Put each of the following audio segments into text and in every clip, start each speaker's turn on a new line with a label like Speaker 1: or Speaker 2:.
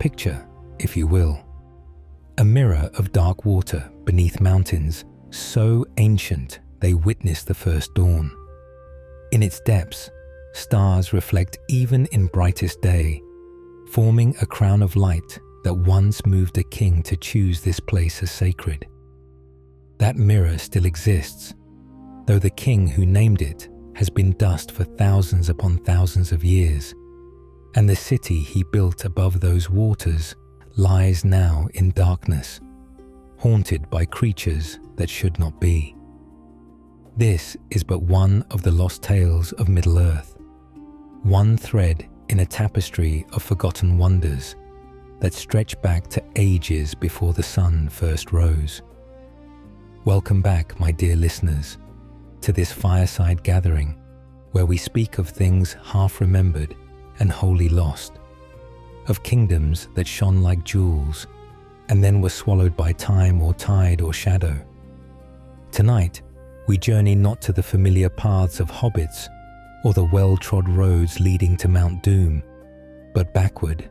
Speaker 1: picture, if you will. A mirror of dark water beneath mountains, so ancient they witnessed the first dawn. In its depths, stars reflect even in brightest day, forming a crown of light that once moved a king to choose this place as sacred. That mirror still exists, though the king who named it has been dust for thousands upon thousands of years, and the city he built above those waters lies now in darkness, haunted by creatures that should not be. This is but one of the lost tales of Middle-earth, one thread in a tapestry of forgotten wonders that stretch back to ages before the sun first rose. Welcome back, my dear listeners, to this fireside gathering where we speak of things half remembered and wholly lost, of kingdoms that shone like jewels and then were swallowed by time or tide or shadow. Tonight, we journey not to the familiar paths of hobbits or the well-trod roads leading to Mount Doom, but backward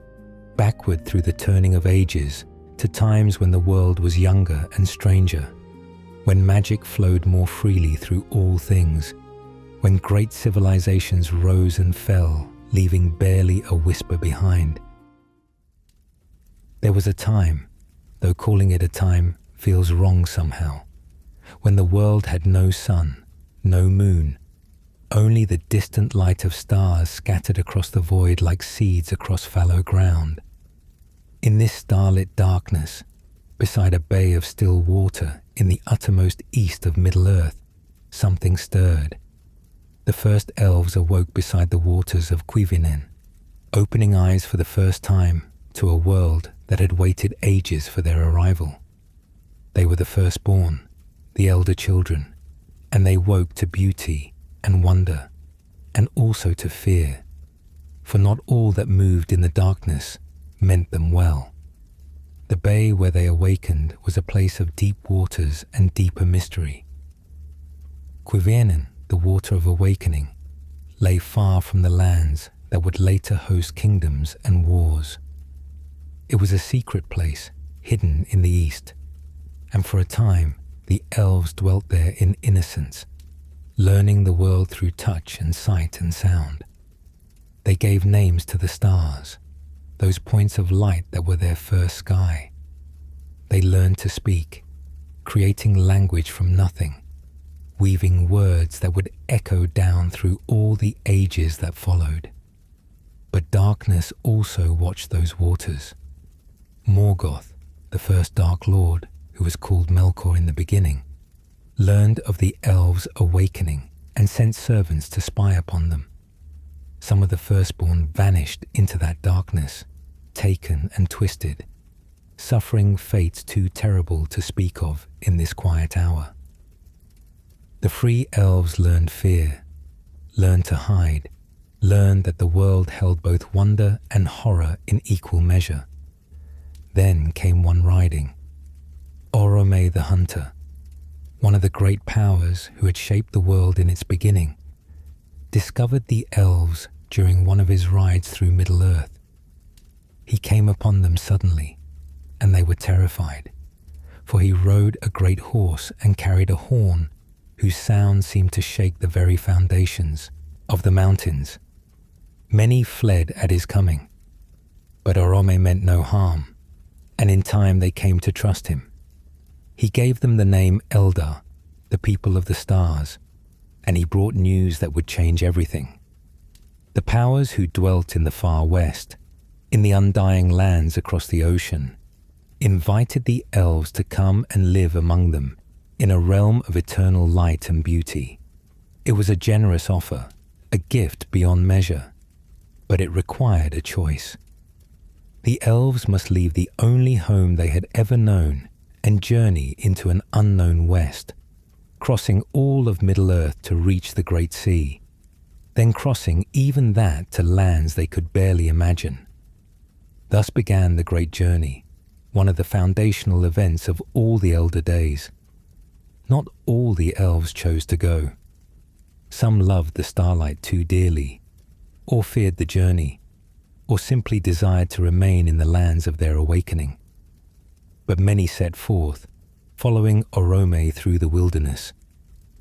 Speaker 1: through the turning of ages to times when the world was younger and stranger, when magic flowed more freely through all things, when great civilizations rose and fell, leaving barely a whisper behind. There was a time, though calling it a time feels wrong somehow, when the world had no sun, no moon, only the distant light of stars scattered across the void like seeds across fallow ground. In this starlit darkness, beside a bay of still water in the uttermost east of Middle-earth, something stirred. The first elves awoke beside the waters of Cuivinen, opening eyes for the first time to a world that had waited ages for their arrival. They were the firstborn, the elder children, and they woke to beauty and wonder, and also to fear, for not all that moved in the darkness meant them well. The bay where they awakened was a place of deep waters and deeper mystery. Cuivienen, the water of awakening, lay far from the lands that would later host kingdoms and wars. It was a secret place, hidden in the east, and for a time the elves dwelt there in innocence, learning the world through touch and sight and sound. They gave names to the stars, those points of light that were their first sky. They learned to speak, creating language from nothing, weaving words that would echo down through all the ages that followed. But darkness also watched those waters. Morgoth, the first Dark Lord, who was called Melkor in the beginning, learned of the elves' awakening and sent servants to spy upon them. Some of the firstborn vanished into that darkness, taken and twisted, suffering fates too terrible to speak of in this quiet hour. The free elves learned fear, learned to hide, learned that the world held both wonder and horror in equal measure. Then came one riding, Orome the Hunter, one of the great powers who had shaped the world in its beginning, discovered the elves during one of his rides through Middle-earth. He came upon them suddenly, and they were terrified, for he rode a great horse and carried a horn whose sound seemed to shake the very foundations of the mountains. Many fled at his coming, but Orome meant no harm, and in time they came to trust him. He gave them the name Eldar, the people of the stars, and he brought news that would change everything. The powers who dwelt in the far west, in the undying lands across the ocean, invited the elves to come and live among them in a realm of eternal light and beauty. It was a generous offer, a gift beyond measure, but it required a choice. The elves must leave the only home they had ever known and journey into an unknown west, crossing all of Middle-earth to reach the Great Sea, then crossing even that to lands they could barely imagine. Thus began the great journey, one of the foundational events of all the Elder Days. Not all the elves chose to go. Some loved the starlight too dearly, or feared the journey, or simply desired to remain in the lands of their awakening. But many set forth, following Orome through the wilderness,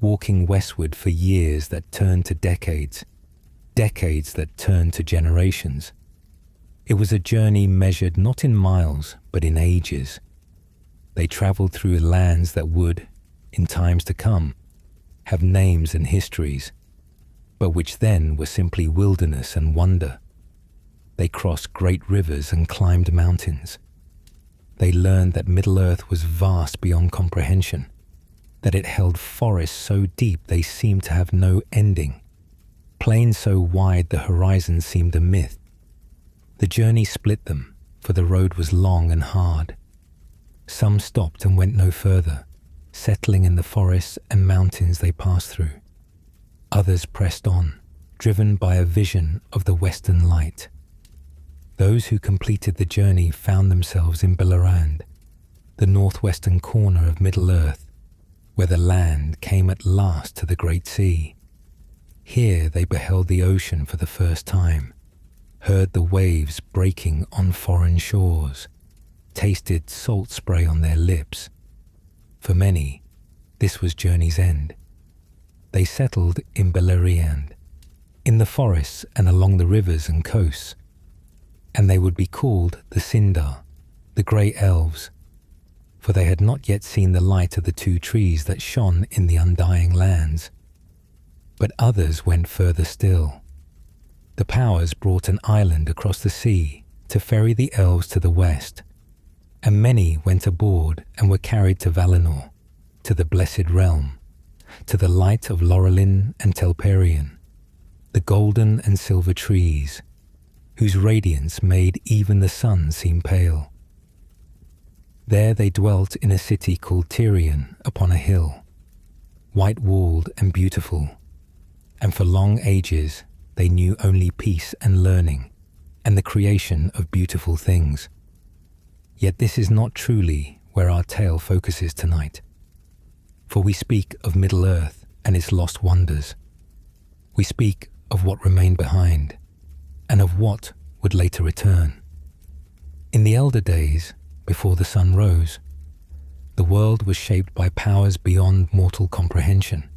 Speaker 1: walking westward for years that turned to decades, decades that turned to generations. It was a journey measured not in miles, but in ages. They traveled through lands that would, in times to come, have names and histories, but which then were simply wilderness and wonder. They crossed great rivers and climbed mountains. They learned that Middle-earth was vast beyond comprehension, that it held forests so deep they seemed to have no ending, plains so wide the horizon seemed a myth. The journey split them, for the road was long and hard. Some stopped and went no further, settling in the forests and mountains they passed through. Others pressed on, driven by a vision of the western light. Those who completed the journey found themselves in Beleriand, the northwestern corner of Middle-earth, where the land came at last to the Great Sea. Here they beheld the ocean for the first time, heard the waves breaking on foreign shores, tasted salt spray on their lips. For many, this was journey's end. They settled in Beleriand, in the forests and along the rivers and coasts, and they would be called the Sindar, the Grey Elves, for they had not yet seen the light of the two trees that shone in the undying lands. But others went further still. The powers brought an island across the sea to ferry the elves to the west, and many went aboard and were carried to Valinor, to the Blessed Realm, to the light of Lorelin and Telperion, the golden and silver trees, whose radiance made even the sun seem pale. There they dwelt in a city called Tirion upon a hill, white-walled and beautiful, and for long ages they knew only peace and learning, and the creation of beautiful things. Yet this is not truly where our tale focuses tonight, for we speak of Middle-earth and its lost wonders. We speak of what remained behind, and of what would later return. In the elder days, before the sun rose, the world was shaped by powers beyond mortal comprehension.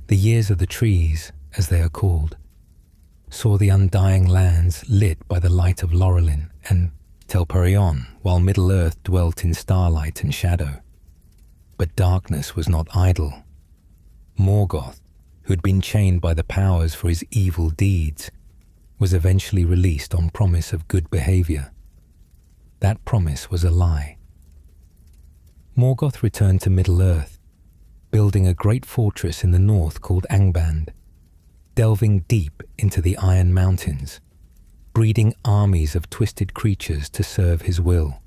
Speaker 1: The years of the trees, as they are called, saw the undying lands lit by the light of Lorelin and Telperion, while Middle-earth dwelt in starlight and shadow. But darkness was not idle. Morgoth, who had been chained by the powers for his evil deeds, was eventually released on promise of good behavior. That promise was a lie. Morgoth returned to Middle-earth, building a great fortress in the north called Angband, delving deep into the Iron Mountains, breeding armies of twisted creatures to serve his will.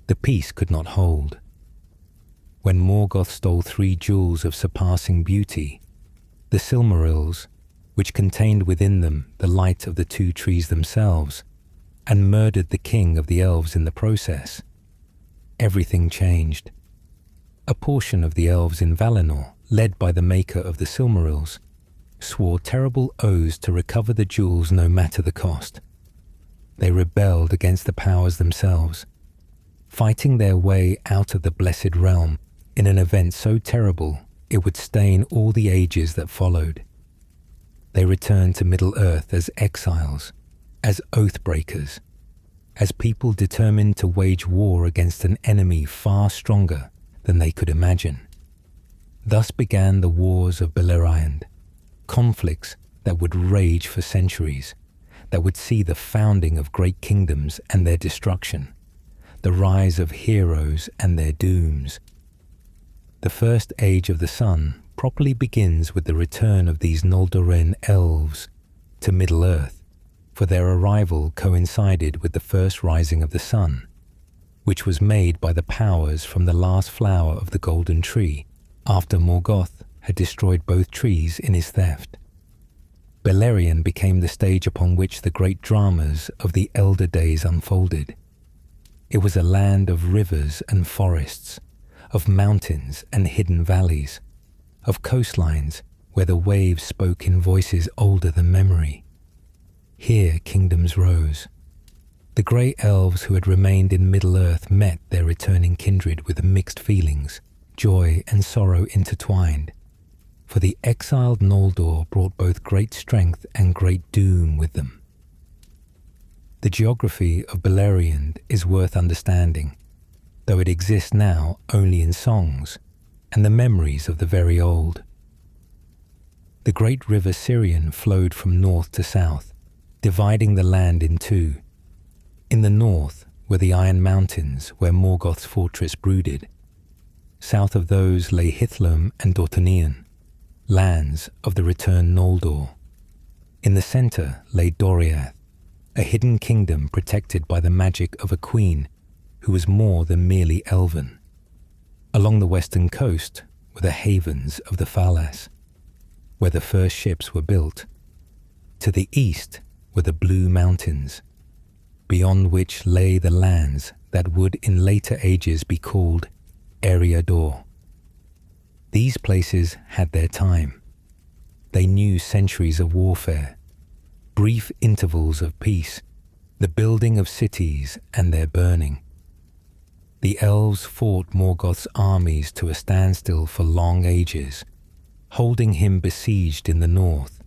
Speaker 1: The peace could not hold. When Morgoth stole 3 jewels of surpassing beauty, the Silmarils, which contained within them the light of the 2 trees themselves, and murdered the king of the elves in the process, everything changed. A portion of the elves in Valinor, led by the maker of the Silmarils, swore terrible oaths to recover the jewels no matter the cost. They rebelled against the powers themselves, fighting their way out of the Blessed Realm in an event so terrible it would stain all the ages that followed. They returned to Middle-earth as exiles, as oath-breakers, as people determined to wage war against an enemy far stronger than they could imagine. Thus began the wars of Beleriand, conflicts that would rage for centuries, that would see the founding of great kingdoms and their destruction, the rise of heroes and their dooms. The first age of the sun properly begins with the return of these Noldorin elves to Middle-earth, for their arrival coincided with the first rising of the sun, which was made by the powers from the last flower of the golden tree, after Morgoth had destroyed both trees in his theft. Beleriand became the stage upon which the great dramas of the elder days unfolded. It was a land of rivers and forests, of mountains and hidden valleys, of coastlines where the waves spoke in voices older than memory. Here kingdoms rose. The grey elves who had remained in Middle-earth met their returning kindred with mixed feelings, joy and sorrow intertwined. For the exiled Noldor brought both great strength and great doom with them. The geography of Beleriand is worth understanding, though it exists now only in songs and the memories of the very old. The great river Sirion flowed from north to south, dividing the land in two. In the north were the Iron Mountains, where Morgoth's fortress brooded. South of those lay Hithlum and Dorthonion, lands of the returned Noldor. In the centre lay Doriath, a hidden kingdom protected by the magic of a queen who was more than merely elven. Along the western coast were the havens of the Falas, where the first ships were built. To the east were the Blue Mountains, beyond which lay the lands that would in later ages be called Eriador. These places had their time. They knew centuries of warfare, brief intervals of peace, the building of cities and their burning. The elves fought Morgoth's armies to a standstill for long ages, holding him besieged in the north,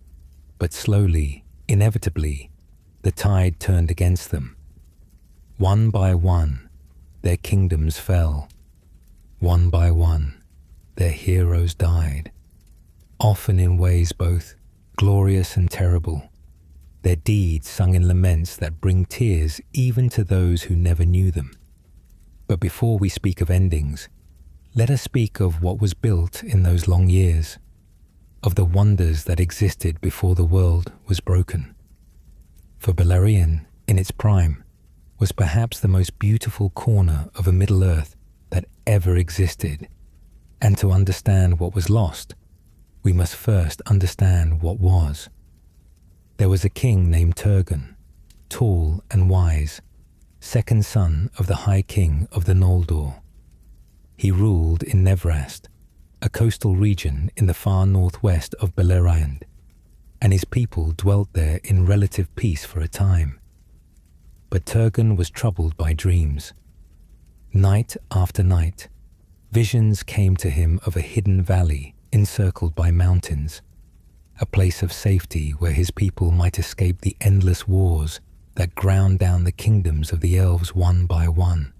Speaker 1: but slowly, inevitably, the tide turned against them. One by one, their kingdoms fell. One by one, their heroes died, often in ways both glorious and terrible, their deeds sung in laments that bring tears even to those who never knew them. But before we speak of endings, let us speak of what was built in those long years, of the wonders that existed before the world was broken. For Beleriand, in its prime, was perhaps the most beautiful corner of a Middle-earth that ever existed, and to understand what was lost, we must first understand what was. There was a king named Turgon, tall and wise, second son of the High King of the Noldor. He ruled in Nevrast, a coastal region in the far northwest of Beleriand, and his people dwelt there in relative peace for a time. But Turgon was troubled by dreams. Night after night, visions came to him of a hidden valley encircled by mountains, a place of safety where his people might escape the endless wars that ground down the kingdoms of the elves one by one.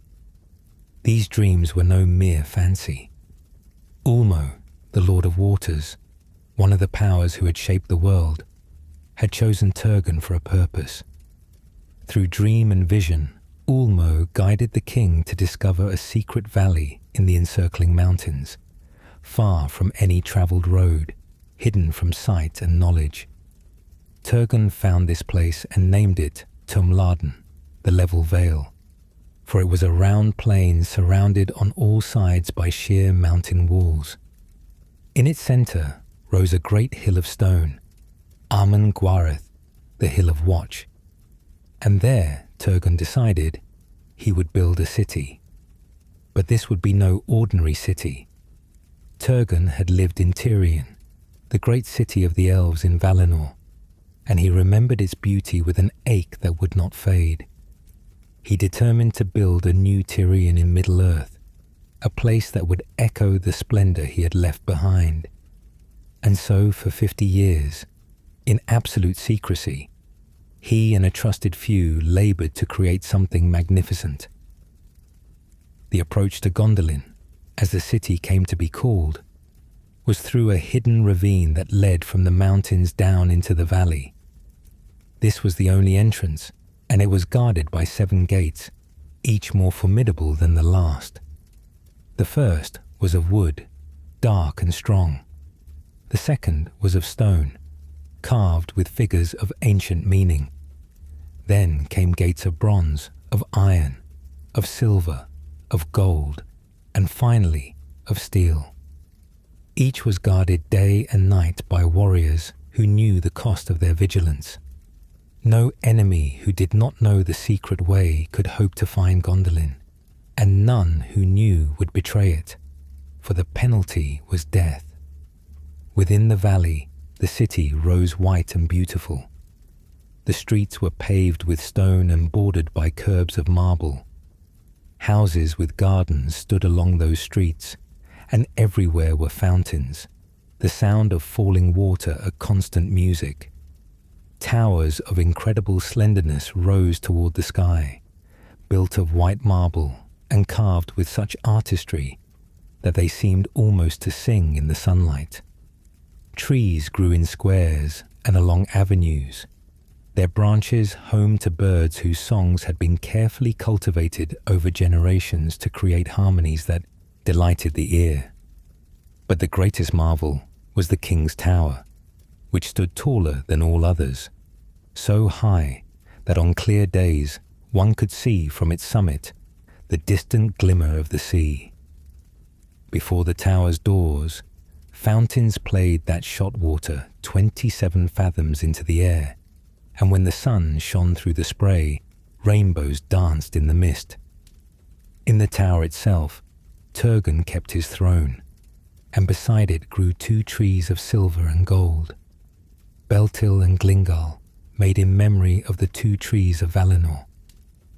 Speaker 1: These dreams were no mere fancy. Ulmo, the Lord of Waters, one of the powers who had shaped the world, had chosen Turgon for a purpose. Through dream and vision, Ulmo guided the king to discover a secret valley in the encircling mountains, far from any travelled road, hidden from sight and knowledge. Turgon found this place and named it Tumladen, the level vale, for it was a round plain surrounded on all sides by sheer mountain walls. In its centre rose a great hill of stone, Amon Gwareth, the Hill of Watch, and there Turgon decided he would build a city. But this would be no ordinary city. Turgon had lived in Tirion, the great city of the elves in Valinor, and he remembered its beauty with an ache that would not fade. He determined to build a new Tirion in Middle-earth, a place that would echo the splendour he had left behind. And so for 50 years, in absolute secrecy, he and a trusted few laboured to create something magnificent. The approach to Gondolin, as the city came to be called, was through a hidden ravine that led from the mountains down into the valley. This was the only entrance, and it was guarded by 7 gates, each more formidable than the last. The first was of wood, dark and strong. The second was of stone, carved with figures of ancient meaning. Then came gates of bronze, of iron, of silver, of gold, and finally of steel. Each was guarded day and night by warriors who knew the cost of their vigilance. No enemy who did not know the secret way could hope to find Gondolin, and none who knew would betray it, for the penalty was death. Within the valley, the city rose white and beautiful. The The streets were paved with stone and bordered by curbs of marble. Houses with gardens stood along those streets, and everywhere were fountains, the sound of falling water a constant music. Towers of incredible slenderness rose toward the sky, built of white marble and carved with such artistry that they seemed almost to sing in the sunlight. Trees grew in squares and along avenues, their branches home to birds whose songs had been carefully cultivated over generations to create harmonies that delighted the ear. But the greatest marvel was the king's tower, which stood taller than all others, so high that on clear days one could see from its summit the distant glimmer of the sea. Before the tower's doors, fountains played that shot water 27 fathoms into the air, and when the sun shone through the spray, rainbows danced in the mist. In the tower itself, Turgon kept his throne, and beside it grew 2 trees of silver and gold, Beltil and Glingal, made in memory of the 2 trees of Valinor,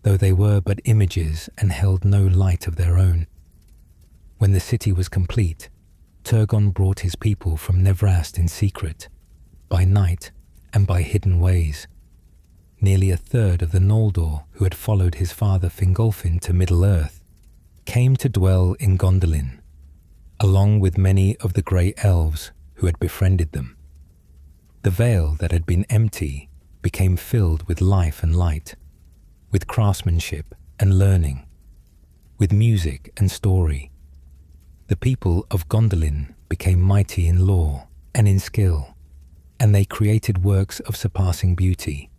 Speaker 1: though they were but images and held no light of their own. When the city was complete, Turgon brought his people from Nevrast in secret, by night and by hidden ways. Nearly a third of the Noldor who had followed his father Fingolfin to Middle-earth came to dwell in Gondolin, along with many of the grey elves who had befriended them. The vale that had been empty became filled with life and light, with craftsmanship and learning, with music and story. The people of Gondolin became mighty in lore and in skill, and they created works of surpassing beauty.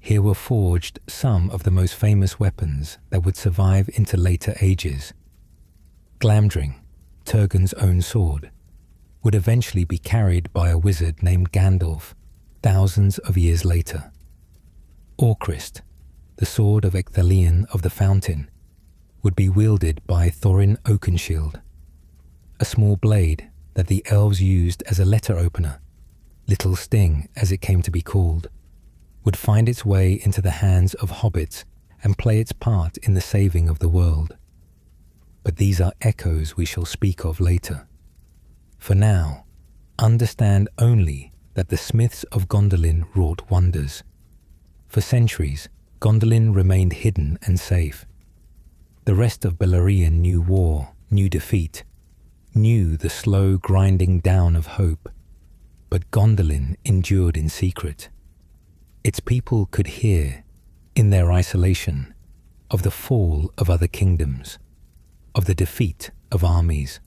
Speaker 1: Here were forged some of the most famous weapons that would survive into later ages. Glamdring, Turgon's own sword, would eventually be carried by a wizard named Gandalf thousands of years later. Orcrist, the sword of Ecthelion of the Fountain, would be wielded by Thorin Oakenshield, a small blade that the elves used as a letter opener, Little Sting as it came to be called, would find its way into the hands of hobbits and play its part in the saving of the world. But these are echoes we shall speak of later. For now, understand only that the smiths of Gondolin wrought wonders. For centuries, Gondolin remained hidden and safe. The rest of Beleriand knew war, knew defeat, knew the slow grinding down of hope. But Gondolin endured in secret. Its people could hear, in their isolation, of the fall of other kingdoms, of the defeat of armies,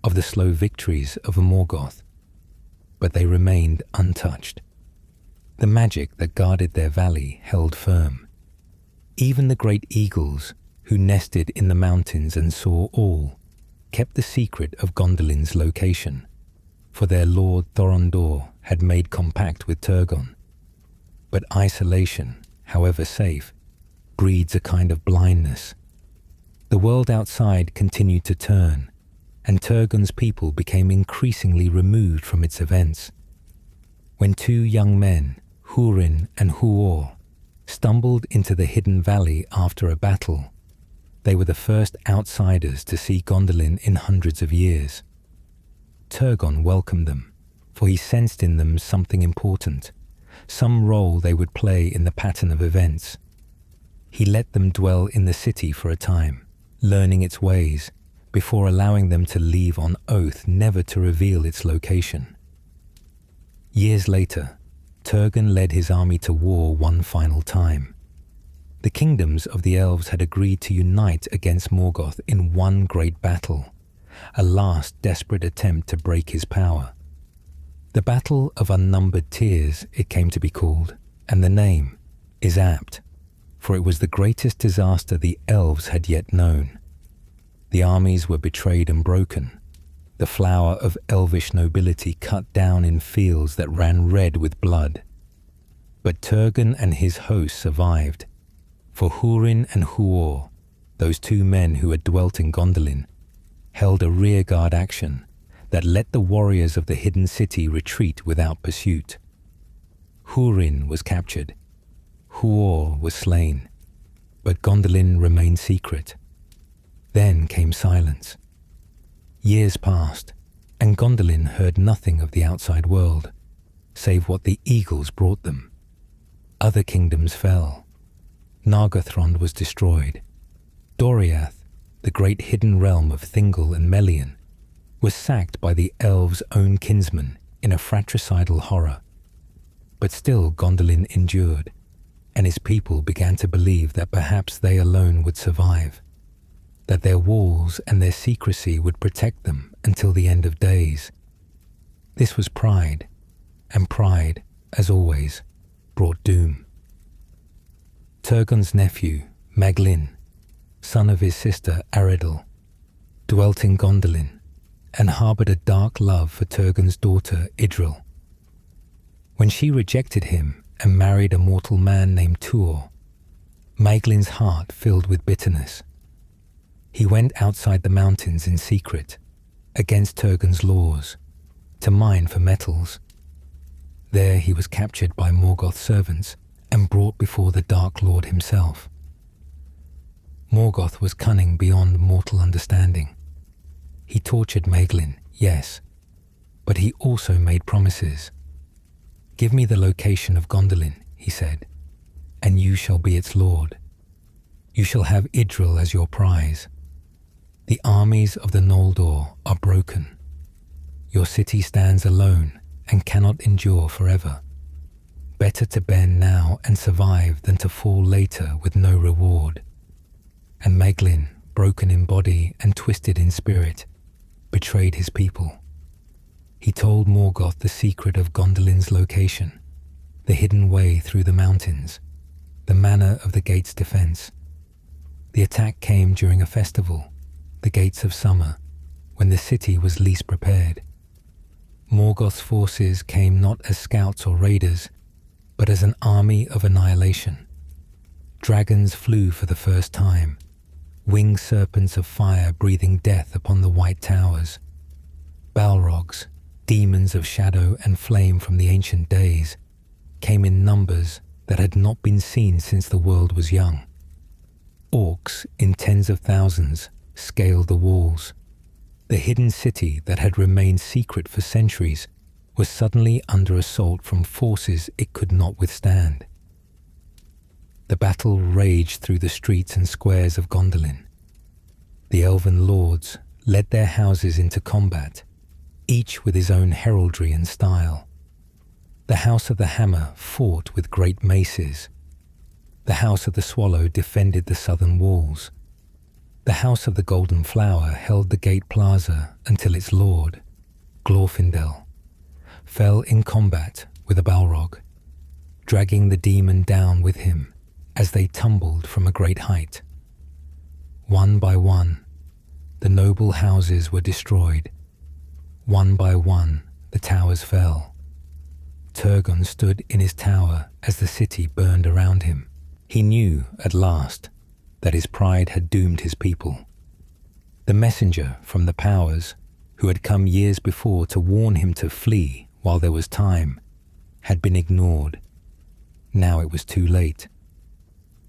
Speaker 1: of the slow victories of Morgoth, but they remained untouched. The magic that guarded their valley held firm. Even the great eagles, who nested in the mountains and saw all, kept the secret of Gondolin's location, for their lord Thorondor had made compact with Turgon. But isolation, however safe, breeds a kind of blindness. The world outside continued to turn, and Turgon's people became increasingly removed from its events. When 2 young men, Húrin and Huor, stumbled into the hidden valley after a battle, they were the first outsiders to see Gondolin in hundreds of years. Turgon welcomed them, for he sensed in them something important, some role they would play in the pattern of events. He let them dwell in the city for a time, learning its ways, before allowing them to leave on oath never to reveal its location. Years later, Turgon led his army to war one final time. The kingdoms of the elves had agreed to unite against Morgoth in one great battle, a last desperate attempt to break his power. The Battle of Unnumbered Tears, it came to be called, and the name is apt, for it was the greatest disaster the elves had yet known. The armies were betrayed and broken, the flower of elvish nobility cut down in fields that ran red with blood. But Turgon and his host survived, for Húrin and Huor, those 2 men who had dwelt in Gondolin, held a rearguard action that let the warriors of the hidden city retreat without pursuit. Húrin was captured. Huor was slain. But Gondolin remained secret. Then came silence. Years passed, and Gondolin heard nothing of the outside world, save what the eagles brought them. Other kingdoms fell. Nargothrond was destroyed. Doriath, the great hidden realm of Thingol and Melian, was sacked by the elves' own kinsmen in a fratricidal horror. But still Gondolin endured, and his people began to believe that perhaps they alone would survive, that their walls and their secrecy would protect them until the end of days. This was pride, and pride, as always, brought doom. Turgon's nephew, Maglin, son of his sister Aredil, dwelt in Gondolin and harboured a dark love for Turgon's daughter Idril. When she rejected him and married a mortal man named Tuor, Maglin's heart filled with bitterness. He went outside the mountains in secret, against Turgon's laws, to mine for metals. There he was captured by Morgoth's servants and brought before the Dark Lord himself. Morgoth was cunning beyond mortal understanding. He tortured Maglin, yes, but he also made promises. "Give me the location of Gondolin," he said, "and you shall be its lord. You shall have Idril as your prize. The armies of the Noldor are broken. Your city stands alone and cannot endure forever. Better to bear now and survive than to fall later with no reward." And Maglin, broken in body and twisted in spirit, betrayed his people. He told Morgoth the secret of Gondolin's location, the hidden way through the mountains, the manner of the gate's defense. The attack came during a festival, the Gates of Summer, when the city was least prepared. Morgoth's forces came not as scouts or raiders, but as an army of annihilation. Dragons flew for the first time, winged serpents of fire breathing death upon the white towers. Balrogs, demons of shadow and flame from the ancient days, came in numbers that had not been seen since the world was young. Orcs in tens of thousands scaled the walls. The hidden city that had remained secret for centuries was suddenly under assault from forces it could not withstand. The battle raged through the streets and squares of Gondolin. The elven lords led their houses into combat, each with his own heraldry and style. The House of the Hammer fought with great maces. The House of the Swallow defended the southern walls. The House of the Golden Flower held the gate plaza until its lord, Glorfindel, fell in combat with a Balrog, dragging the demon down with him as they tumbled from a great height. One by one, the noble houses were destroyed. One by one, the towers fell. Turgon stood in his tower as the city burned around him. He knew, at last, that his pride had doomed his people. The messenger from the powers, who had come years before to warn him to flee while there was time, had been ignored. Now it was too late.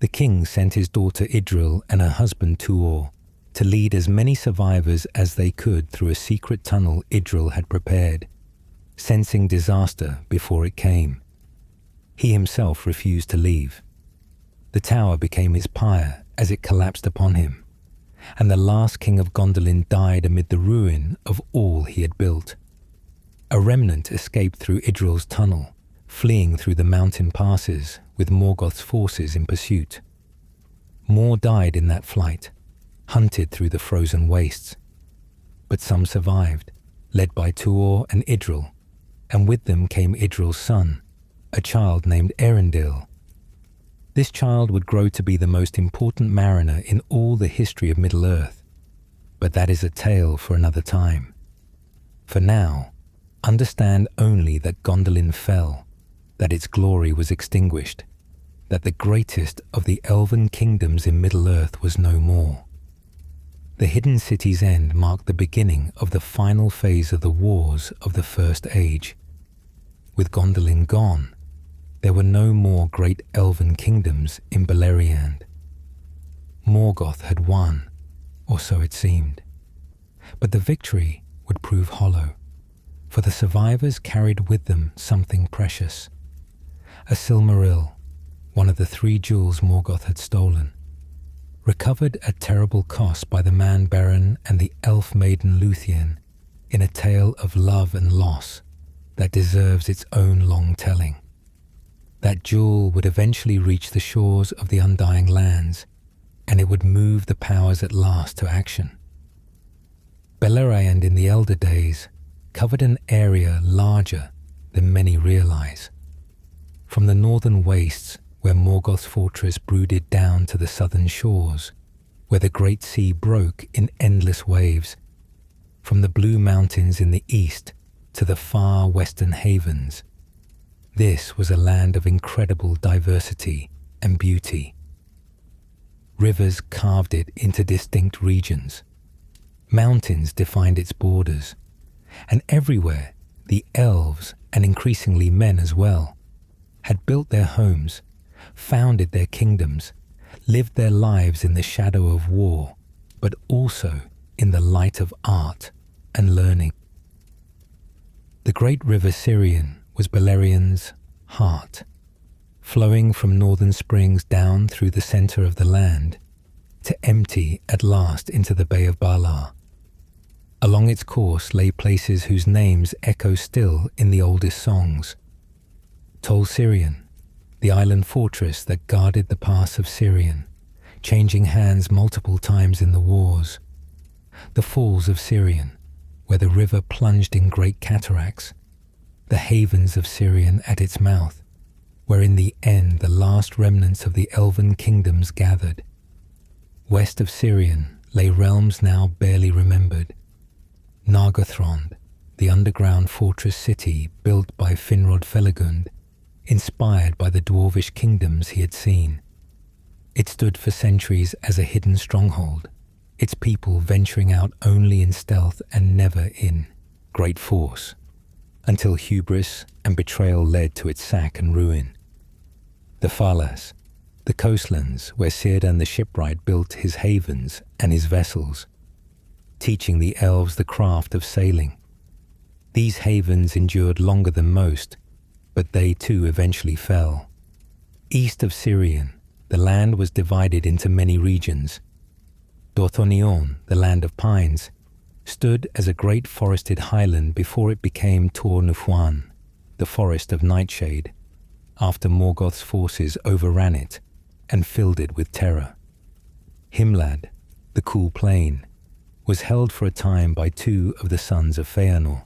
Speaker 1: The king sent his daughter Idril and her husband Tuor to lead as many survivors as they could through a secret tunnel Idril had prepared, sensing disaster before it came. He himself refused to leave. The tower became his pyre as it collapsed upon him, and the last king of Gondolin died amid the ruin of all he had built. A remnant escaped through Idril's tunnel, fleeing through the mountain passes with Morgoth's forces in pursuit. More died in that flight, hunted through the frozen wastes. But some survived, led by Tuor and Idril, and with them came Idril's son, a child named Erendil. This child would grow to be the most important mariner in all the history of Middle-earth, but that is a tale for another time. For now, understand only that Gondolin fell, that its glory was extinguished, that the greatest of the elven kingdoms in Middle-earth was no more. The hidden city's end marked the beginning of the final phase of the wars of the First Age. With Gondolin gone, there were no more great elven kingdoms in Beleriand. Morgoth had won, or so it seemed. But the victory would prove hollow, for the survivors carried with them something precious. A Silmaril, one of the 3 jewels Morgoth had stolen, recovered at terrible cost by the man Baron and the elf maiden Luthien in a tale of love and loss that deserves its own long telling. That jewel would eventually reach the shores of the Undying Lands, and it would move the powers at last to action. Beleriand in the Elder Days covered an area larger than many realize. From the northern wastes where Morgoth's fortress brooded down to the southern shores, where the great sea broke in endless waves, from the blue mountains in the east to the far western havens. This was a land of incredible diversity and beauty. Rivers carved it into distinct regions. Mountains defined its borders, and everywhere the elves, and increasingly men as well, had built their homes, founded their kingdoms, lived their lives in the shadow of war, but also in the light of art and learning. The great river Sirion was Beleriand's heart, flowing from northern springs down through the center of the land, to empty at last into the Bay of Balar. Along its course lay places whose names echo still in the oldest songs. Tol Sirion, the island fortress that guarded the pass of Sirion, changing hands multiple times in the wars. The falls of Sirion, where the river plunged in great cataracts. The havens of Sirion at its mouth, where in the end the last remnants of the elven kingdoms gathered. West of Sirion lay realms now barely remembered. Nargothrond, the underground fortress city built by Finrod Felagund, inspired by the dwarvish kingdoms he had seen. It stood for centuries as a hidden stronghold, its people venturing out only in stealth and never in great force, until hubris and betrayal led to its sack and ruin. The Falas, the coastlands where Círdan the shipwright built his havens and his vessels, teaching the elves the craft of sailing. These havens endured longer than most, but they too eventually fell. East of Sirion, the land was divided into many regions. Dorthonion, the land of pines, stood as a great forested highland before it became Tor Nufuan, the forest of nightshade, after Morgoth's forces overran it and filled it with terror. Himlad, the cool plain, was held for a time by 2 of the sons of Feanor.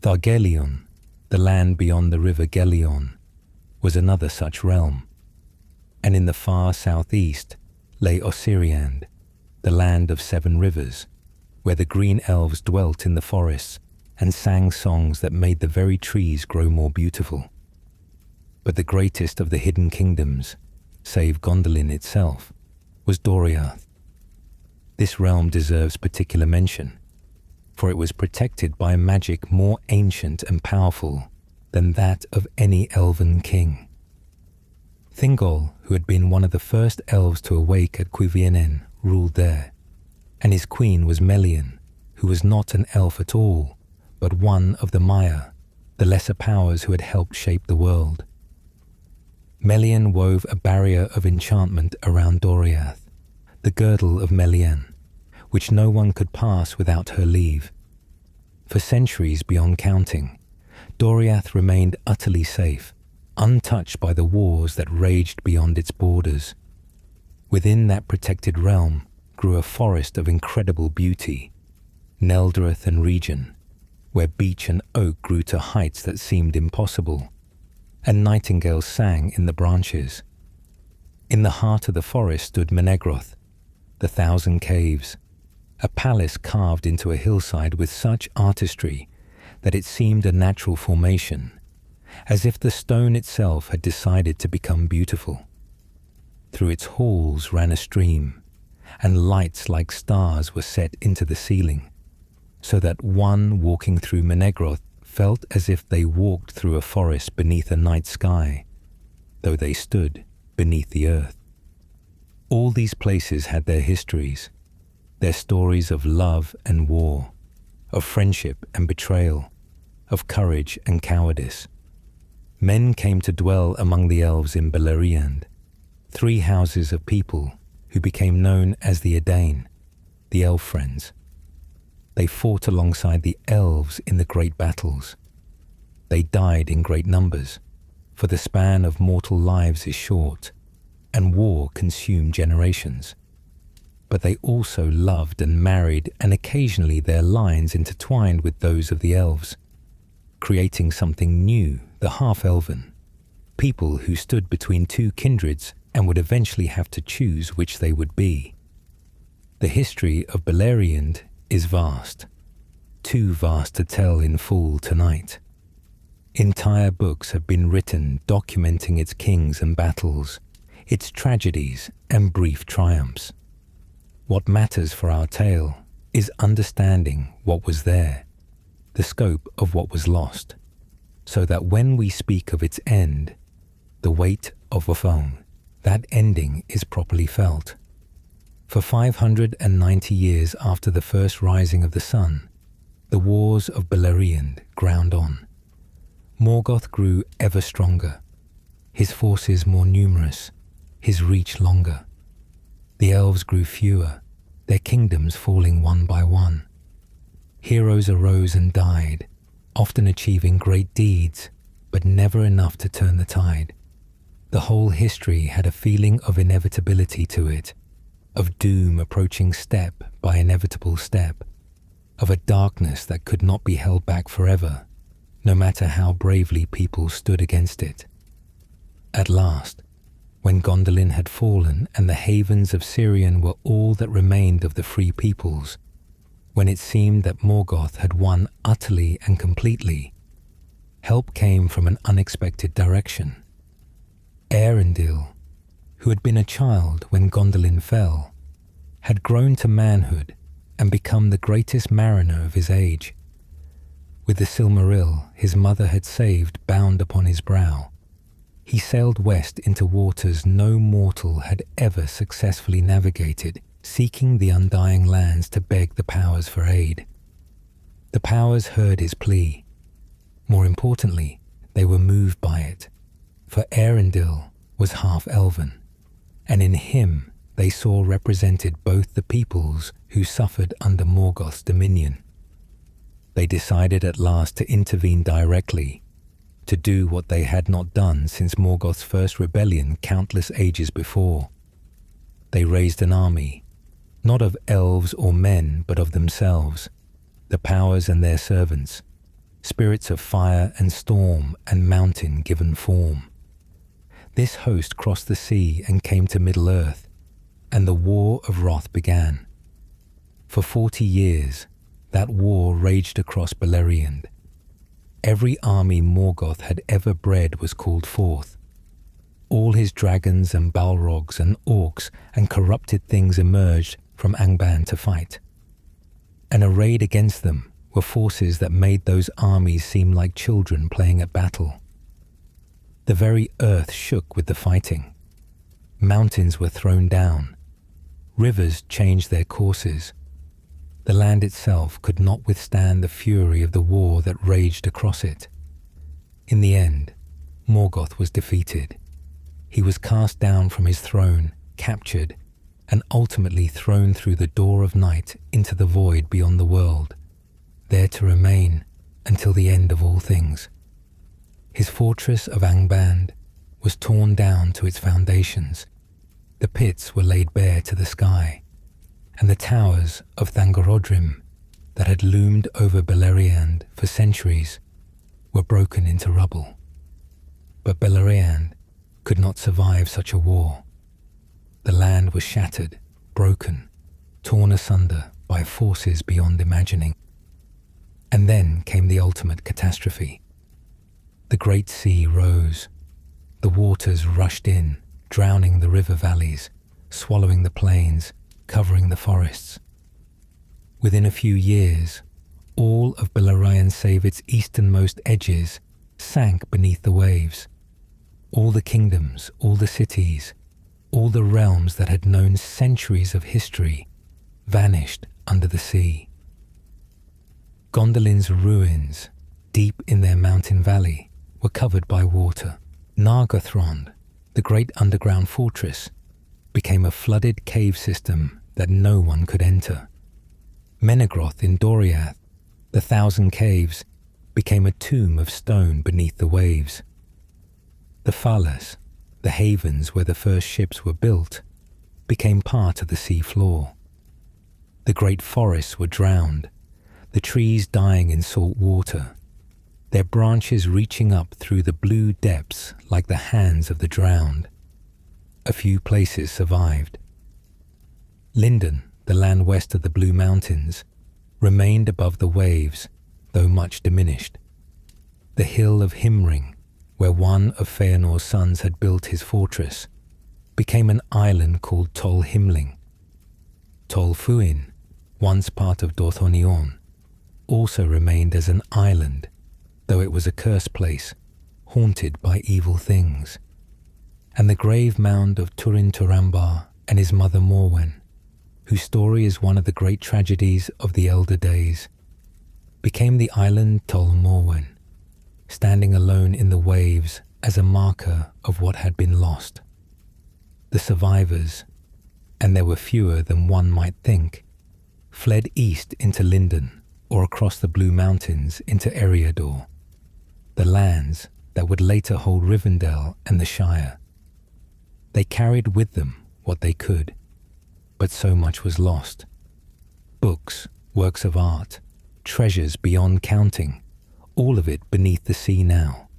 Speaker 1: Thargelion, the land beyond the river Gelion, was another such realm. And in the far southeast lay Osiriand, the land of 7 rivers, where the green elves dwelt in the forests and sang songs that made the very trees grow more beautiful. But the greatest of the hidden kingdoms, save Gondolin itself, was Doriath. This realm deserves particular mention, for it was protected by a magic more ancient and powerful than that of any elven king. Thingol, who had been one of the first elves to awake at Cuiviénen, ruled there, and his queen was Melian, who was not an elf at all, but one of the Maya, the lesser powers who had helped shape the world. Melian wove a barrier of enchantment around Doriath, the girdle of Melian, which no one could pass without her leave. For centuries beyond counting, Doriath remained utterly safe, untouched by the wars that raged beyond its borders. Within that protected realm grew a forest of incredible beauty, Neldrith and Region, where beech and oak grew to heights that seemed impossible, and nightingales sang in the branches. In the heart of the forest stood Menegroth, the 1,000 Caves, a palace carved into a hillside with such artistry that it seemed a natural formation, as if the stone itself had decided to become beautiful. Through its halls ran a stream, and lights like stars were set into the ceiling, so that one walking through Menegroth felt as if they walked through a forest beneath a night sky, though they stood beneath the earth. All these places had their histories, their stories of love and war, of friendship and betrayal, of courage and cowardice. Men came to dwell among the elves in Beleriand, 3 houses of people who became known as the Edain, the elf friends. They fought alongside the elves in the great battles. They died in great numbers, for the span of mortal lives is short, and war consumed generations. But they also loved and married, and occasionally their lines intertwined with those of the elves, creating something new, the half-elven, people who stood between 2 kindreds and would eventually have to choose which they would be. The history of Beleriand is vast, too vast to tell in full tonight. Entire books have been written documenting its kings and battles, its tragedies and brief triumphs. What matters for our tale is understanding what was there, the scope of what was lost, so that when we speak of its end, the weight of a phone, that ending is properly felt. For 590 years after the first rising of the sun, the wars of Beleriand ground on. Morgoth grew ever stronger, his forces more numerous, his reach longer. The elves grew fewer, their kingdoms falling one by one. Heroes arose and died, often achieving great deeds, but never enough to turn the tide. The whole history had a feeling of inevitability to it, of doom approaching step by inevitable step, of a darkness that could not be held back forever, no matter how bravely people stood against it. At last, when Gondolin had fallen and the havens of Sirion were all that remained of the free peoples, when it seemed that Morgoth had won utterly and completely, help came from an unexpected direction. Eärendil, who had been a child when Gondolin fell, had grown to manhood and become the greatest mariner of his age. With the Silmaril his mother had saved bound upon his brow, he sailed west into waters no mortal had ever successfully navigated, seeking the undying lands to beg the powers for aid. The powers heard his plea. More importantly, they were moved by it, for Eärendil was half-elven, and in him they saw represented both the peoples who suffered under Morgoth's dominion. They decided at last to intervene directly, to do what they had not done since Morgoth's first rebellion countless ages before. They raised an army, not of elves or men, but of themselves, the powers and their servants, spirits of fire and storm and mountain given form. This host crossed the sea and came to Middle-earth, and the War of Wrath began. For 40 years, that war raged across Beleriand. Every army Morgoth had ever bred was called forth. All his dragons and balrogs and orcs and corrupted things emerged from Angband to fight. And arrayed against them were forces that made those armies seem like children playing at battle. The very earth shook with the fighting. Mountains were thrown down. Rivers changed their courses. The land itself could not withstand the fury of the war that raged across it. In the end, Morgoth was defeated. He was cast down from his throne, captured, and ultimately thrown through the door of night into the void beyond the world, there to remain until the end of all things. His fortress of Angband was torn down to its foundations. The pits were laid bare to the sky, and the towers of Thangorodrim that had loomed over Beleriand for centuries were broken into rubble. But Beleriand could not survive such a war. The land was shattered, broken, torn asunder by forces beyond imagining. And then came the ultimate catastrophe. The great sea rose. The waters rushed in, drowning the river valleys, swallowing the plains, covering the forests. Within a few years, all of Beleriand save its easternmost edges sank beneath the waves. All the kingdoms, all the cities, all the realms that had known centuries of history vanished under the sea. Gondolin's ruins, deep in their mountain valley, were covered by water. Nargothrond, the great underground fortress, became a flooded cave system that no one could enter. Menegroth in Doriath, the 1,000 caves, became a tomb of stone beneath the waves. The Falas, the havens where the first ships were built, became part of the sea floor. The great forests were drowned, the trees dying in salt water, their branches reaching up through the blue depths like the hands of the drowned. A few places survived. Lindon, the land west of the Blue Mountains, remained above the waves, though much diminished. The hill of Himring, where one of Feanor's sons had built his fortress, became an island called Tol Himling. Tol Fuin, once part of Dorthonion, also remained as an island, though it was a cursed place, haunted by evil things. And the grave mound of Turin Turambar and his mother Morwen, whose story is one of the great tragedies of the elder days, became the island Tol Morwen, standing alone in the waves as a marker of what had been lost. The survivors, and there were fewer than one might think, fled east into Lindon or across the Blue Mountains into Eriador, the lands that would later hold Rivendell and the Shire. They carried with them what they could, but so much was lost. Books, works of art, treasures beyond counting, all of it beneath the sea now.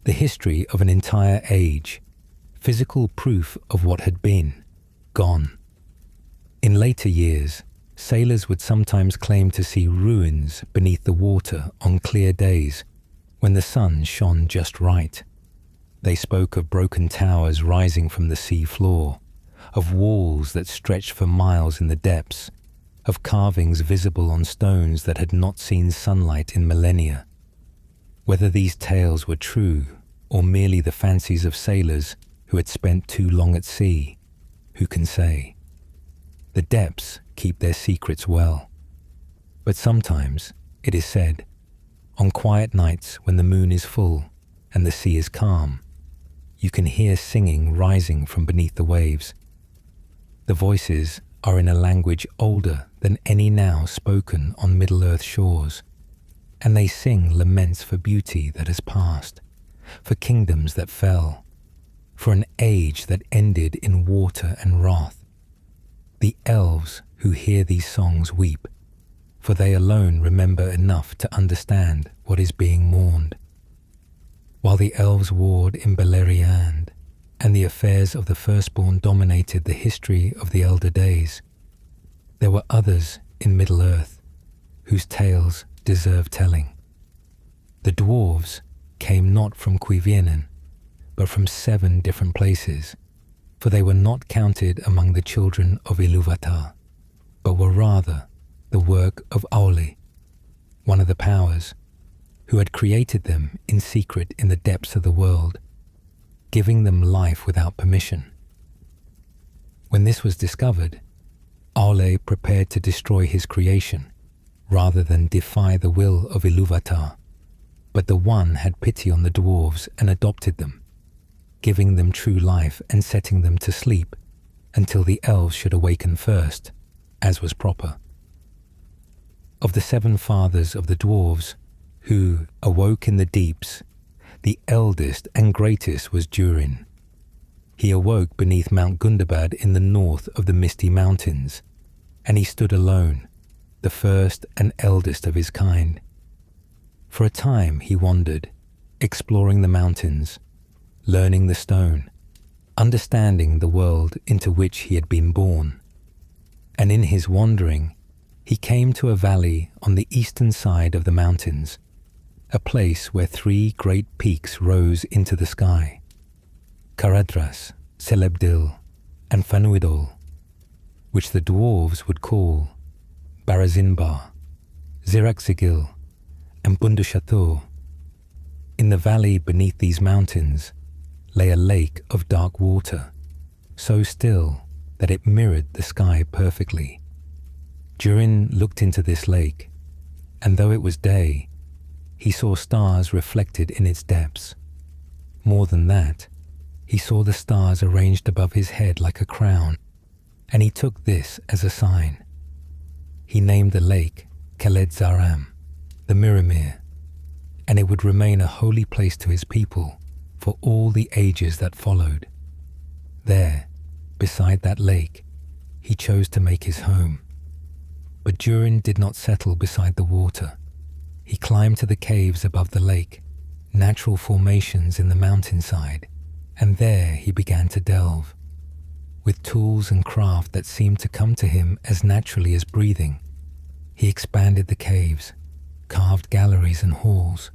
Speaker 1: The history of an entire age, physical proof of what had been, gone. In later years, sailors would sometimes claim to see ruins beneath the water on clear days when the sun shone just right. They spoke of broken towers rising from the sea floor, of walls that stretched for miles in the depths, of carvings visible on stones that had not seen sunlight in millennia. Whether these tales were true or merely the fancies of sailors who had spent too long at sea, who can say? The depths keep their secrets well. But sometimes, it is said, on quiet nights when the moon is full and the sea is calm, you can hear singing rising from beneath the waves. The voices are in a language older than any now spoken on Middle-earth shores, and they sing laments for beauty that has passed, for kingdoms that fell, for an age that ended in water and wrath. The elves who hear these songs weep, for they alone remember enough to understand what is being mourned. While the elves warred in Beleriand, and the affairs of the firstborn dominated the history of the elder days, there were others in Middle-earth whose tales deserve telling. The dwarves came not from Cuiviénen, but from 7 different places, for they were not counted among the children of Ilúvatar, but were rather the work of Aule, one of the powers, who had created them in secret in the depths of the world, giving them life without permission. When this was discovered, Aule prepared to destroy his creation, rather than defy the will of Ilúvatar, but the One had pity on the dwarves and adopted them, giving them true life and setting them to sleep until the elves should awaken first, as was proper. Of the 7 fathers of the dwarves, who awoke in the deeps, the eldest and greatest was Durin. He awoke beneath Mount Gundabad in the north of the Misty Mountains, and he stood alone, the first and eldest of his kind. For a time he wandered, exploring the mountains, learning the stone, understanding the world into which he had been born. And in his wandering, he came to a valley on the eastern side of the mountains, a place where 3 great peaks rose into the sky, Caradhras, Celebdil, and Fanuidol, which the dwarves would call Barazinbar, Ziraxigil, and Bundushathor. In the valley beneath these mountains lay a lake of dark water, so still that it mirrored the sky perfectly. Durin looked into this lake, and though it was day, he saw stars reflected in its depths. More than that, he saw the stars arranged above his head like a crown, and he took this as a sign. He named the lake Khaled Zaram, the Miramir, and it would remain a holy place to his people for all the ages that followed. There, beside that lake, he chose to make his home. But Durin did not settle beside the water. He climbed to the caves above the lake, natural formations in the mountainside, and there he began to delve. With tools and craft that seemed to come to him as naturally as breathing, he expanded the caves, carved galleries and halls,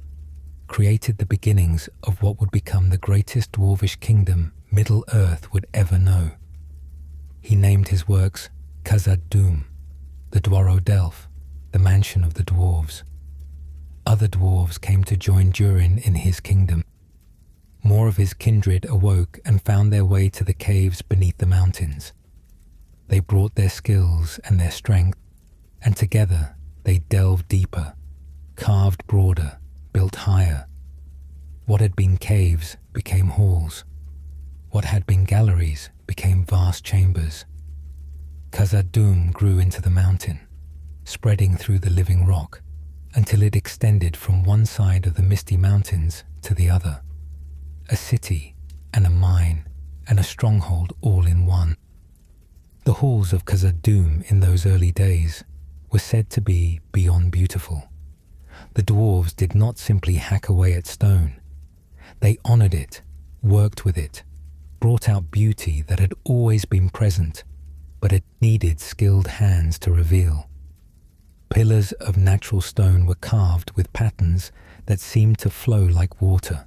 Speaker 1: created the beginnings of what would become the greatest dwarvish kingdom Middle-earth would ever know. He named his works Khazad-dûm, the Dwaro-Delph, the mansion of the dwarves. Other dwarves came to join Durin in his kingdom. More of his kindred awoke and found their way to the caves beneath the mountains. They brought their skills and their strength, and together they delved deeper, carved broader, built higher. What had been caves became halls. What had been galleries became vast chambers. Khazad-dûm grew into the mountain, spreading through the living rock until it extended from one side of the misty mountains to the other. A city and a mine and a stronghold all in one. The halls of Khazad-dûm in those early days were said to be beyond beautiful. The dwarves did not simply hack away at stone. They honored it, worked with it, brought out beauty that had always been present, but it needed skilled hands to reveal. Pillars of natural stone were carved with patterns that seemed to flow like water.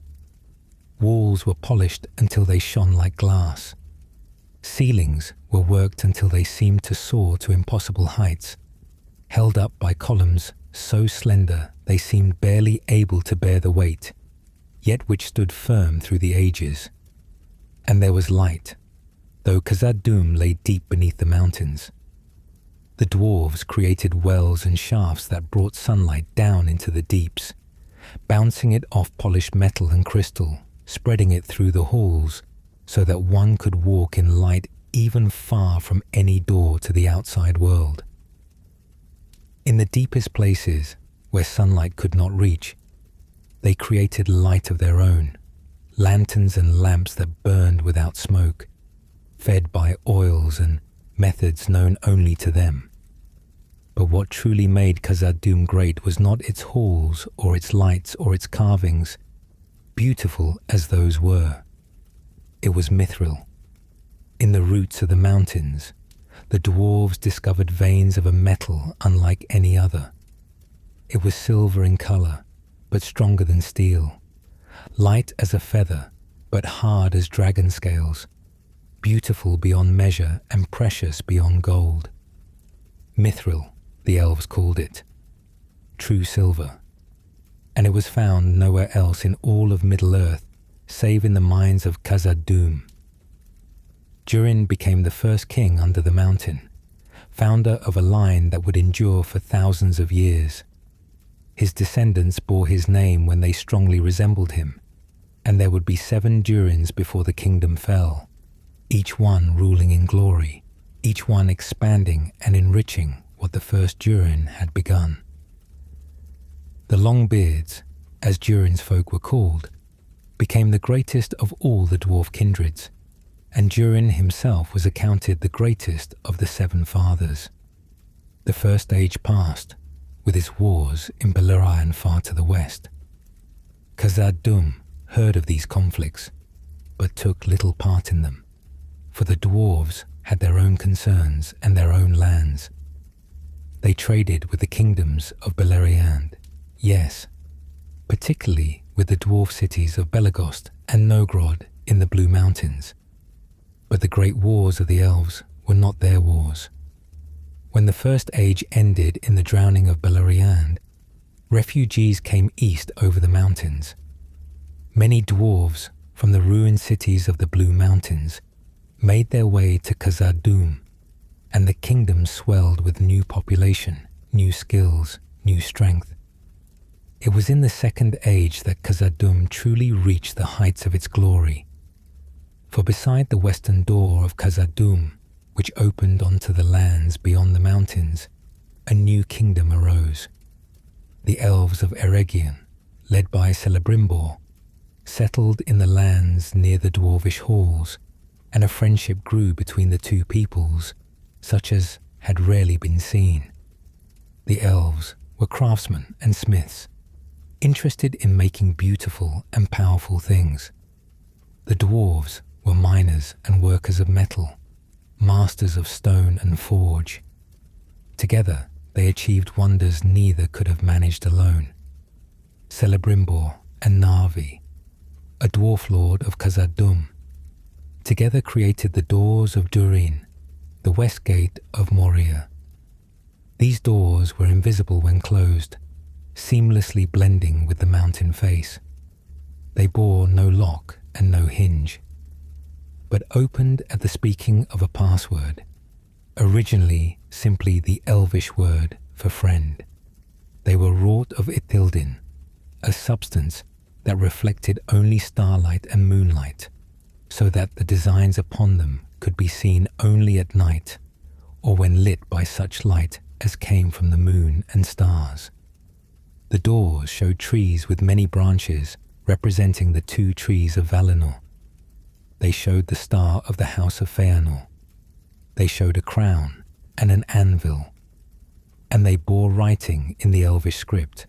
Speaker 1: Walls were polished until they shone like glass. Ceilings were worked until they seemed to soar to impossible heights, held up by columns so slender they seemed barely able to bear the weight, yet which stood firm through the ages. And there was light, though Khazad-dûm lay deep beneath the mountains. The dwarves created wells and shafts that brought sunlight down into the deeps, bouncing it off polished metal and crystal, spreading it through the halls so that one could walk in light even far from any door to the outside world. In the deepest places where sunlight could not reach, they created light of their own, lanterns and lamps that burned without smoke, fed by oils and methods known only to them. But what truly made Khazad-dûm great was not its halls or its lights or its carvings, beautiful as those were. It was mithril. In the roots of the mountains, the dwarves discovered veins of a metal unlike any other. It was silver in color, but stronger than steel, light as a feather, but hard as dragon scales, beautiful beyond measure and precious beyond gold. Mithril, the elves called it, true silver, and it was found nowhere else in all of Middle-earth save in the mines of Khazad-dûm. Durin became the first king under the mountain, founder of a line that would endure for thousands of years. His descendants bore his name when they strongly resembled him, and there would be 7 Durins before the kingdom fell, each one ruling in glory, each one expanding and enriching what the first Durin had begun. The Longbeards, as Durin's folk were called, became the greatest of all the dwarf kindreds, and Durin himself was accounted the greatest of the 7 fathers. The first age passed, with its wars in Beleriand far to the west. Khazad-dûm heard of these conflicts, but took little part in them, for the dwarves had their own concerns and their own lands. They traded with the kingdoms of Beleriand, yes, particularly with the dwarf cities of Belegost and Nogrod in the Blue Mountains. But the great wars of the elves were not their wars. When the First Age ended in the drowning of Beleriand, refugees came east over the mountains. Many dwarves from the ruined cities of the Blue Mountains made their way to Khazad-dûm, and the kingdom swelled with new population, new skills, new strength. It was in the Second Age that Khazad-dûm truly reached the heights of its glory. For beside the western door of Khazad-dûm, which opened onto the lands beyond the mountains, a new kingdom arose. The elves of Eregion, led by Celebrimbor, settled in the lands near the dwarvish halls, and a friendship grew between the two peoples, such as had rarely been seen. The elves were craftsmen and smiths, interested in making beautiful and powerful things. The dwarves were miners and workers of metal, masters of stone and forge. Together, they achieved wonders neither could have managed alone. Celebrimbor and Narvi, a dwarf lord of Khazad-dûm, together created the doors of Durin, the west gate of Moria. These doors were invisible when closed, seamlessly blending with the mountain face. They bore no lock and no hinge, but opened at the speaking of a password, originally simply the elvish word for friend. They were wrought of Ithildin, a substance that reflected only starlight and moonlight, so that the designs upon them could be seen only at night or when lit by such light as came from the moon and stars. The doors showed trees with many branches representing the two trees of Valinor. They showed the star of the house of Feanor. They showed a crown and an anvil, and they bore writing in the elvish script,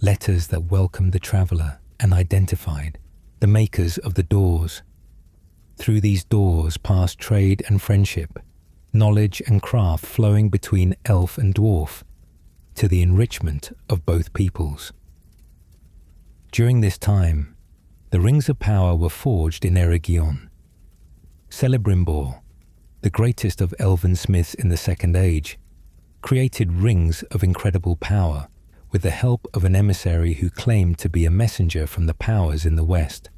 Speaker 1: letters that welcomed the traveller and identified the makers of the doors. Through these doors passed trade and friendship, knowledge and craft flowing between elf and dwarf, to the enrichment of both peoples. During this time, the rings of power were forged in Eregion. Celebrimbor, the greatest of elven smiths in the Second Age, created rings of incredible power with the help of an emissary who claimed to be a messenger from the powers in the west.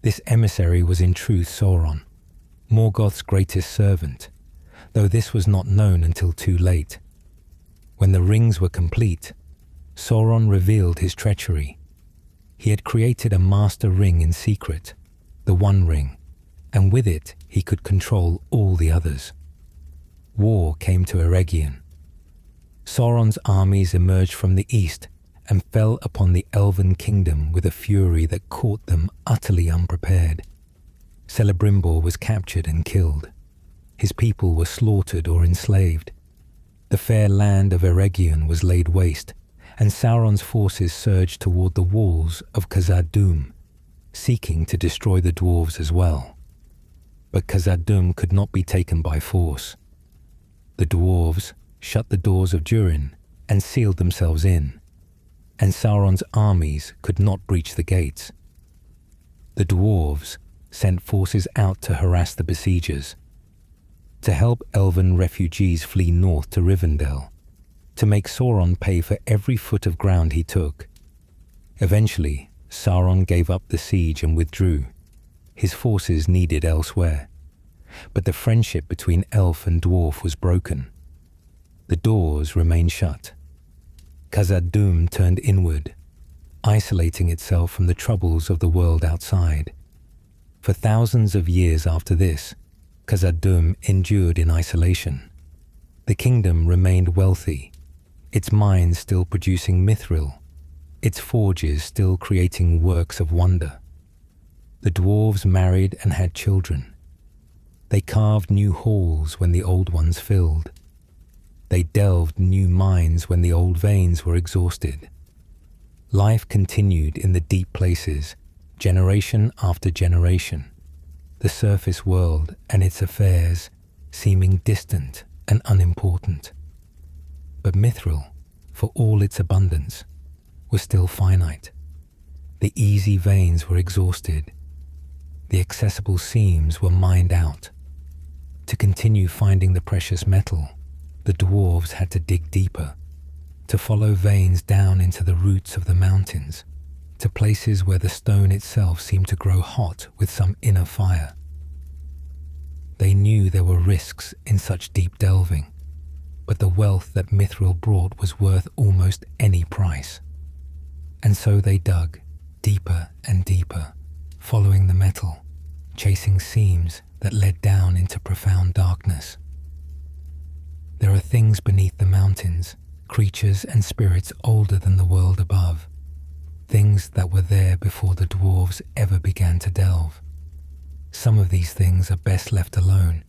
Speaker 1: This emissary was in truth Sauron, Morgoth's greatest servant, though this was not known until too late. When the rings were complete, Sauron revealed his treachery. He had created a master ring in secret, the One Ring, and with it he could control all the others. War came to Eregion. Sauron's armies emerged from the east and fell upon the elven kingdom with a fury that caught them utterly unprepared. Celebrimbor was captured and killed. His people were slaughtered or enslaved. The fair land of Eregion was laid waste, and Sauron's forces surged toward the walls of Khazad-dûm, seeking to destroy the dwarves as well. But Khazad-dûm could not be taken by force. The dwarves shut the doors of Durin and sealed themselves in, and Sauron's armies could not breach the gates. The dwarves sent forces out to harass the besiegers, to help elven refugees flee north to Rivendell, to make Sauron pay for every foot of ground he took. Eventually, Sauron gave up the siege and withdrew, his forces needed elsewhere. But the friendship between elf and dwarf was broken. The doors remained shut. Khazad-dûm turned inward, isolating itself from the troubles of the world outside. For thousands of years after this, Khazad-dûm endured in isolation. The kingdom remained wealthy, its mines still producing mithril, its forges still creating works of wonder. The dwarves married and had children. They carved new halls when the old ones filled. They delved new mines when the old veins were exhausted. Life continued in the deep places, generation after generation, the surface world and its affairs seeming distant and unimportant. But mithril, for all its abundance, was still finite. The easy veins were exhausted. The accessible seams were mined out. To continue finding the precious metal, the dwarves had to dig deeper, to follow veins down into the roots of the mountains, to places where the stone itself seemed to grow hot with some inner fire. They knew there were risks in such deep delving, but the wealth that Mithril brought was worth almost any price. And so they dug deeper and deeper, following the metal, chasing seams that led down into profound darkness. There are things beneath the mountains, creatures and spirits older than the world above, things that were there before the dwarves ever began to delve. Some of these things are best left alone,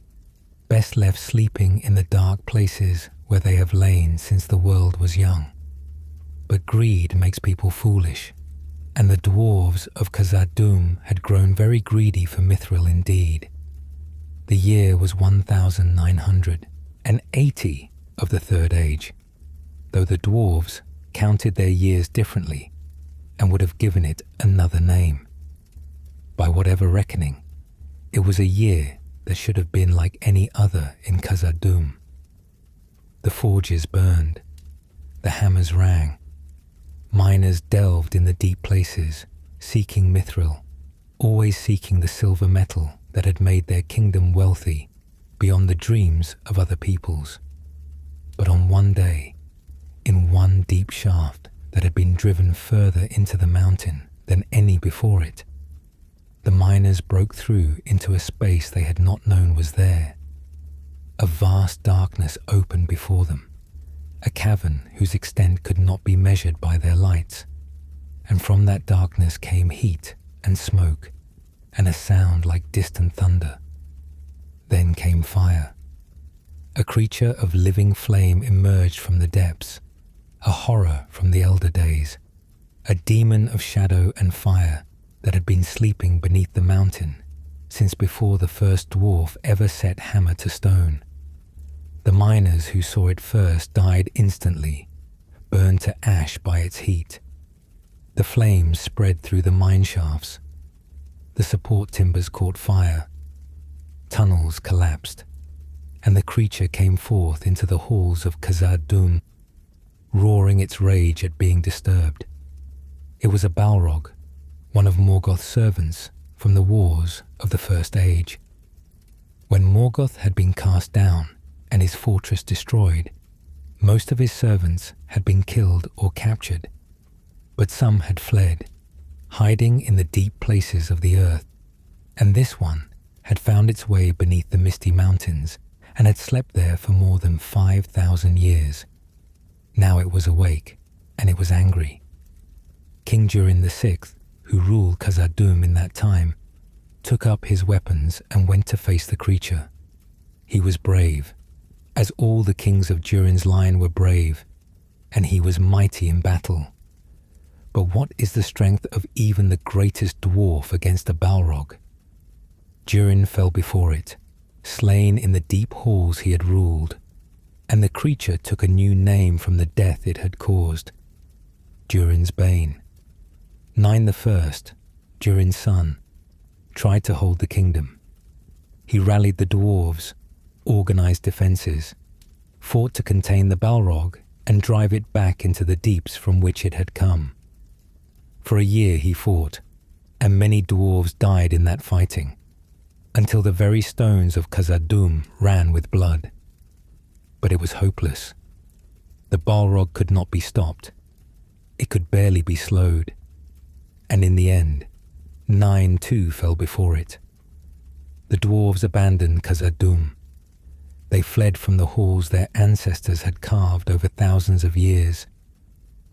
Speaker 1: best left sleeping in the dark places where they have lain since the world was young. But greed makes people foolish, and the dwarves of Khazad-dûm had grown very greedy for Mithril indeed. The year was 1980 of the Third Age, though the dwarves counted their years differently and would have given it another name. By whatever reckoning, it was a year that should have been like any other in Khazad-dûm. The forges burned, the hammers rang, miners delved in the deep places, seeking Mithril, always seeking the silver metal that had made their kingdom wealthy beyond the dreams of other peoples. But on one day, in one deep shaft that had been driven further into the mountain than any before it, the miners broke through into a space they had not known was there. A vast darkness opened before them, a cavern whose extent could not be measured by their lights, and from that darkness came heat and smoke, and a sound like distant thunder. Then came fire. A creature of living flame emerged from the depths, a horror from the elder days, a demon of shadow and fire that had been sleeping beneath the mountain since before the first dwarf ever set hammer to stone. The miners who saw it first died instantly, burned to ash by its heat. The flames spread through the mine shafts. The support timbers caught fire. Tunnels collapsed, and the creature came forth into the halls of Khazad-dûm, roaring its rage at being disturbed. It was a Balrog, one of Morgoth's servants from the wars of the First Age. When Morgoth had been cast down and his fortress destroyed, most of his servants had been killed or captured, but some had fled, hiding in the deep places of the earth, and this one had found its way beneath the misty mountains and had slept there for more than 5,000 years. Now it was awake, and it was angry. King Durin VI, who ruled Khazad-dûm in that time, took up his weapons and went to face the creature. He was brave, as all the kings of Durin's line were brave, and he was mighty in battle. But what is the strength of even the greatest dwarf against a Balrog? Durin fell before it, slain in the deep halls he had ruled, and the creature took a new name from the death it had caused, Durin's Bane. Nine the First, Durin's son, tried to hold the kingdom. He rallied the dwarves, organized defenses, fought to contain the Balrog and drive it back into the deeps from which it had come. For a year he fought, and many dwarves died in that fighting, until the very stones of Khazad-dûm ran with blood. But it was hopeless. The Balrog could not be stopped. It could barely be slowed. And in the end, 9 too fell before it. The dwarves abandoned Khazad-dûm. They fled from the halls their ancestors had carved over thousands of years,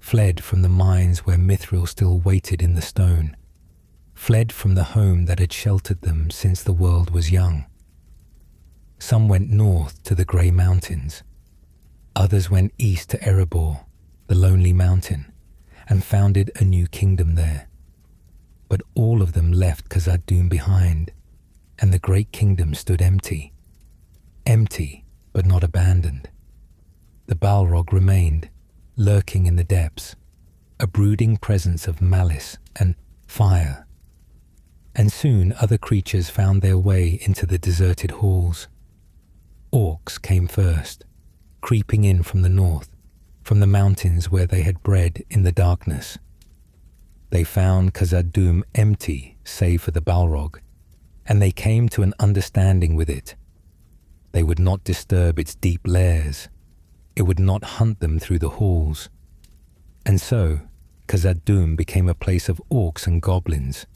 Speaker 1: fled from the mines where Mithril still waited in the stone, fled from the home that had sheltered them since the world was young. Some went north to the Grey Mountains. Others went east to Erebor, the Lonely Mountain, and founded a new kingdom there. But all of them left Khazad-dûm behind, and the great kingdom stood empty. Empty, but not abandoned. The Balrog remained, lurking in the depths, a brooding presence of malice and fire. And soon other creatures found their way into the deserted halls. Orcs came first, creeping in from the north, from the mountains where they had bred in the darkness. They found Khazad-dûm empty save for the Balrog, and they came to an understanding with it. They would not disturb its deep lairs. It would not hunt them through the halls. And so, Khazad-dûm became a place of orcs and goblins,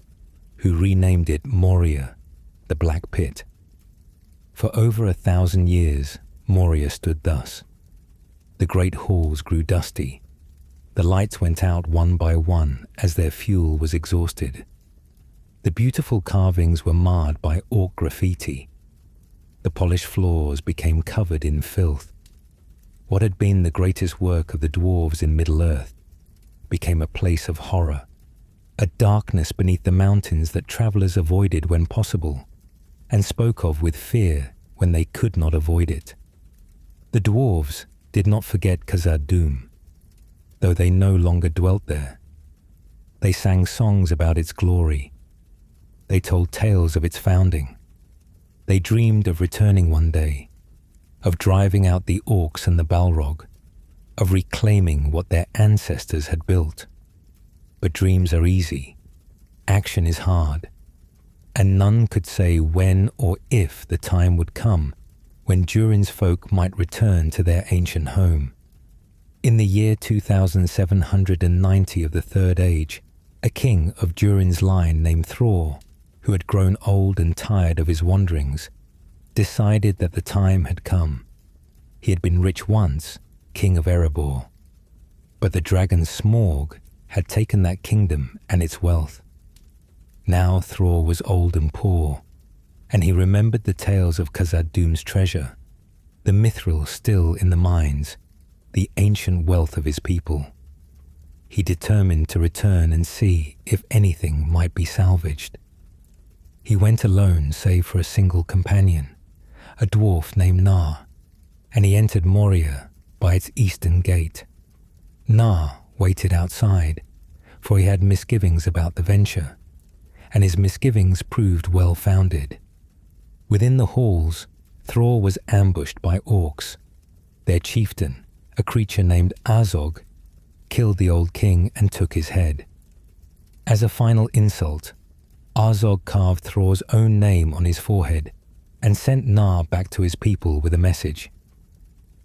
Speaker 1: who renamed it Moria, the Black Pit. For over 1,000 years, Moria stood thus. The great halls grew dusty. The lights went out one by one as their fuel was exhausted. The beautiful carvings were marred by orc graffiti. The polished floors became covered in filth. What had been the greatest work of the dwarves in Middle-earth became a place of horror, a darkness beneath the mountains that travelers avoided when possible, and spoke of with fear when they could not avoid it. The dwarves did not forget Khazad-dûm, though they no longer dwelt there. They sang songs about its glory. They told tales of its founding. They dreamed of returning one day, of driving out the orcs and the Balrog, of reclaiming what their ancestors had built. But dreams are easy, action is hard, and none could say when or if the time would come when Durin's folk might return to their ancient home. In the year 2790 of the Third Age, a king of Durin's line named Thror, who had grown old and tired of his wanderings, decided that the time had come. He had been rich once, king of Erebor, but the dragon Smaug had taken that kingdom and its wealth. Now Thror was old and poor, and he remembered the tales of Khazad-dûm's treasure, the mithril still in the mines, the ancient wealth of his people. He determined to return and see if anything might be salvaged. He went alone save for a single companion, a dwarf named Nar, and he entered Moria by its eastern gate. Nar waited outside, for he had misgivings about the venture, and his misgivings proved well-founded. Within the halls, Thror was ambushed by orcs. Their chieftain, a creature named Azog, killed the old king and took his head. As a final insult, Azog carved Thror's own name on his forehead and sent Nar back to his people with a message.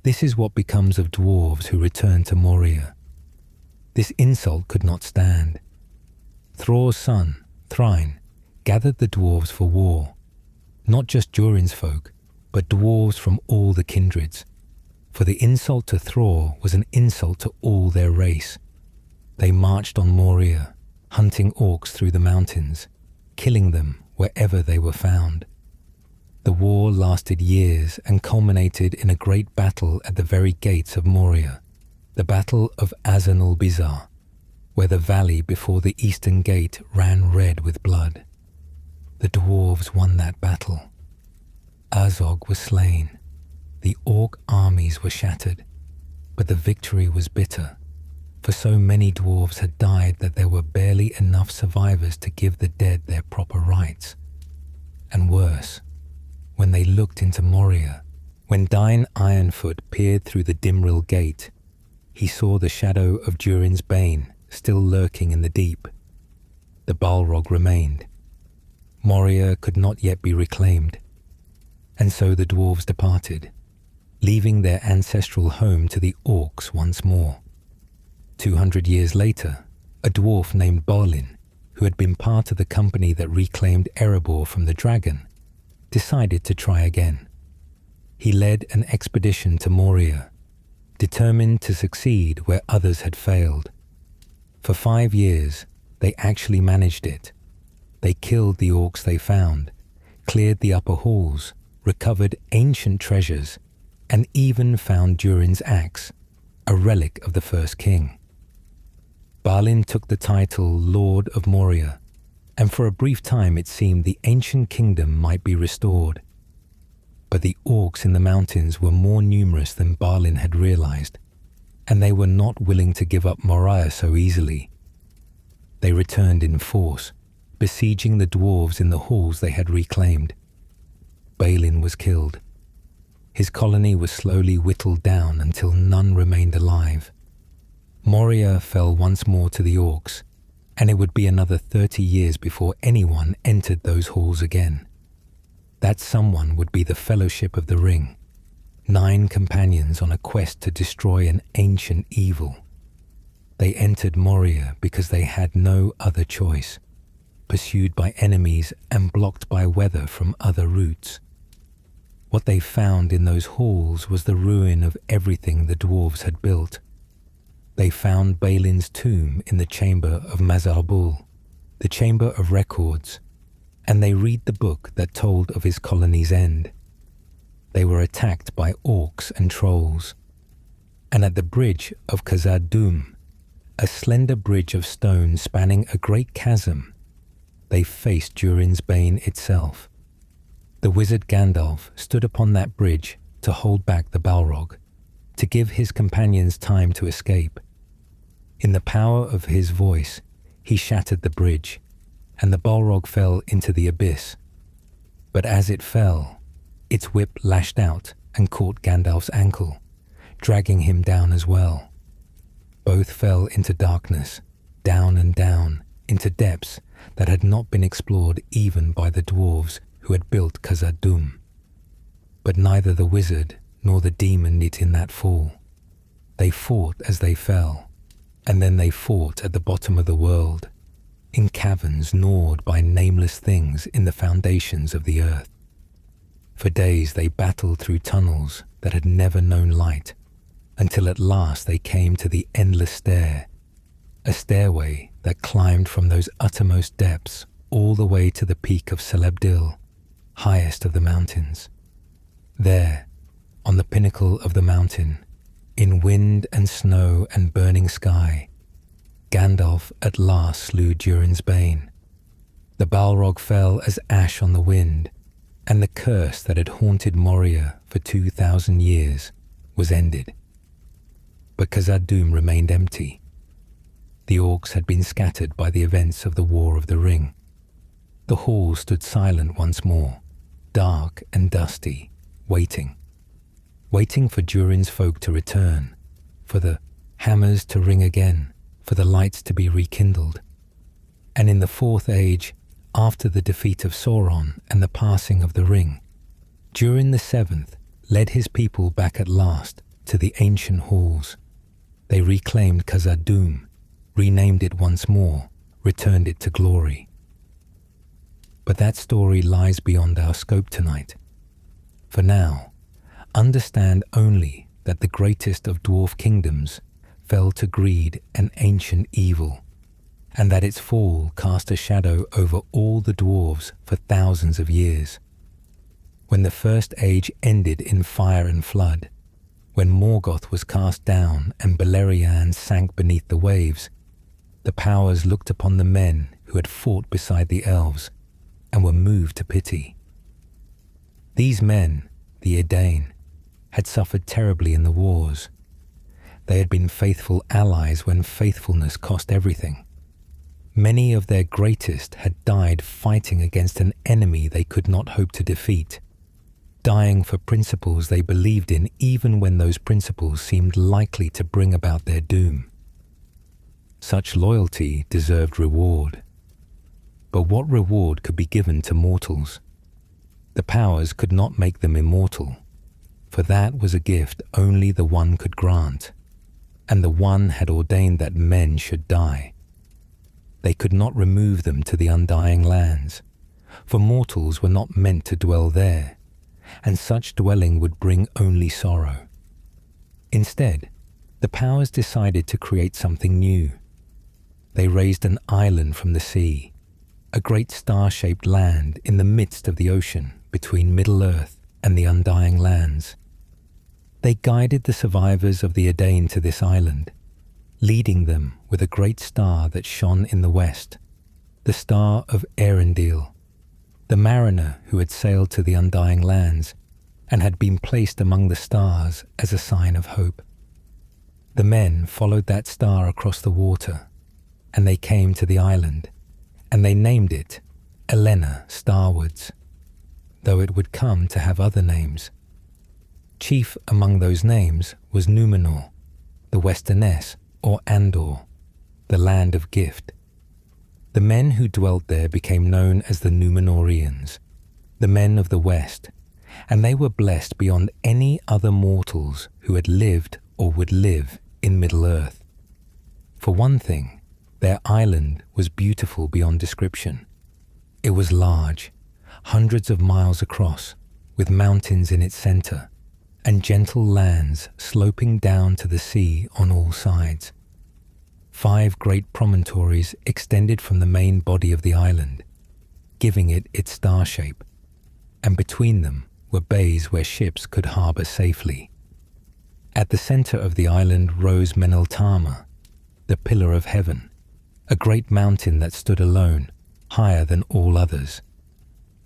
Speaker 1: This is what becomes of dwarves who return to Moria. This insult could not stand. Thror's son, Thrain, gathered the dwarves for war, not just Durin's folk, but dwarves from all the kindreds, for the insult to Thror was an insult to all their race. They marched on Moria, hunting orcs through the mountains, killing them wherever they were found. The war lasted years and culminated in a great battle at the very gates of Moria, the Battle of Azan-ul-Bizar, where the valley before the eastern gate ran red with blood. The dwarves won that battle. Azog was slain. The orc armies were shattered, but the victory was bitter, for so many dwarves had died that there were barely enough survivors to give the dead their proper rites. And worse, when they looked into Moria, when Dain Ironfoot peered through the Dimril gate, he saw the shadow of Durin's bane still lurking in the deep. The Balrog remained. Moria could not yet be reclaimed, and so the dwarves departed, leaving their ancestral home to the orcs once more. 200 years later, a dwarf named Balin, who had been part of the company that reclaimed Erebor from the dragon, decided to try again. He led an expedition to Moria, determined to succeed where others had failed. For 5 years, they actually managed it. They killed the orcs they found, cleared the upper halls, recovered ancient treasures, and even found Durin's axe, a relic of the first king. Balin took the title Lord of Moria, and for a brief time it seemed the ancient kingdom might be restored. But the orcs in the mountains were more numerous than Balin had realized, and they were not willing to give up Moria so easily. They returned in force, besieging the dwarves in the halls they had reclaimed. Balin was killed. His colony was slowly whittled down until none remained alive. Moria fell once more to the orcs, and it would be another 30 years before anyone entered those halls again. That someone would be the Fellowship of the Ring, 9 companions on a quest to destroy an ancient evil. They entered Moria because they had no other choice, pursued by enemies and blocked by weather from other routes. What they found in those halls was the ruin of everything the dwarves had built. They found Balin's tomb in the chamber of Mazarbul, the chamber of records, and they read the book that told of his colony's end. They were attacked by orcs and trolls, and at the bridge of Khazad-dûm, a slender bridge of stone spanning a great chasm, they faced Durin's Bane itself. The wizard Gandalf stood upon that bridge to hold back the Balrog, to give his companions time to escape. In the power of his voice, he shattered the bridge, and the Balrog fell into the abyss. But as it fell, its whip lashed out and caught Gandalf's ankle, dragging him down as well. Both fell into darkness, down and down, into depths that had not been explored even by the dwarves who had built Khazad-dûm. But neither the wizard nor the demon knit in that fall. They fought as they fell, and then they fought at the bottom of the world, in caverns gnawed by nameless things in the foundations of the earth. For days they battled through tunnels that had never known light, until at last they came to the endless stair, a stairway that climbed from those uttermost depths all the way to the peak of Celebdil, highest of the mountains. There, on the pinnacle of the mountain, in wind and snow and burning sky, Gandalf at last slew Durin's Bane. The Balrog fell as ash on the wind, and the curse that had haunted Moria for 2,000 years was ended. But Khazad-dûm remained empty. The orcs had been scattered by the events of the War of the Ring. The hall stood silent once more, dark and dusty, waiting for Durin's folk to return, for the hammers to ring again, for the lights to be rekindled. And in the Fourth Age, after the defeat of Sauron and the passing of the ring, Durin the Seventh led his people back at last to the ancient halls. They reclaimed Khazad-dûm, renamed it once more, returned it to glory. But that story lies beyond our scope tonight. For now, understand only that the greatest of dwarf kingdoms fell to greed and ancient evil, and that its fall cast a shadow over all the dwarves for thousands of years. When the First Age ended in fire and flood, when Morgoth was cast down and Beleriand sank beneath the waves, the powers looked upon the men who had fought beside the elves and were moved to pity. These men, the Edain, had suffered terribly in the wars. They had been faithful allies when faithfulness cost everything. Many of their greatest had died fighting against an enemy they could not hope to defeat, dying for principles they believed in even when those principles seemed likely to bring about their doom. Such loyalty deserved reward. But what reward could be given to mortals? The powers could not make them immortal, for that was a gift only the One could grant, and the One had ordained that men should die. They could not remove them to the undying lands, for mortals were not meant to dwell there, and such dwelling would bring only sorrow. Instead, the powers decided to create something new. They raised an island from the sea, a great star-shaped land in the midst of the ocean between Middle-earth and the undying lands. They guided the survivors of the Edain to this island, leading them with a great star that shone in the west, the star of Eärendil, the mariner who had sailed to the undying lands and had been placed among the stars as a sign of hope. The men followed that star across the water, and they came to the island, and they named it Elena Starwards, though it would come to have other names. Chief among those names was Númenor, the Westernesse, or Andor, the land of gift. The men who dwelt there became known as the Númenóreans, the men of the West, and they were blessed beyond any other mortals who had lived or would live in Middle-earth. For one thing, their island was beautiful beyond description. It was large, hundreds of miles across, with mountains in its center, and gentle lands sloping down to the sea on all sides. 5 great promontories extended from the main body of the island, giving it its star shape, and between them were bays where ships could harbor safely. At the center of the island rose Meneltama, the pillar of heaven, a great mountain that stood alone, higher than all others.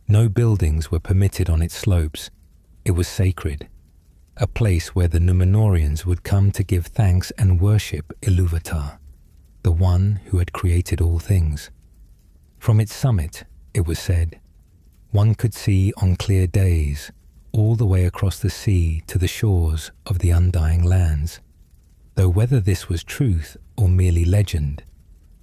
Speaker 1: No buildings were permitted on its slopes. It was sacred, a place where the Númenóreans would come to give thanks and worship Ilúvatar, the one who had created all things. From its summit, it was said, one could see on clear days all the way across the sea to the shores of the undying lands, though whether this was truth or merely legend,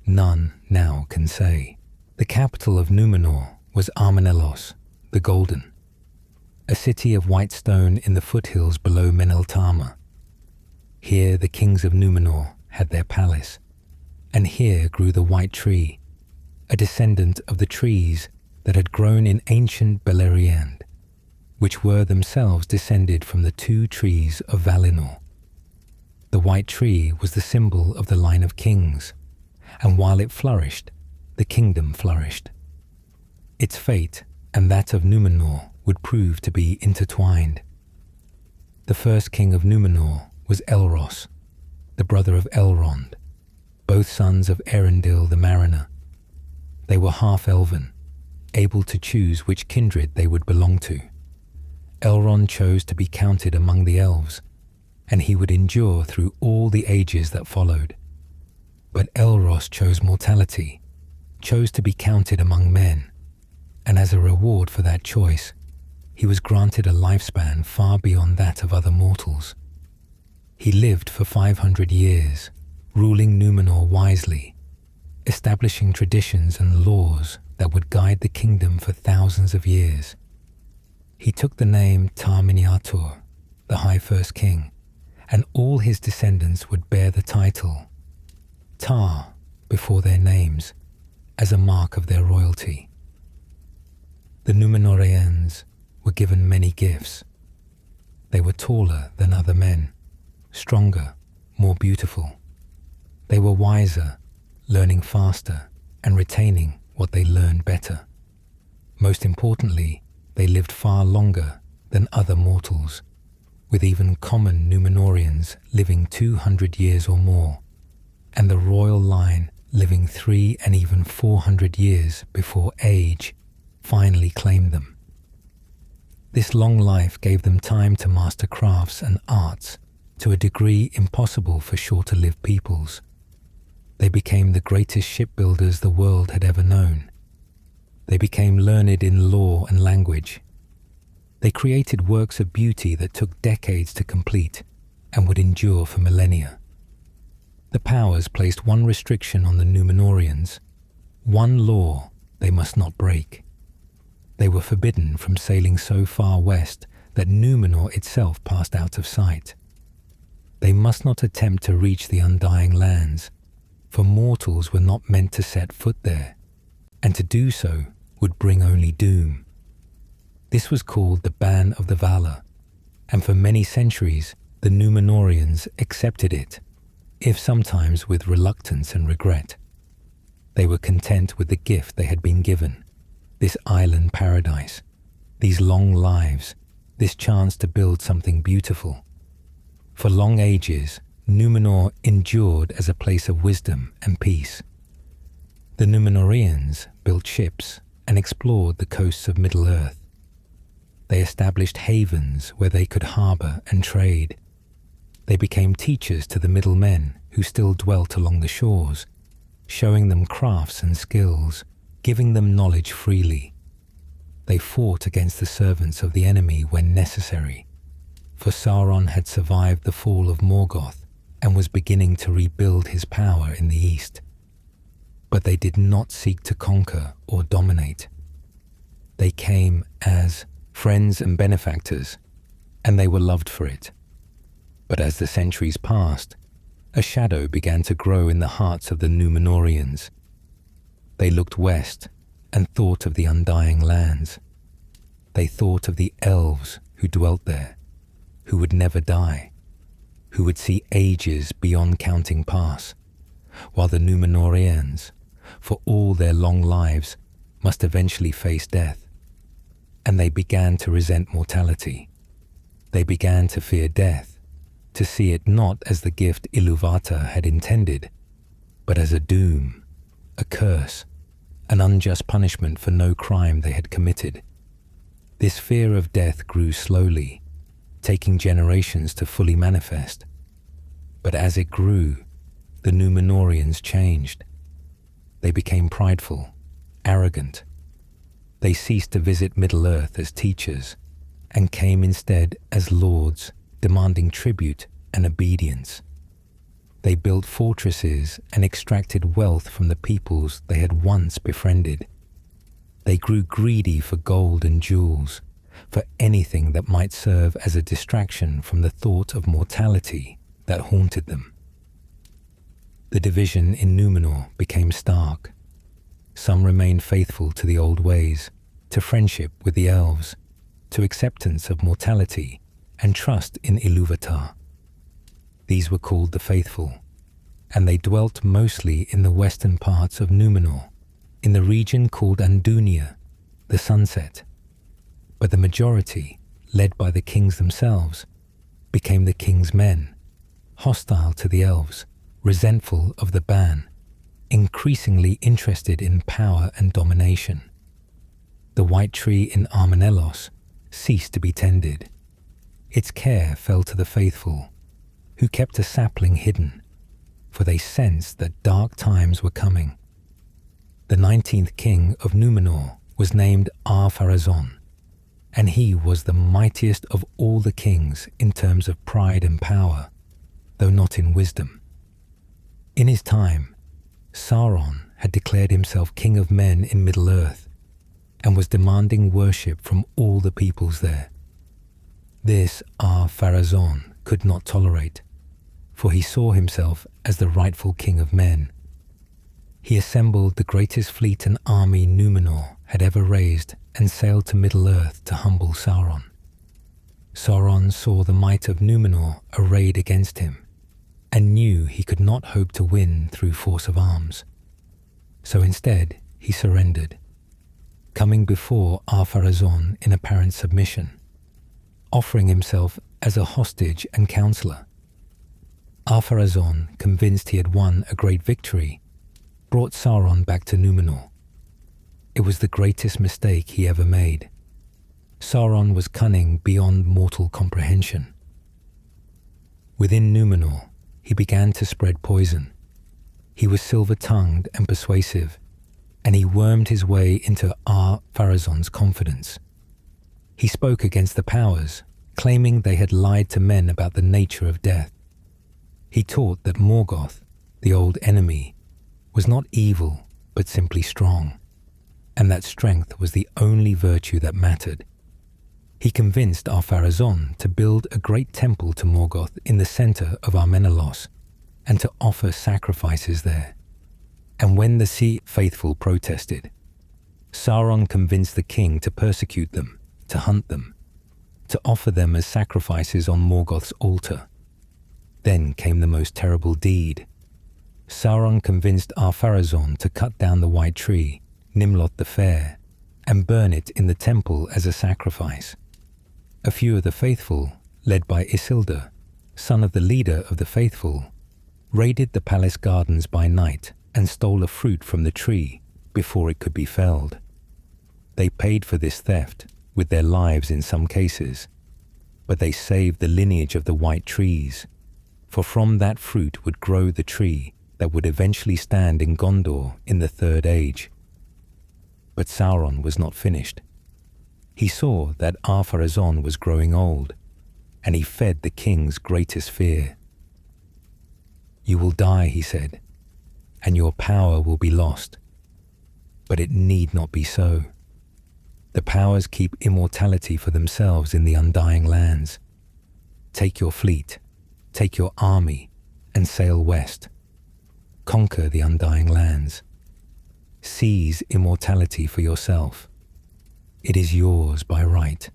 Speaker 1: none now can say. The capital of Númenor was Armenelos, the Golden, a city of white stone in the foothills below Meneltama. Here the kings of Númenor had their palace, and here grew the white tree, a descendant of the trees that had grown in ancient Beleriand, which were themselves descended from the 2 trees of Valinor. The white tree was the symbol of the line of kings, and while it flourished, the kingdom flourished. Its fate and that of Númenor would prove to be intertwined. The first king of Númenor was Elros, the brother of Elrond, both sons of Erendil the Mariner. They were half-elven, able to choose which kindred they would belong to. Elrond chose to be counted among the elves, and he would endure through all the ages that followed. But Elros chose mortality, chose to be counted among men, and as a reward for that choice, he was granted a lifespan far beyond that of other mortals. He lived for 500 years, ruling Númenor wisely, establishing traditions and laws that would guide the kingdom for thousands of years. He took the name Tar-Miniatur, the High First King, and all his descendants would bear the title Tar before their names as a mark of their royalty. The Númenóreans were given many gifts. They were taller than other men, stronger, more beautiful. They were wiser, learning faster, and retaining what they learned better. Most importantly, they lived far longer than other mortals, with even common Númenóreans living 200 years or more, and the royal line living 300 and even 400 years before age finally claimed them. This long life gave them time to master crafts and arts to a degree impossible for shorter-lived peoples. They became the greatest shipbuilders the world had ever known. They became learned in law and language. They created works of beauty that took decades to complete and would endure for millennia. The powers placed one restriction on the Númenóreans, one law they must not break. They were forbidden from sailing so far west that Númenor itself passed out of sight. They must not attempt to reach the undying lands, for mortals were not meant to set foot there, and to do so would bring only doom. This was called the Ban of the Valar, and for many centuries the Númenóreans accepted it, if sometimes with reluctance and regret. They were content with the gift they had been given, this island paradise, these long lives, this chance to build something beautiful. For long ages, Númenor endured as a place of wisdom and peace. The Númenóreans built ships and explored the coasts of Middle-earth. They established havens where they could harbor and trade. They became teachers to the middlemen who still dwelt along the shores, showing them crafts and skills, giving them knowledge freely. They fought against the servants of the enemy when necessary, for Sauron had survived the fall of Morgoth and was beginning to rebuild his power in the east. But they did not seek to conquer or dominate. They came as friends and benefactors, and they were loved for it. But as the centuries passed, a shadow began to grow in the hearts of the Númenóreans. They looked west and thought of the undying lands. They thought of the elves who dwelt there, who would never die, who would see ages beyond counting pass, while the Númenóreans, for all their long lives, must eventually face death. And they began to resent mortality. They began to fear death, to see it not as the gift Iluvatar had intended, but as a doom, a curse, an unjust punishment for no crime they had committed. This fear of death grew slowly, taking generations to fully manifest. But as it grew, the Númenóreans changed. They became prideful, arrogant. They ceased to visit Middle-earth as teachers and came instead as lords, demanding tribute and obedience. They built fortresses and extracted wealth from the peoples they had once befriended. They grew greedy for gold and jewels, for anything that might serve as a distraction from the thought of mortality that haunted them. The division in Númenor became stark. Some remained faithful to the old ways, to friendship with the elves, to acceptance of mortality and trust in Iluvatar. These were called the faithful, and they dwelt mostly in the western parts of Númenor, in the region called Andunia, the sunset. But the majority, led by the kings themselves, became the king's men, hostile to the elves, resentful of the ban, increasingly interested in power and domination. The white tree in Armenelos ceased to be tended. Its care fell to the faithful, who kept a sapling hidden, for they sensed that dark times were coming. The 19th king of Númenor was named Ar-Pharazôn, and he was the mightiest of all the kings in terms of pride and power, though not in wisdom. In his time, Sauron had declared himself king of men in Middle-earth and was demanding worship from all the peoples there. This Ar-Pharazôn could not tolerate, for he saw himself as the rightful king of men. He assembled the greatest fleet and army Númenor had ever raised and sailed to Middle-earth to humble Sauron. Sauron saw the might of Númenor arrayed against him, and knew he could not hope to win through force of arms. So instead he surrendered, coming before Ar-Pharazôn in apparent submission, offering himself as a hostage and counselor. Ar-Pharazôn, convinced he had won a great victory, brought Sauron back to Númenor. It was the greatest mistake he ever made. Sauron was cunning beyond mortal comprehension. Within Númenor, he began to spread poison. He was silver-tongued and persuasive, and he wormed his way into Ar-Pharazôn's confidence. He spoke against the powers, claiming they had lied to men about the nature of death. He taught that Morgoth, the old enemy, was not evil but simply strong, and that strength was the only virtue that mattered. He convinced Ar-Pharazôn to build a great temple to Morgoth in the center of Armenelos and to offer sacrifices there. And when the Sea faithful protested, Sauron convinced the king to persecute them, to hunt them, to offer them as sacrifices on Morgoth's altar. Then came the most terrible deed. Sauron convinced Ar-Pharazôn to cut down the white tree, Nimlot the Fair, and burn it in the temple as a sacrifice. A few of the faithful, led by Isildur, son of the leader of the faithful, raided the palace gardens by night and stole a fruit from the tree before it could be felled. They paid for this theft with their lives in some cases, but they saved the lineage of the white trees, for from that fruit would grow the tree that would eventually stand in Gondor in the Third Age. But Sauron was not finished. He saw that Ar-Pharazôn was growing old, and he fed the king's greatest fear. "You will die," he said, "and your power will be lost. But it need not be so. The powers keep immortality for themselves in the undying lands. Take your fleet, take your army, and sail west. Conquer the undying lands. Seize immortality for yourself. It is yours by right.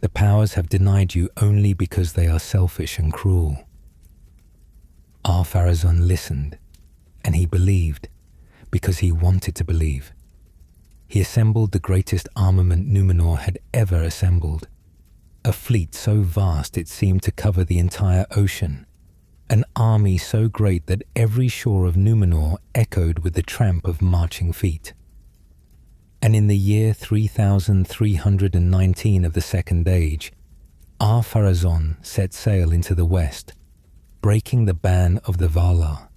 Speaker 1: The powers have denied you only because they are selfish and cruel." Ar-Pharazôn listened, and he believed because he wanted to believe. He assembled the greatest armament Numenor had ever assembled, a fleet so vast it seemed to cover the entire ocean, an army so great that every shore of Numenor echoed with the tramp of marching feet. And in the year 3319 of the Second Age, Ar-Pharazôn set sail into the west, breaking the ban of the Valar,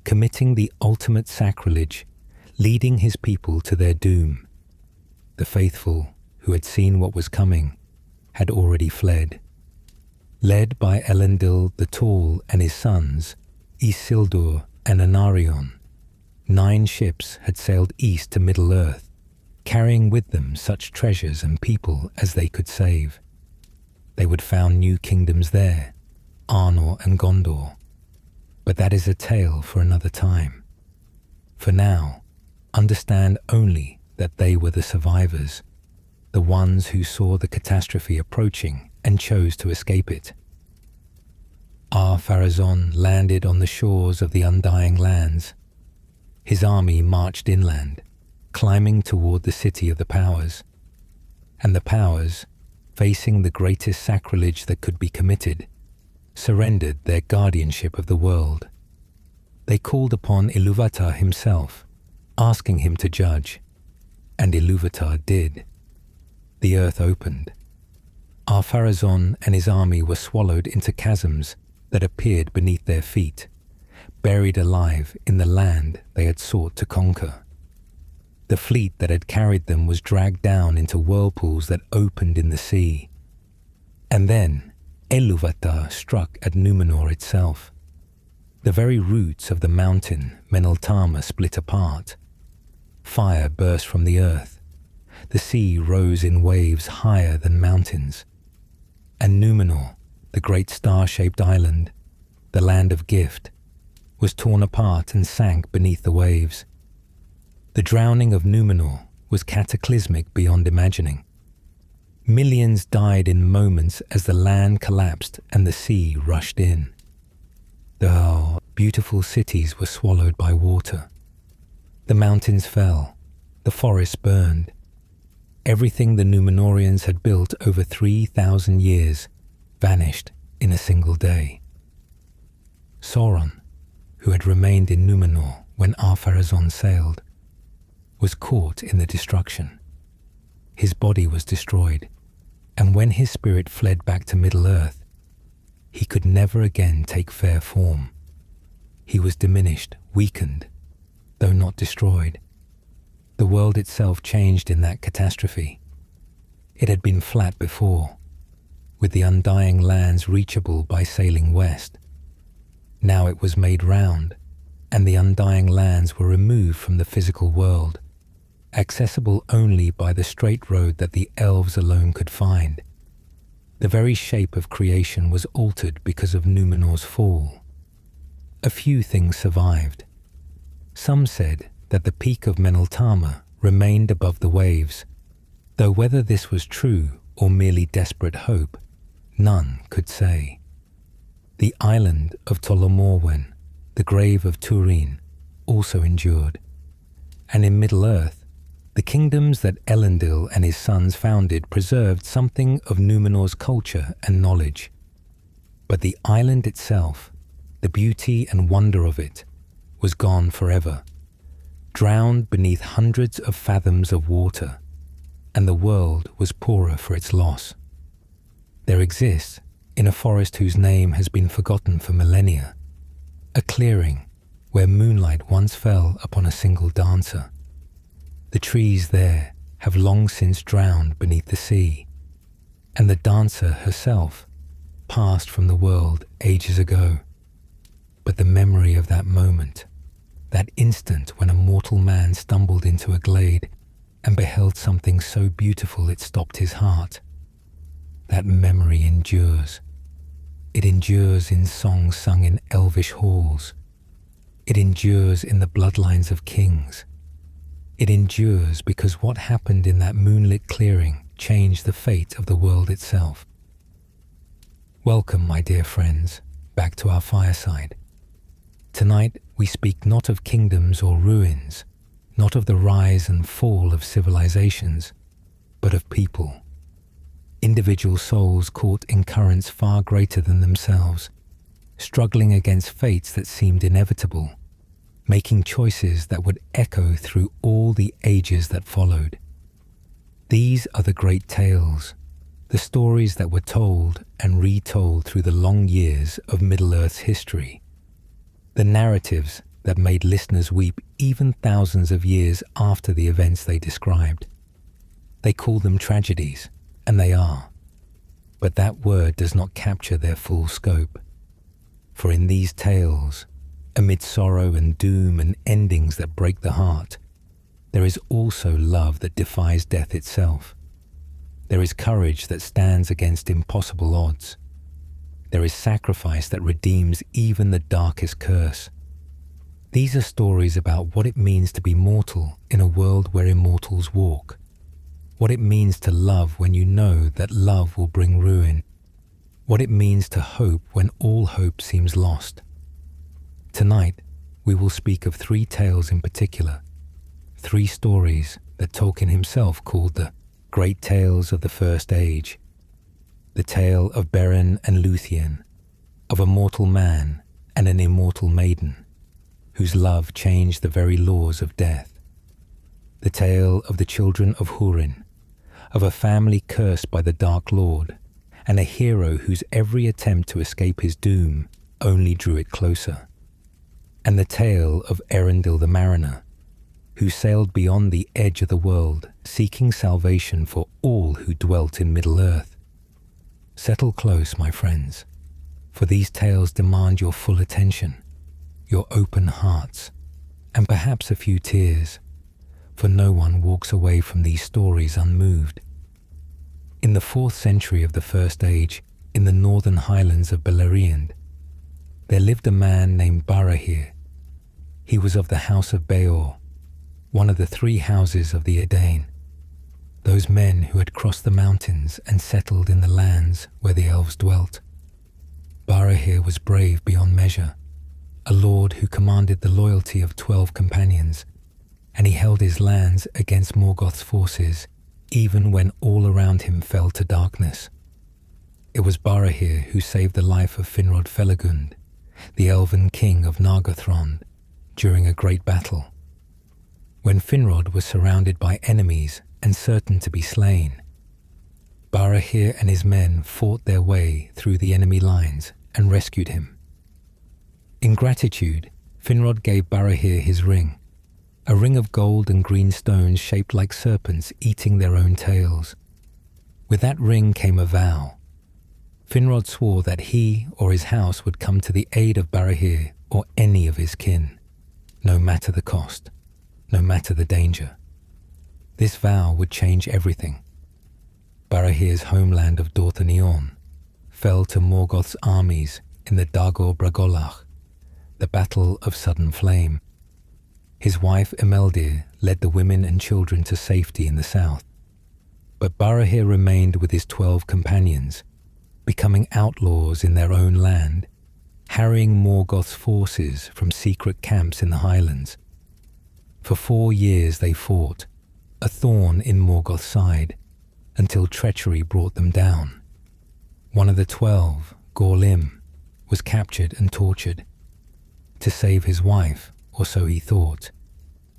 Speaker 1: committing the ultimate sacrilege, leading his people to their doom. The faithful, who had seen what was coming, had already fled. Led by Elendil the Tall and his sons, Isildur and Anarion, 9 ships had sailed east to Middle-earth, carrying with them such treasures and people as they could save. They would found new kingdoms there, Arnor and Gondor. But that is a tale for another time. For now, understand only that they were the survivors, the ones who saw the catastrophe approaching and chose to escape it. Ar-Pharazôn landed on the shores of the undying lands. His army marched inland, climbing toward the city of the powers. And the powers, facing the greatest sacrilege that could be committed, surrendered their guardianship of the world. They called upon Ilúvatar himself, asking him to judge, and Ilúvatar did. The earth opened. Ar-Pharazôn and his army were swallowed into chasms that appeared beneath their feet, buried alive in the land they had sought to conquer. The fleet that had carried them was dragged down into whirlpools that opened in the sea. And then Ilúvatar struck at Numenor itself. The very roots of the mountain Meneltarma split apart. Fire burst from the earth. The sea rose in waves higher than mountains. And Numenor, the great star-shaped island, the land of gift, was torn apart and sank beneath the waves. The drowning of Numenor was cataclysmic beyond imagining. Millions died in moments as the land collapsed and the sea rushed in. The beautiful cities were swallowed by water. The mountains fell, the forests burned. Everything the Númenóreans had built over 3,000 years vanished in a single day. Sauron, who had remained in Númenor when Ar-Pharazôn sailed, was caught in the destruction. His body was destroyed, and when his spirit fled back to Middle-earth, he could never again take fair form. He was diminished, weakened, though not destroyed. The world itself changed in that catastrophe. It had been flat before, with the undying lands reachable by sailing west. Now it was made round, and the undying lands were removed from the physical world, accessible only by the straight road that the elves alone could find. The very shape of creation was altered because of Númenor's fall. A few things survived. Some said that the peak of Meneltarma remained above the waves, though whether this was true or merely desperate hope, none could say. The island of Tolomorwen, the grave of Turin, also endured, and in Middle-earth, the kingdoms that Elendil and his sons founded preserved something of Númenor's culture and knowledge. But the island itself, the beauty and wonder of it, was gone forever, drowned beneath hundreds of fathoms of water, and the world was poorer for its loss. There exists, in a forest whose name has been forgotten for millennia, a clearing where moonlight once fell upon a single dancer. The trees there have long since drowned beneath the sea, and the dancer herself passed from the world ages ago. But the memory of that moment, that instant when a mortal man stumbled into a glade and beheld something so beautiful it stopped his heart, that memory endures. It endures in songs sung in elvish halls. It endures in the bloodlines of kings. It endures because what happened in that moonlit clearing changed the fate of the world itself. Welcome, my dear friends, back to our fireside. Tonight we speak not of kingdoms or ruins, not of the rise and fall of civilizations, but of people. Individual souls caught in currents far greater than themselves, struggling against fates that seemed inevitable, making choices that would echo through all the ages that followed. These are the great tales, the stories that were told and retold through the long years of Middle-earth's history, the narratives that made listeners weep even thousands of years after the events they described. They call them tragedies, and they are. But that word does not capture their full scope. For in these tales, amid sorrow and doom and endings that break the heart, there is also love that defies death itself. There is courage that stands against impossible odds. There is sacrifice that redeems even the darkest curse. These are stories about what it means to be mortal in a world where immortals walk. What it means to love when you know that love will bring ruin. What it means to hope when all hope seems lost. Tonight, we will speak of 3 tales in particular, 3 stories that Tolkien himself called the Great Tales of the First Age. The tale of Beren and Luthien, of a mortal man and an immortal maiden, whose love changed the very laws of death. The tale of the children of Húrin, of a family cursed by the Dark Lord, and a hero whose every attempt to escape his doom only drew it closer. And the tale of Erendil the Mariner, who sailed beyond the edge of the world, seeking salvation for all who dwelt in Middle-earth. Settle close, my friends, for these tales demand your full attention, your open hearts, and perhaps a few tears, for no one walks away from these stories unmoved. In the 4th century of the First Age, in the northern highlands of Beleriand, there lived a man named Barahir. He was of the house of Beor, one of the 3 houses of the Edain, those men who had crossed the mountains and settled in the lands where the elves dwelt. Barahir was brave beyond measure, a lord who commanded the loyalty of 12 companions, and he held his lands against Morgoth's forces even when all around him fell to darkness. It was Barahir who saved the life of Finrod Felagund, the elven king of Nargothrond, during a great battle. When Finrod was surrounded by enemies and certain to be slain, Barahir and his men fought their way through the enemy lines and rescued him. In gratitude, Finrod gave Barahir his ring, a ring of gold and green stones shaped like serpents eating their own tails. With that ring came a vow. Finrod swore that he or his house would come to the aid of Barahir or any of his kin, no matter the cost, no matter the danger. This vow would change everything. Barahir's homeland of Dorthonion fell to Morgoth's armies in the Dagor Bragolach, the Battle of Sudden Flame. His wife Imeldir led the women and children to safety in the south, but Barahir remained with his 12 companions, becoming outlaws in their own land, harrying Morgoth's forces from secret camps in the highlands. For 4 years they fought, a thorn in Morgoth's side, until treachery brought them down. One of the 12, Gorlim, was captured and tortured. To save his wife, or so he thought,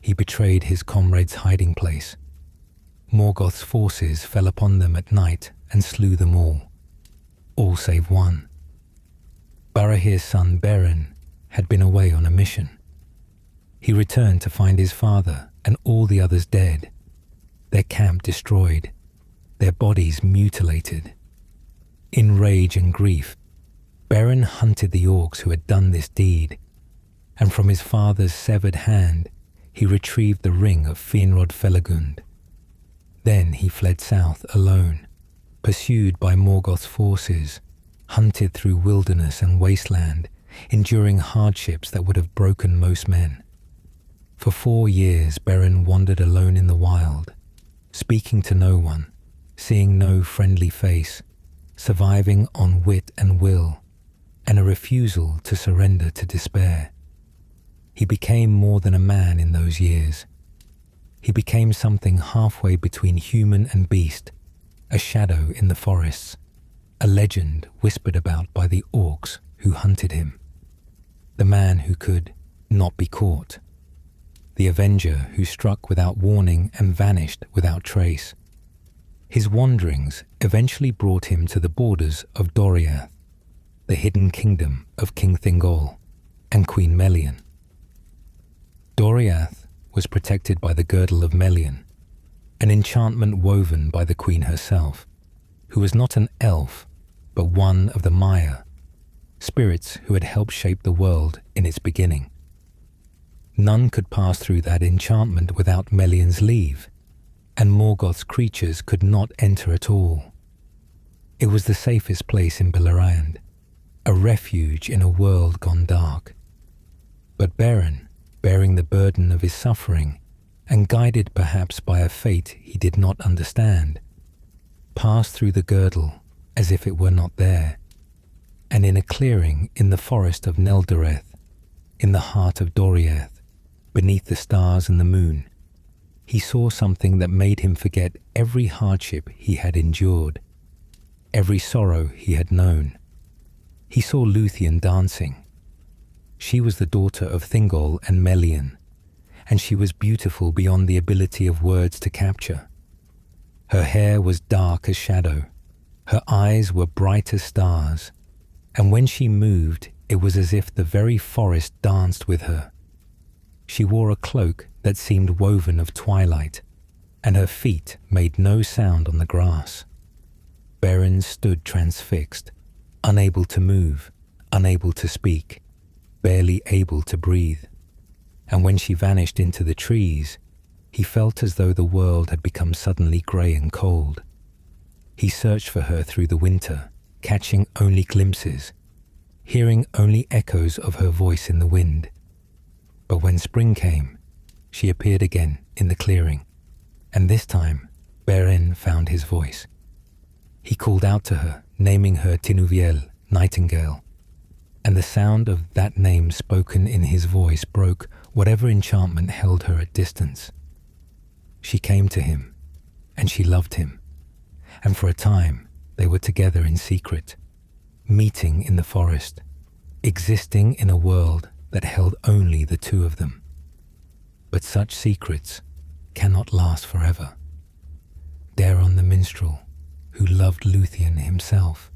Speaker 1: he betrayed his comrade's hiding place. Morgoth's forces fell upon them at night and slew them all save one. Barahir's son Beren had been away on a mission. He returned to find his father and all the others dead, their camp destroyed, their bodies mutilated. In rage and grief, Beren hunted the orcs who had done this deed, and from his father's severed hand he retrieved the ring of Finrod Felagund. Then he fled south alone, pursued by Morgoth's forces, hunted through wilderness and wasteland, enduring hardships that would have broken most men. For 4 years Beren wandered alone in the wild, speaking to no one, seeing no friendly face, surviving on wit and will, and a refusal to surrender to despair. He became more than a man in those years. He became something halfway between human and beast, a shadow in the forests, a legend whispered about by the orcs who hunted him. The man who could not be caught. The avenger who struck without warning and vanished without trace. His wanderings eventually brought him to the borders of Doriath, the hidden kingdom of King Thingol and Queen Melian. Doriath was protected by the Girdle of Melian, an enchantment woven by the queen herself, who was not an elf, but one of the Maya, spirits who had helped shape the world in its beginning. None could pass through that enchantment without Melian's leave, and Morgoth's creatures could not enter at all. It was the safest place in Beleriand, a refuge in a world gone dark. But Beren, bearing the burden of his suffering, and guided perhaps by a fate he did not understand, passed through the girdle as if it were not there, and in a clearing in the forest of Neldoreth, in the heart of Doriath, beneath the stars and the moon, he saw something that made him forget every hardship he had endured, every sorrow he had known. He saw Luthien dancing. She was the daughter of Thingol and Melian, and she was beautiful beyond the ability of words to capture. Her hair was dark as shadow, her eyes were bright as stars, and when she moved, it was as if the very forest danced with her. She wore a cloak that seemed woven of twilight, and her feet made no sound on the grass. Beren stood transfixed, unable to move, unable to speak, barely able to breathe. And when she vanished into the trees, he felt as though the world had become suddenly grey and cold. He searched for her through the winter, catching only glimpses, hearing only echoes of her voice in the wind. But when spring came, she appeared again in the clearing, and this time Beren found his voice. He called out to her, naming her Tinuviel, nightingale, and the sound of that name spoken in his voice broke whatever enchantment held her at distance. She came to him, and she loved him, and for a time they were together in secret, meeting in the forest, existing in a world that held only the two of them. But such secrets cannot last forever. Daron the minstrel, who loved Luthien himself,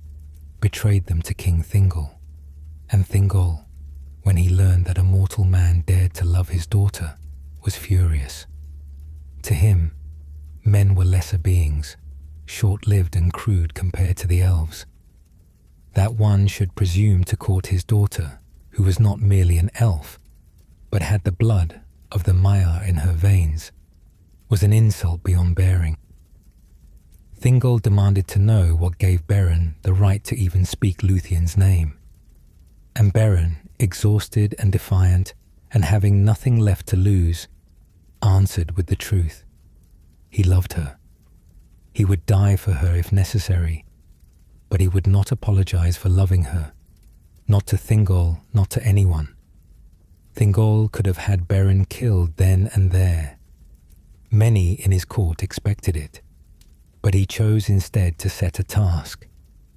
Speaker 1: betrayed them to King Thingol, and Thingol, when he learned that a mortal man dared to love his daughter, was furious. To him, men were lesser beings, short-lived and crude compared to the elves. That one should presume to court his daughter, who was not merely an elf, but had the blood of the Maiar in her veins, was an insult beyond bearing. Thingol demanded to know what gave Beren the right to even speak Luthien's name. And Beren, exhausted and defiant, and having nothing left to lose, answered with the truth. He loved her. He would die for her if necessary, but he would not apologize for loving her. Not to Thingol, not to anyone. Thingol could have had Beren killed then and there. Many in his court expected it, but he chose instead to set a task,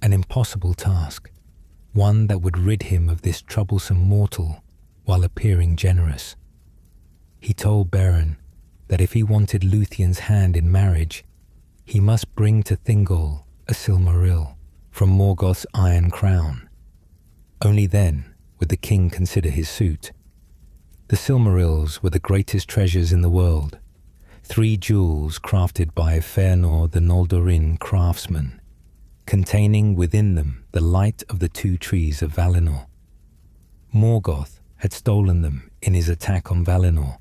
Speaker 1: an impossible task, one that would rid him of this troublesome mortal while appearing generous. He told Beren that if he wanted Luthien's hand in marriage, he must bring to Thingol a Silmaril from Morgoth's iron crown. Only then would the king consider his suit. The Silmarils were the greatest treasures in the world, 3 jewels crafted by Fëanor the Noldorin craftsman. containing within them the light of the two trees of Valinor. Morgoth had stolen them in his attack on Valinor,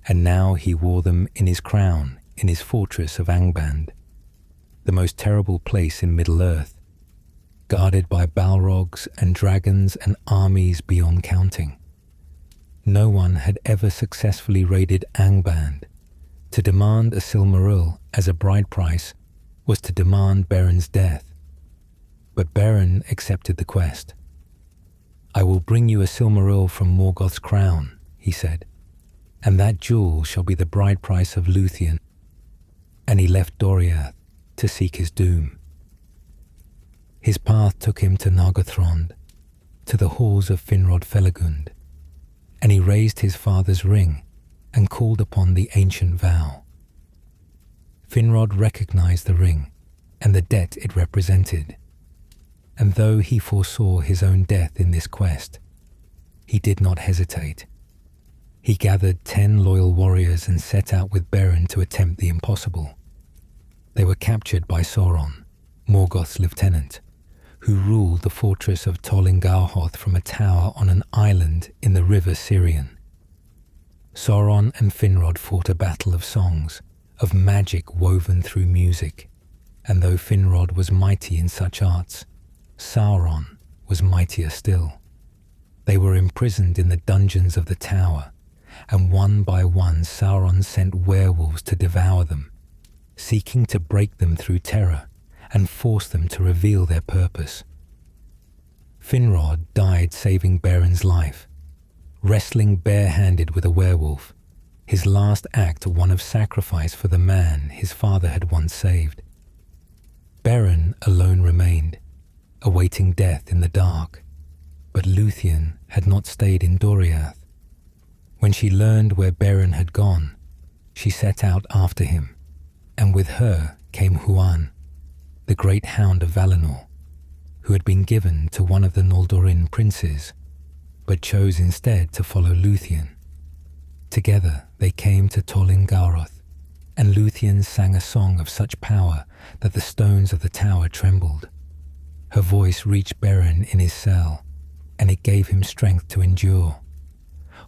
Speaker 1: and now he wore them in his crown in his fortress of Angband, the most terrible place in Middle-earth, guarded by Balrogs and dragons and armies beyond counting. No one had ever successfully raided Angband. To demand a Silmaril as a bride price was to demand Beron's death. But Beron accepted the quest. "I will bring you a Silmaril from Morgoth's crown," he said, "and that jewel shall be the bride price of Luthien." And he left Doriath to seek his doom. His path took him to Nargothrond, to the halls of Finrod Felagund, and he raised his father's ring and called upon the ancient vow. Finrod recognized the ring and the debt it represented, and though he foresaw his own death in this quest, he did not hesitate. He gathered 10 loyal warriors and set out with Beron to attempt the impossible. They were captured by Sauron, Morgoth's lieutenant, who ruled the fortress of Tol Ingarhoth from a tower on an island in the river Sirion. Sauron and Finrod fought a battle of songs, of magic woven through music, and though Finrod was mighty in such arts, Sauron was mightier still. They were imprisoned in the dungeons of the tower, and one by one Sauron sent werewolves to devour them, seeking to break them through terror and force them to reveal their purpose. Finrod died saving Beron's life, wrestling bare-handed with a werewolf, his last act one of sacrifice for the man his father had once saved. Beron alone remained, awaiting death in the dark, but Luthien had not stayed in Doriath. When she learned where Beron had gone, she set out after him, and with her came Huan, the great hound of Valinor, who had been given to one of the Noldorin princes, but chose instead to follow Luthien. Together they came to Tol Ingarhoth, and Luthien sang a song of such power that the stones of the tower trembled. Her voice reached Beron in his cell, and it gave him strength to endure.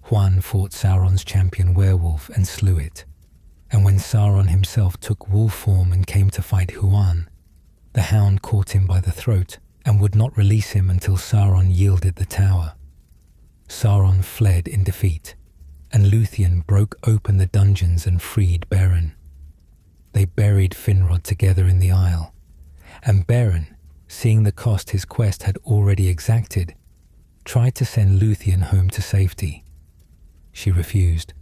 Speaker 1: Huan fought Sauron's champion werewolf and slew it, and when Sauron himself took wolf form and came to fight Huan, the hound caught him by the throat and would not release him until Sauron yielded the tower. Sauron fled in defeat, and Luthien broke open the dungeons and freed Beron. They buried Finrod together in the Isle, and Beron, seeing the cost his quest had already exacted, tried to send Luthien home to safety. She refused.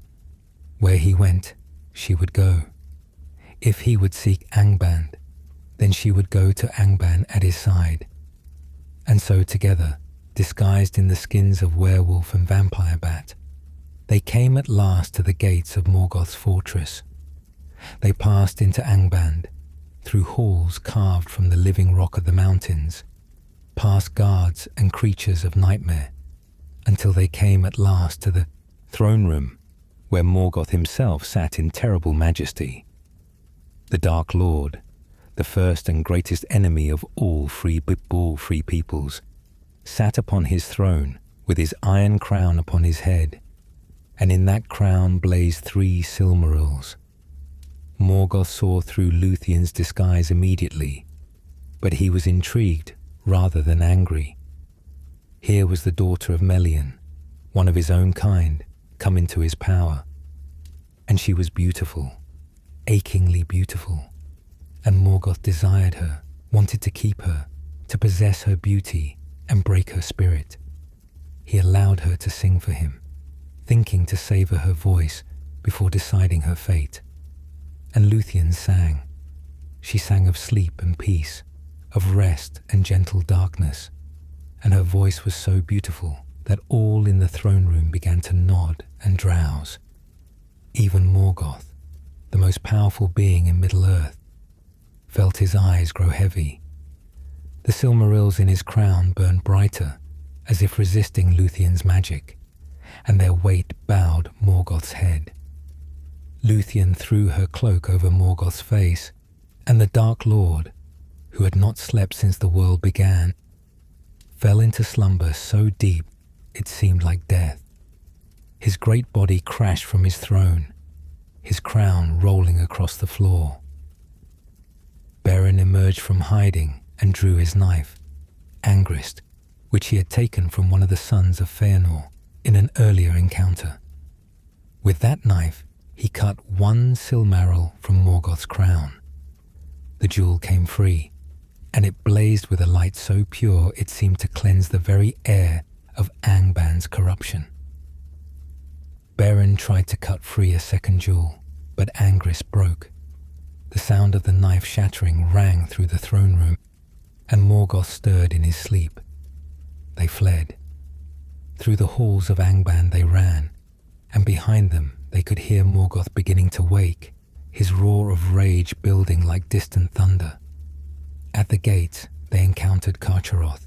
Speaker 1: Where he went, she would go. If he would seek Angband, then she would go to Angband at his side. And so together, disguised in the skins of werewolf and vampire bat, they came at last to the gates of Morgoth's fortress. They passed into Angband, through halls carved from the living rock of the mountains, past guards and creatures of nightmare, until they came at last to the throne room, where Morgoth himself sat in terrible majesty. The Dark Lord, the first and greatest enemy of all free peoples, sat upon his throne with his iron crown upon his head, and in that crown blazed 3 Silmarils. Morgoth saw through Luthien's disguise immediately, but he was intrigued rather than angry. Here was the daughter of Melian, one of his own kind, come into his power, and she was beautiful, achingly beautiful, and Morgoth desired her, wanted to keep her, to possess her beauty and break her spirit. He allowed her to sing for him, thinking to savor her voice before deciding her fate. And Luthien sang. She sang of sleep and peace, of rest and gentle darkness, and her voice was so beautiful that all in the throne room began to nod and drowse. Even Morgoth, the most powerful being in Middle-earth, felt his eyes grow heavy. The Silmarils in his crown burned brighter, as if resisting Luthien's magic, and their weight bowed Morgoth's head. Luthien threw her cloak over Morgoth's face, and the Dark Lord, who had not slept since the world began, fell into slumber so deep it seemed like death. His great body crashed from his throne, his crown rolling across the floor. Beren emerged from hiding and drew his knife, Angrist, which he had taken from one of the sons of Feanor in an earlier encounter. With that knife, he cut one Silmaril from Morgoth's crown. The jewel came free, and it blazed with a light so pure it seemed to cleanse the very air of Angband's corruption. Beren tried to cut free a second jewel, but Angrist broke. The sound of the knife shattering rang through the throne room, and Morgoth stirred in his sleep. They fled. Through the halls of Angband they ran, and behind them they could hear Morgoth beginning to wake, his roar of rage building like distant thunder. At the gate they encountered Carcharoth,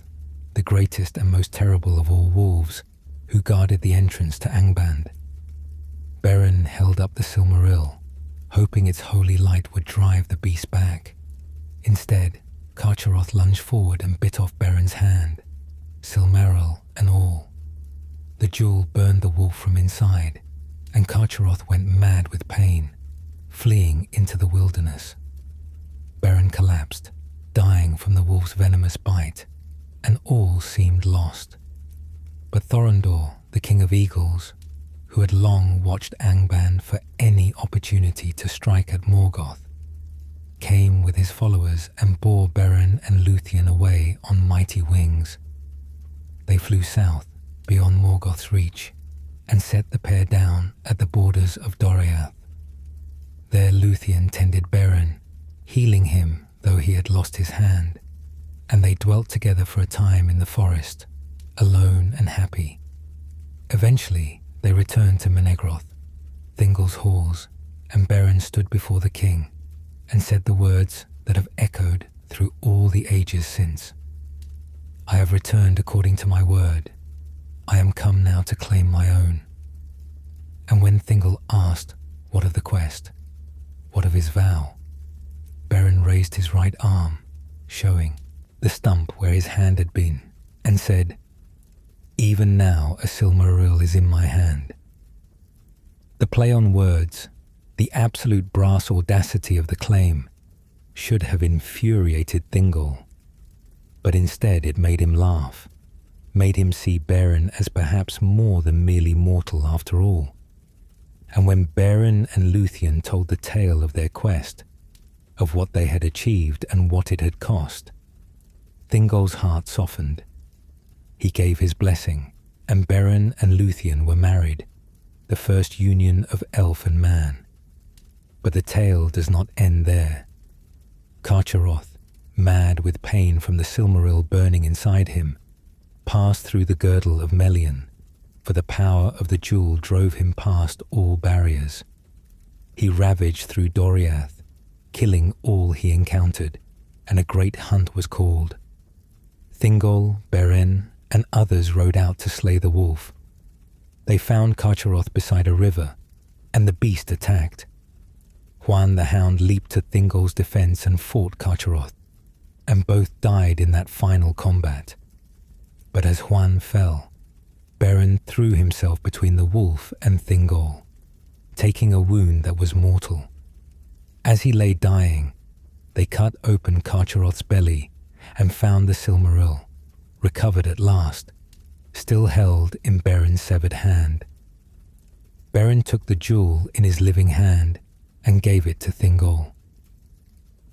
Speaker 1: the greatest and most terrible of all wolves, who guarded the entrance to Angband. Beren held up the Silmaril, hoping its holy light would drive the beast back. Instead, Carcharoth lunged forward and bit off Beren's hand, Silmaril and all. The jewel burned the wolf from inside, and Carcharoth went mad with pain, fleeing into the wilderness. Beren collapsed, dying from the wolf's venomous bite, and all seemed lost. But Thorondor, the king of eagles, who had long watched Angband for any opportunity to strike at Morgoth, came with his followers and bore Beren and Luthien away on mighty wings. They flew south, beyond Morgoth's reach, and set the pair down at the borders of Doriath. There Luthien tended Beren, healing him though he had lost his hand, and they dwelt together for a time in the forest, alone and happy. Eventually they returned to Menegroth, Thingol's halls, and Beren stood before the king and said the words that have echoed through all the ages since. "I have returned according to my word. I am come now to claim my own." And when Thingol asked, what of the quest? What of his vow? Beren raised his right arm, showing the stump where his hand had been, and said, "Even now a Silmaril is in my hand." The play on words, the absolute brass audacity of the claim, should have infuriated Thingol. But instead it made him laugh, made him see Beren as perhaps more than merely mortal after all. And when Beren and Luthien told the tale of their quest, of what they had achieved and what it had cost, Thingol's heart softened. He gave his blessing, and Beren and Luthien were married, the first union of elf and man. But the tale does not end there. Carcharoth, mad with pain from the Silmaril burning inside him, passed through the girdle of Melian, for the power of the jewel drove him past all barriers. He ravaged through Doriath, killing all he encountered, and a great hunt was called. Thingol, Beren, and others rode out to slay the wolf. They found Carcharoth beside a river, and the beast attacked. Huan the Hound leaped to Thingol's defense and fought Carcharoth, and both died in that final combat. But as Huan fell, Beren threw himself between the wolf and Thingol, taking a wound that was mortal. As he lay dying, they cut open Carcharoth's belly and found the Silmaril, recovered at last, still held in Beren's severed hand. Beren took the jewel in his living hand and gave it to Thingol.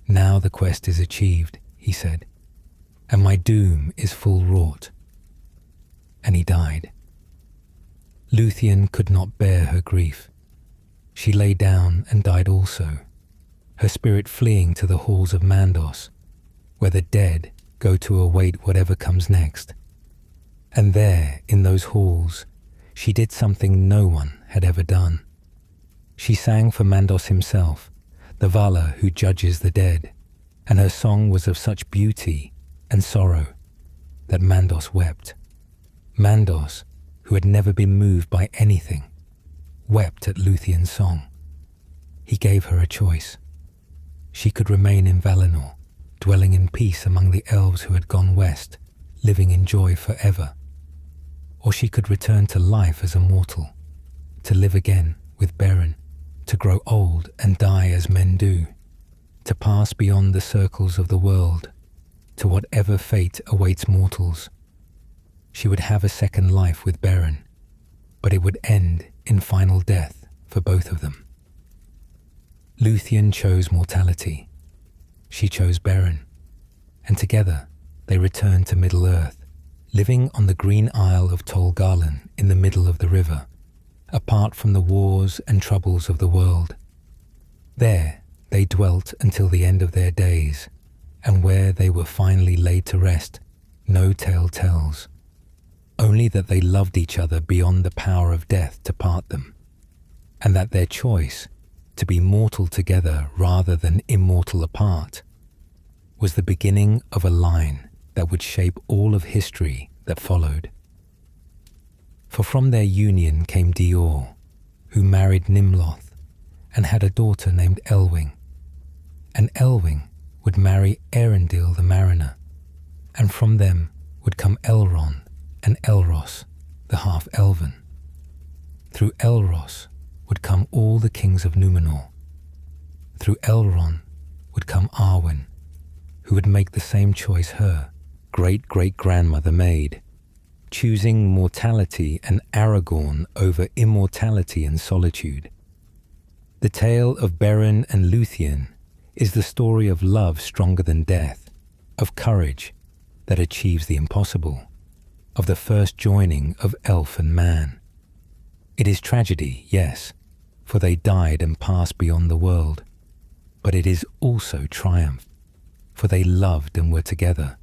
Speaker 1: "Now the quest is achieved," he said, "and my doom is full wrought." And he died. Luthien could not bear her grief. She lay down and died also, her spirit fleeing to the halls of Mandos, where the dead go to await whatever comes next. And there, in those halls, she did something no one had ever done. She sang for Mandos himself, the Vala who judges the dead, and her song was of such beauty and sorrow that Mandos wept. Mandos, who had never been moved by anything, wept at Luthien's song. He gave her a choice. She could remain in Valinor, dwelling in peace among the elves who had gone west, living in joy forever. Or she could return to life as a mortal, to live again with Beren, to grow old and die as men do, to pass beyond the circles of the world, to whatever fate awaits mortals. She would have a second life with Beren, but it would end in final death for both of them. Luthien chose mortality. She chose Beren, and together they returned to Middle-earth, living on the green isle of Tol Galen in the middle of the river, apart from the wars and troubles of the world. There they dwelt until the end of their days, and where they were finally laid to rest, no tale tells. Only that they loved each other beyond the power of death to part them, and that their choice, to be mortal together rather than immortal apart, was the beginning of a line that would shape all of history that followed. For from their union came Dior, who married Nimloth and had a daughter named Elwing, and Elwing would marry Erendil the Mariner, and from them would come Elrond and Elros, the half-elven. Through Elros would come all the kings of Númenor. Through Elrond would come Arwen, who would make the same choice her great-great-grandmother made, choosing mortality and Aragorn over immortality and solitude. The tale of Beren and Luthien is the story of love stronger than death, of courage that achieves the impossible, of the first joining of elf and man. It is tragedy, yes, for they died and passed beyond the world, but it is also triumph, for they loved and were together,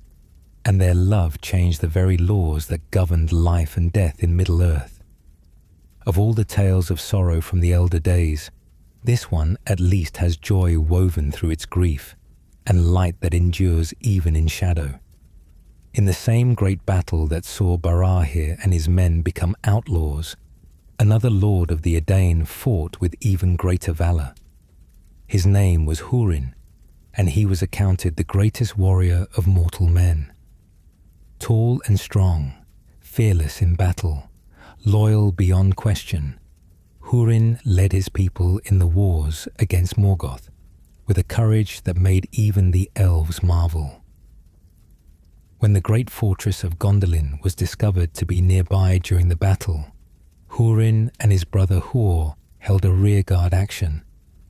Speaker 1: and their love changed the very laws that governed life and death in Middle-earth. Of all the tales of sorrow from the elder days, this one at least has joy woven through its grief, and light that endures even in shadow. In the same great battle that saw Barahir and his men become outlaws, another lord of the Edain fought with even greater valor. His name was Húrin, and he was accounted the greatest warrior of mortal men. Tall and strong, fearless in battle, loyal beyond question, Húrin led his people in the wars against Morgoth with a courage that made even the elves marvel. When the great fortress of Gondolin was discovered to be nearby during the battle, Húrin and his brother Huor held a rearguard action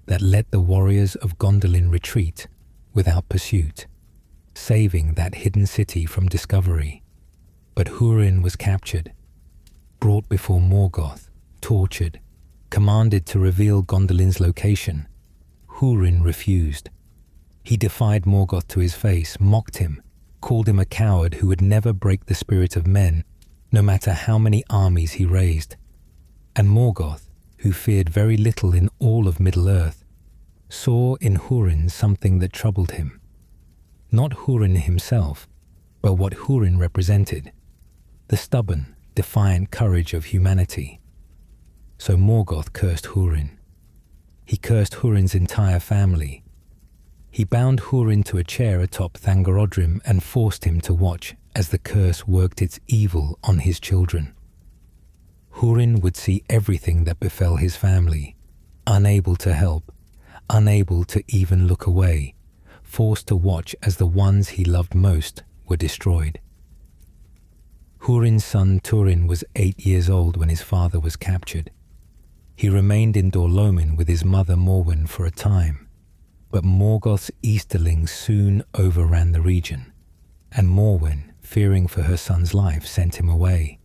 Speaker 1: that let the warriors of Gondolin retreat without pursuit, saving that hidden city from discovery. But Húrin was captured, brought before Morgoth, tortured, commanded to reveal Gondolin's location. Húrin refused. He defied Morgoth to his face, mocked him, called him a coward who would never break the spirit of men, no matter how many armies he raised. And Morgoth, who feared very little in all of Middle-earth, saw in Húrin something that troubled him. Not Húrin himself, but what Húrin represented, the stubborn, defiant courage of humanity. So Morgoth cursed Húrin. He cursed Húrin's entire family. He bound Húrin to a chair atop Thangorodrim and forced him to watch as the curse worked its evil on his children. Húrin would see everything that befell his family, unable to help, unable to even look away, forced to watch as the ones he loved most were destroyed. Húrin's son Túrin was 8 years old when his father was captured. He remained in Dor-lómin with his mother Morwen for a time, but Morgoth's Easterlings soon overran the region, and Morwen, fearing for her son's life, sent him away.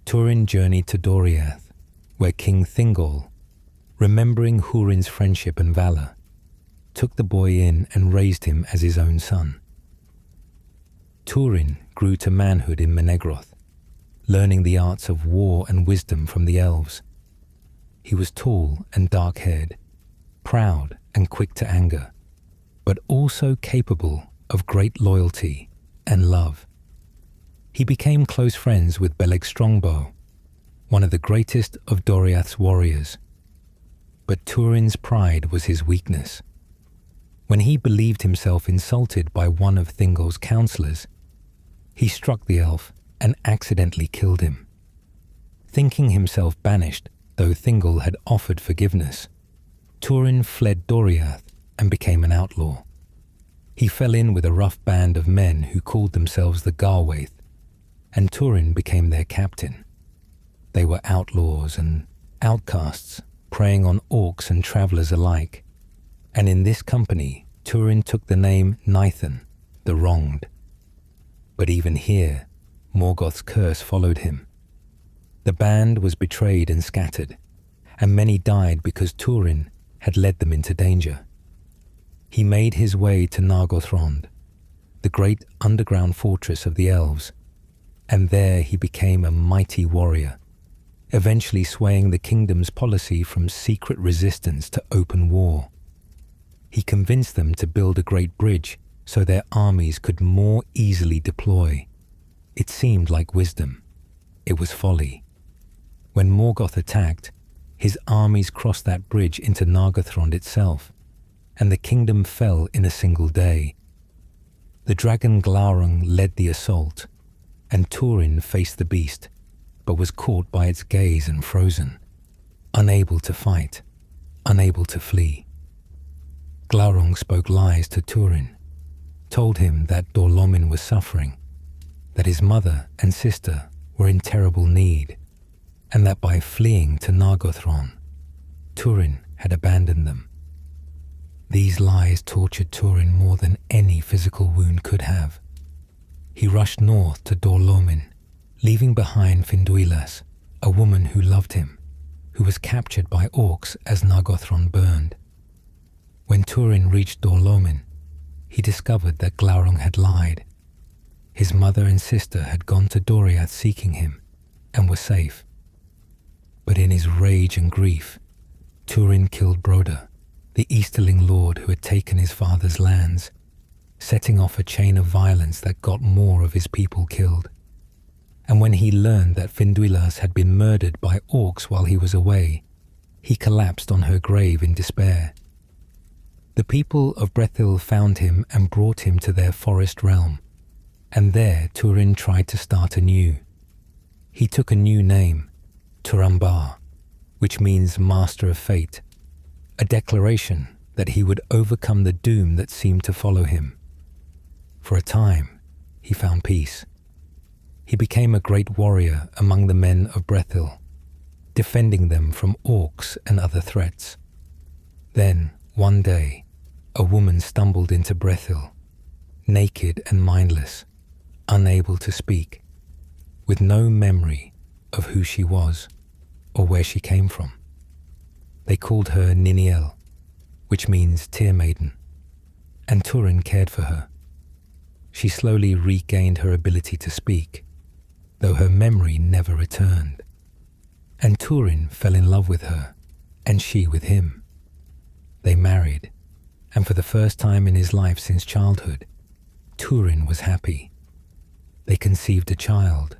Speaker 1: Túrin journeyed to Doriath, where King Thingol, remembering Húrin's friendship and valor, took the boy in and raised him as his own son. Túrin grew to manhood in Menegroth, learning the arts of war and wisdom from the elves. He was tall and dark-haired, proud and quick to anger, but also capable of great loyalty and love. He became close friends with Beleg Strongbow, one of the greatest of Doriath's warriors. But Túrin's pride was his weakness. When he believed himself insulted by one of Thingol's counselors, he struck the elf and accidentally killed him. Thinking himself banished, though Thingol had offered forgiveness, Turin fled Doriath and became an outlaw. He fell in with a rough band of men who called themselves the Garwaith, and Turin became their captain. They were outlaws and outcasts, preying on orcs and travellers alike, and in this company Turin took the name Nithan, the Wronged. But even here, Morgoth's curse followed him. The band was betrayed and scattered, and many died because Turin had led them into danger. He made his way to Nargothrond, the great underground fortress of the elves, and there he became a mighty warrior, eventually swaying the kingdom's policy from secret resistance to open war. He convinced them to build a great bridge so their armies could more easily deploy. It seemed like wisdom. It was folly. When Morgoth attacked, his armies crossed that bridge into Nargothrond itself, and the kingdom fell in a single day. The dragon Glaurung led the assault, and Turin faced the beast, but was caught by its gaze and frozen, unable to fight, unable to flee. Glaurung spoke lies to Turin, told him that Dorlomin was suffering, that his mother and sister were in terrible need, and that by fleeing to Nargothrond, Turin had abandoned them. These lies tortured Turin more than any physical wound could have. He rushed north to Dorlomin, leaving behind Finduilas, a woman who loved him, who was captured by orcs as Nargothrond burned. When Turin reached Dorlomin, he discovered that Glaurung had lied. His mother and sister had gone to Doriath seeking him, and were safe. But in his rage and grief, Turin killed Broda, the Easterling lord who had taken his father's lands, setting off a chain of violence that got more of his people killed. And when he learned that Finduilas had been murdered by orcs while he was away, he collapsed on her grave in despair. The people of Brethil found him and brought him to their forest realm, and there Turin tried to start anew. He took a new name, Turambar, which means Master of Fate, a declaration that he would overcome the doom that seemed to follow him. For a time, he found peace. He became a great warrior among the men of Brethil, defending them from orcs and other threats. Then, one day, a woman stumbled into Brethil, naked and mindless, unable to speak, with no memory of who she was or where she came from. They called her Niniel, which means tear maiden, and Turin cared for her. She slowly regained her ability to speak, though her memory never returned. And Turin fell in love with her, and she with him. They married, and for the first time in his life since childhood, Turin was happy. They conceived a child,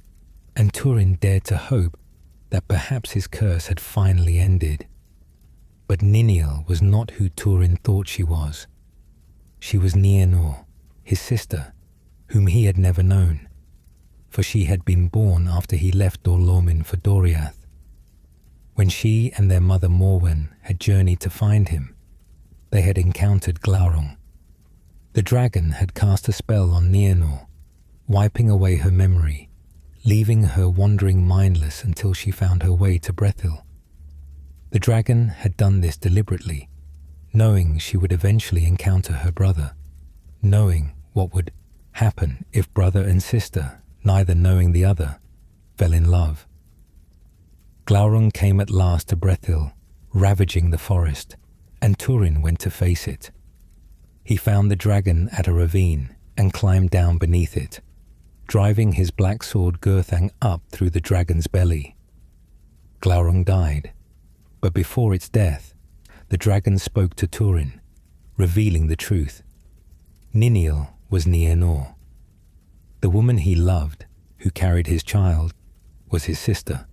Speaker 1: and Turin dared to hope that perhaps his curse had finally ended. But Niniel was not who Turin thought she was. She was Nienor, his sister, whom he had never known, for she had been born after he left Dorlomin for Doriath. When she and their mother Morwen had journeyed to find him, they had encountered Glaurung. The dragon had cast a spell on Nienor, wiping away her memory, leaving her wandering mindless until she found her way to Brethil. The dragon had done this deliberately, knowing she would eventually encounter her brother, knowing what would happen if brother and sister, neither knowing the other, fell in love. Glaurung came at last to Brethil, ravaging the forest, and Turin went to face it. He found the dragon at a ravine and climbed down beneath it, driving his black sword Gurthang up through the dragon's belly. Glaurung died, but before its death, the dragon spoke to Turin, revealing the truth. Niniel was Nienor. The woman he loved, who carried his child, was his sister.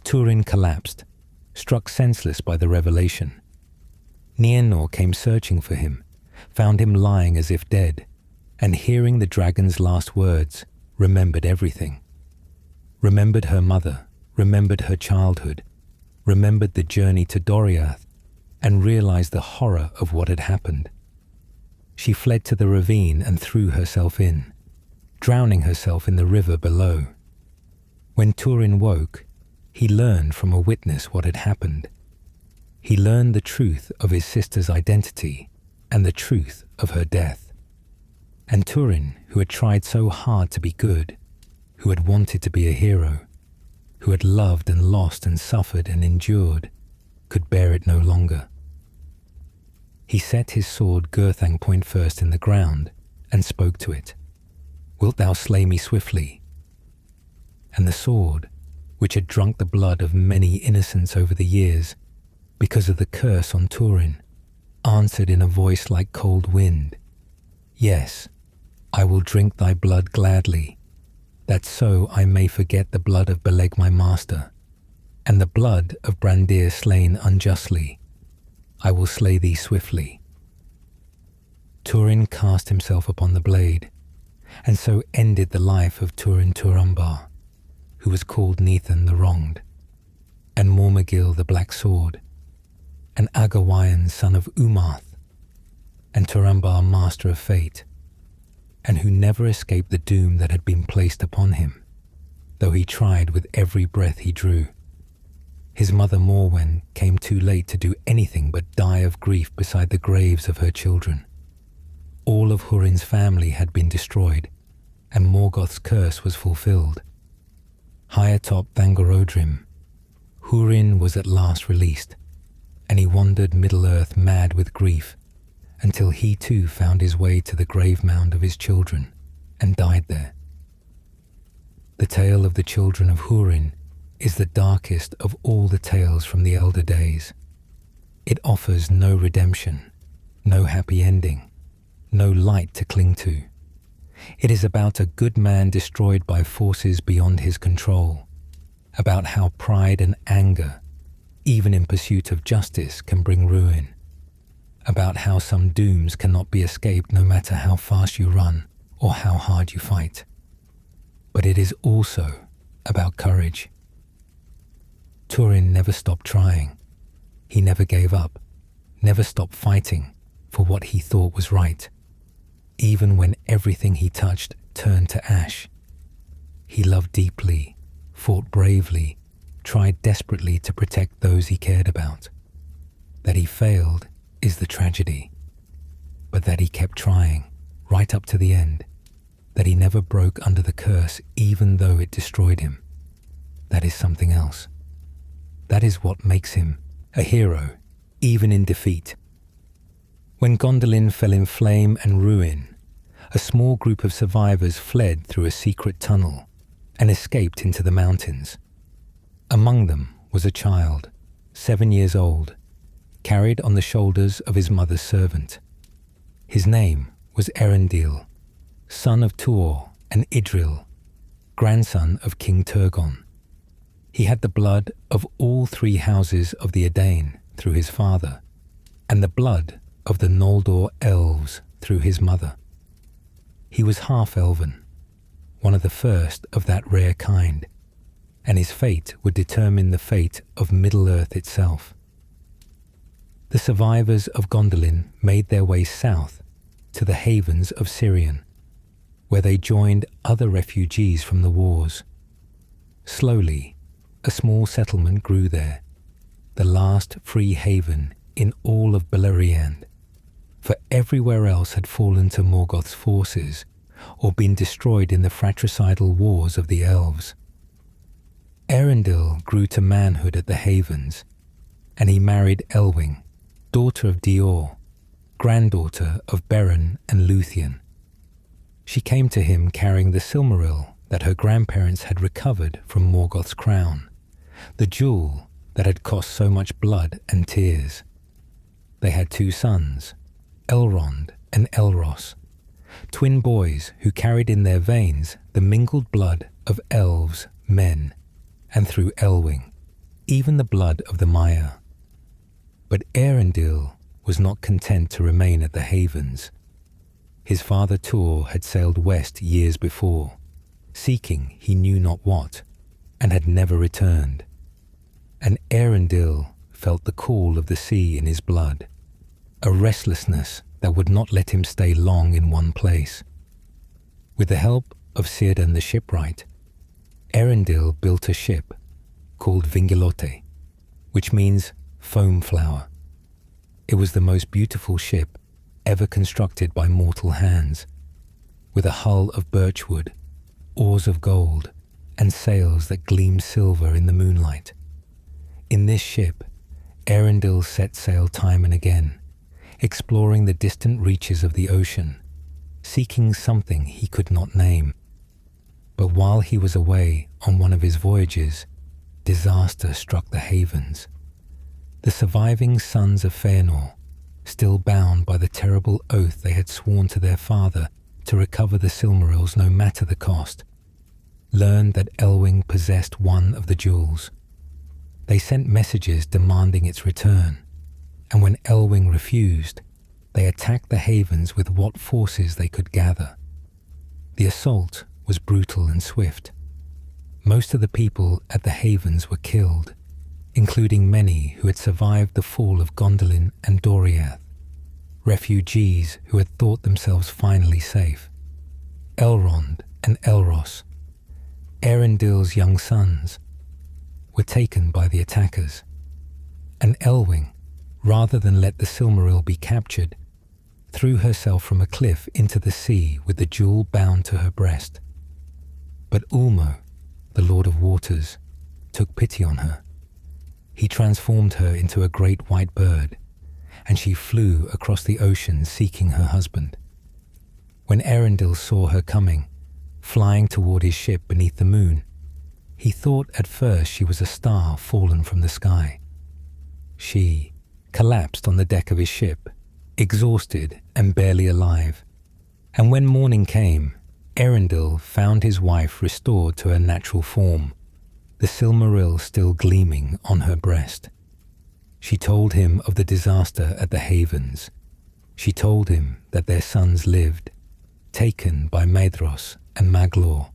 Speaker 1: Turin collapsed, struck senseless by the revelation. Nienor came searching for him, found him lying as if dead, and hearing the dragon's last words, remembered everything. Remembered her mother, remembered her childhood, remembered the journey to Doriath, and realized the horror of what had happened. She fled to the ravine and threw herself in, drowning herself in the river below. When Turin woke, he learned from a witness what had happened. He learned the truth of his sister's identity and the truth of her death. And Turin, who had tried so hard to be good, who had wanted to be a hero, who had loved and lost and suffered and endured, could bear it no longer. He set his sword Gurthang point first in the ground and spoke to it. "Wilt thou slay me swiftly?" And the sword, which had drunk the blood of many innocents over the years, because of the curse on Turin, answered in a voice like cold wind, "Yes, I will drink thy blood gladly, that so I may forget the blood of Beleg my master, and the blood of Brandir slain unjustly. I will slay thee swiftly." Turin cast himself upon the blade, and so ended the life of Turin Turambar, who was called Nethan the Wronged, and Mormagil the Black Sword, and Agawayan son of Umarth, and Turambar master of fate, and who never escaped the doom that had been placed upon him, though he tried with every breath he drew. His mother Morwen came too late to do anything but die of grief beside the graves of her children. All of Hurin's family had been destroyed, and Morgoth's curse was fulfilled. High atop Thangorodrim, Hurin was at last released, and he wandered Middle-earth mad with grief, until he too found his way to the grave mound of his children, and died there. The tale of the children of Hurin is the darkest of all the tales from the elder days. It offers no redemption, no happy ending, no light to cling to. It is about a good man destroyed by forces beyond his control, about how pride and anger, even in pursuit of justice, can bring ruin, about how some dooms cannot be escaped no matter how fast you run or how hard you fight. But it is also about courage. Turin never stopped trying. He never gave up, never stopped fighting for what he thought was right, even when everything he touched turned to ash. He loved deeply, fought bravely, tried desperately to protect those he cared about. That he failed is the tragedy, but that he kept trying right up to the end, that he never broke under the curse even though it destroyed him, that is something else. That is what makes him a hero, even in defeat. When Gondolin fell in flame and ruin, a small group of survivors fled through a secret tunnel and escaped into the mountains. Among them was a child, 7 years old, carried on the shoulders of his mother's servant. His name was Erendil, son of Tuor and Idril, grandson of King Turgon. He had the blood of all 3 houses of the Edain through his father, and the blood of the Noldor elves through his mother. He was half-elven, one of the first of that rare kind, and his fate would determine the fate of Middle-earth itself. The survivors of Gondolin made their way south to the havens of Sirion, where they joined other refugees from the wars. Slowly, a small settlement grew there, the last free haven in all of Beleriand, for everywhere else had fallen to Morgoth's forces or been destroyed in the fratricidal wars of the elves. Erendil grew to manhood at the havens, and he married Elwing, daughter of Dior, granddaughter of Beren and Luthien. She came to him carrying the Silmaril that her grandparents had recovered from Morgoth's crown, the jewel that had cost so much blood and tears. They had 2 sons, Elrond and Elros, twin boys who carried in their veins the mingled blood of elves, men, and through Elwing, even the blood of the Maiar. But Erendil was not content to remain at the Havens. His father Tor had sailed west years before, seeking he knew not what, and had never returned. And Eärendil felt the call of the sea in his blood, a restlessness that would not let him stay long in one place. With the help of Círdan the shipwright, Eärendil built a ship called Vingilote, which means foam flower. It was the most beautiful ship ever constructed by mortal hands, with a hull of birchwood, oars of gold, and sails that gleamed silver in the moonlight. In this ship, Eärendil set sail time and again, exploring the distant reaches of the ocean, seeking something he could not name. But while he was away on one of his voyages, disaster struck the Havens. The surviving sons of Fëanor, still bound by the terrible oath they had sworn to their father to recover the Silmarils no matter the cost, learned that Elwing possessed one of the jewels. They sent messages demanding its return, and when Elwing refused, they attacked the Havens with what forces they could gather. The assault was brutal and swift. Most of the people at the Havens were killed, including many who had survived the fall of Gondolin and Doriath, refugees who had thought themselves finally safe. Elrond and Elros, Eärendil's young sons, were taken by the attackers, and Elwing, rather than let the Silmaril be captured, threw herself from a cliff into the sea with the jewel bound to her breast. But Ulmo, the Lord of Waters, took pity on her. He transformed her into a great white bird, and she flew across the ocean seeking her husband. When Eärendil saw her coming, flying toward his ship beneath the moon, he thought at first she was a star fallen from the sky. She collapsed on the deck of his ship, exhausted and barely alive, and when morning came, Eärendil found his wife restored to her natural form, the Silmaril still gleaming on her breast. She told him of the disaster at the Havens. She told him that their sons lived, taken by Maedhros and Maglor,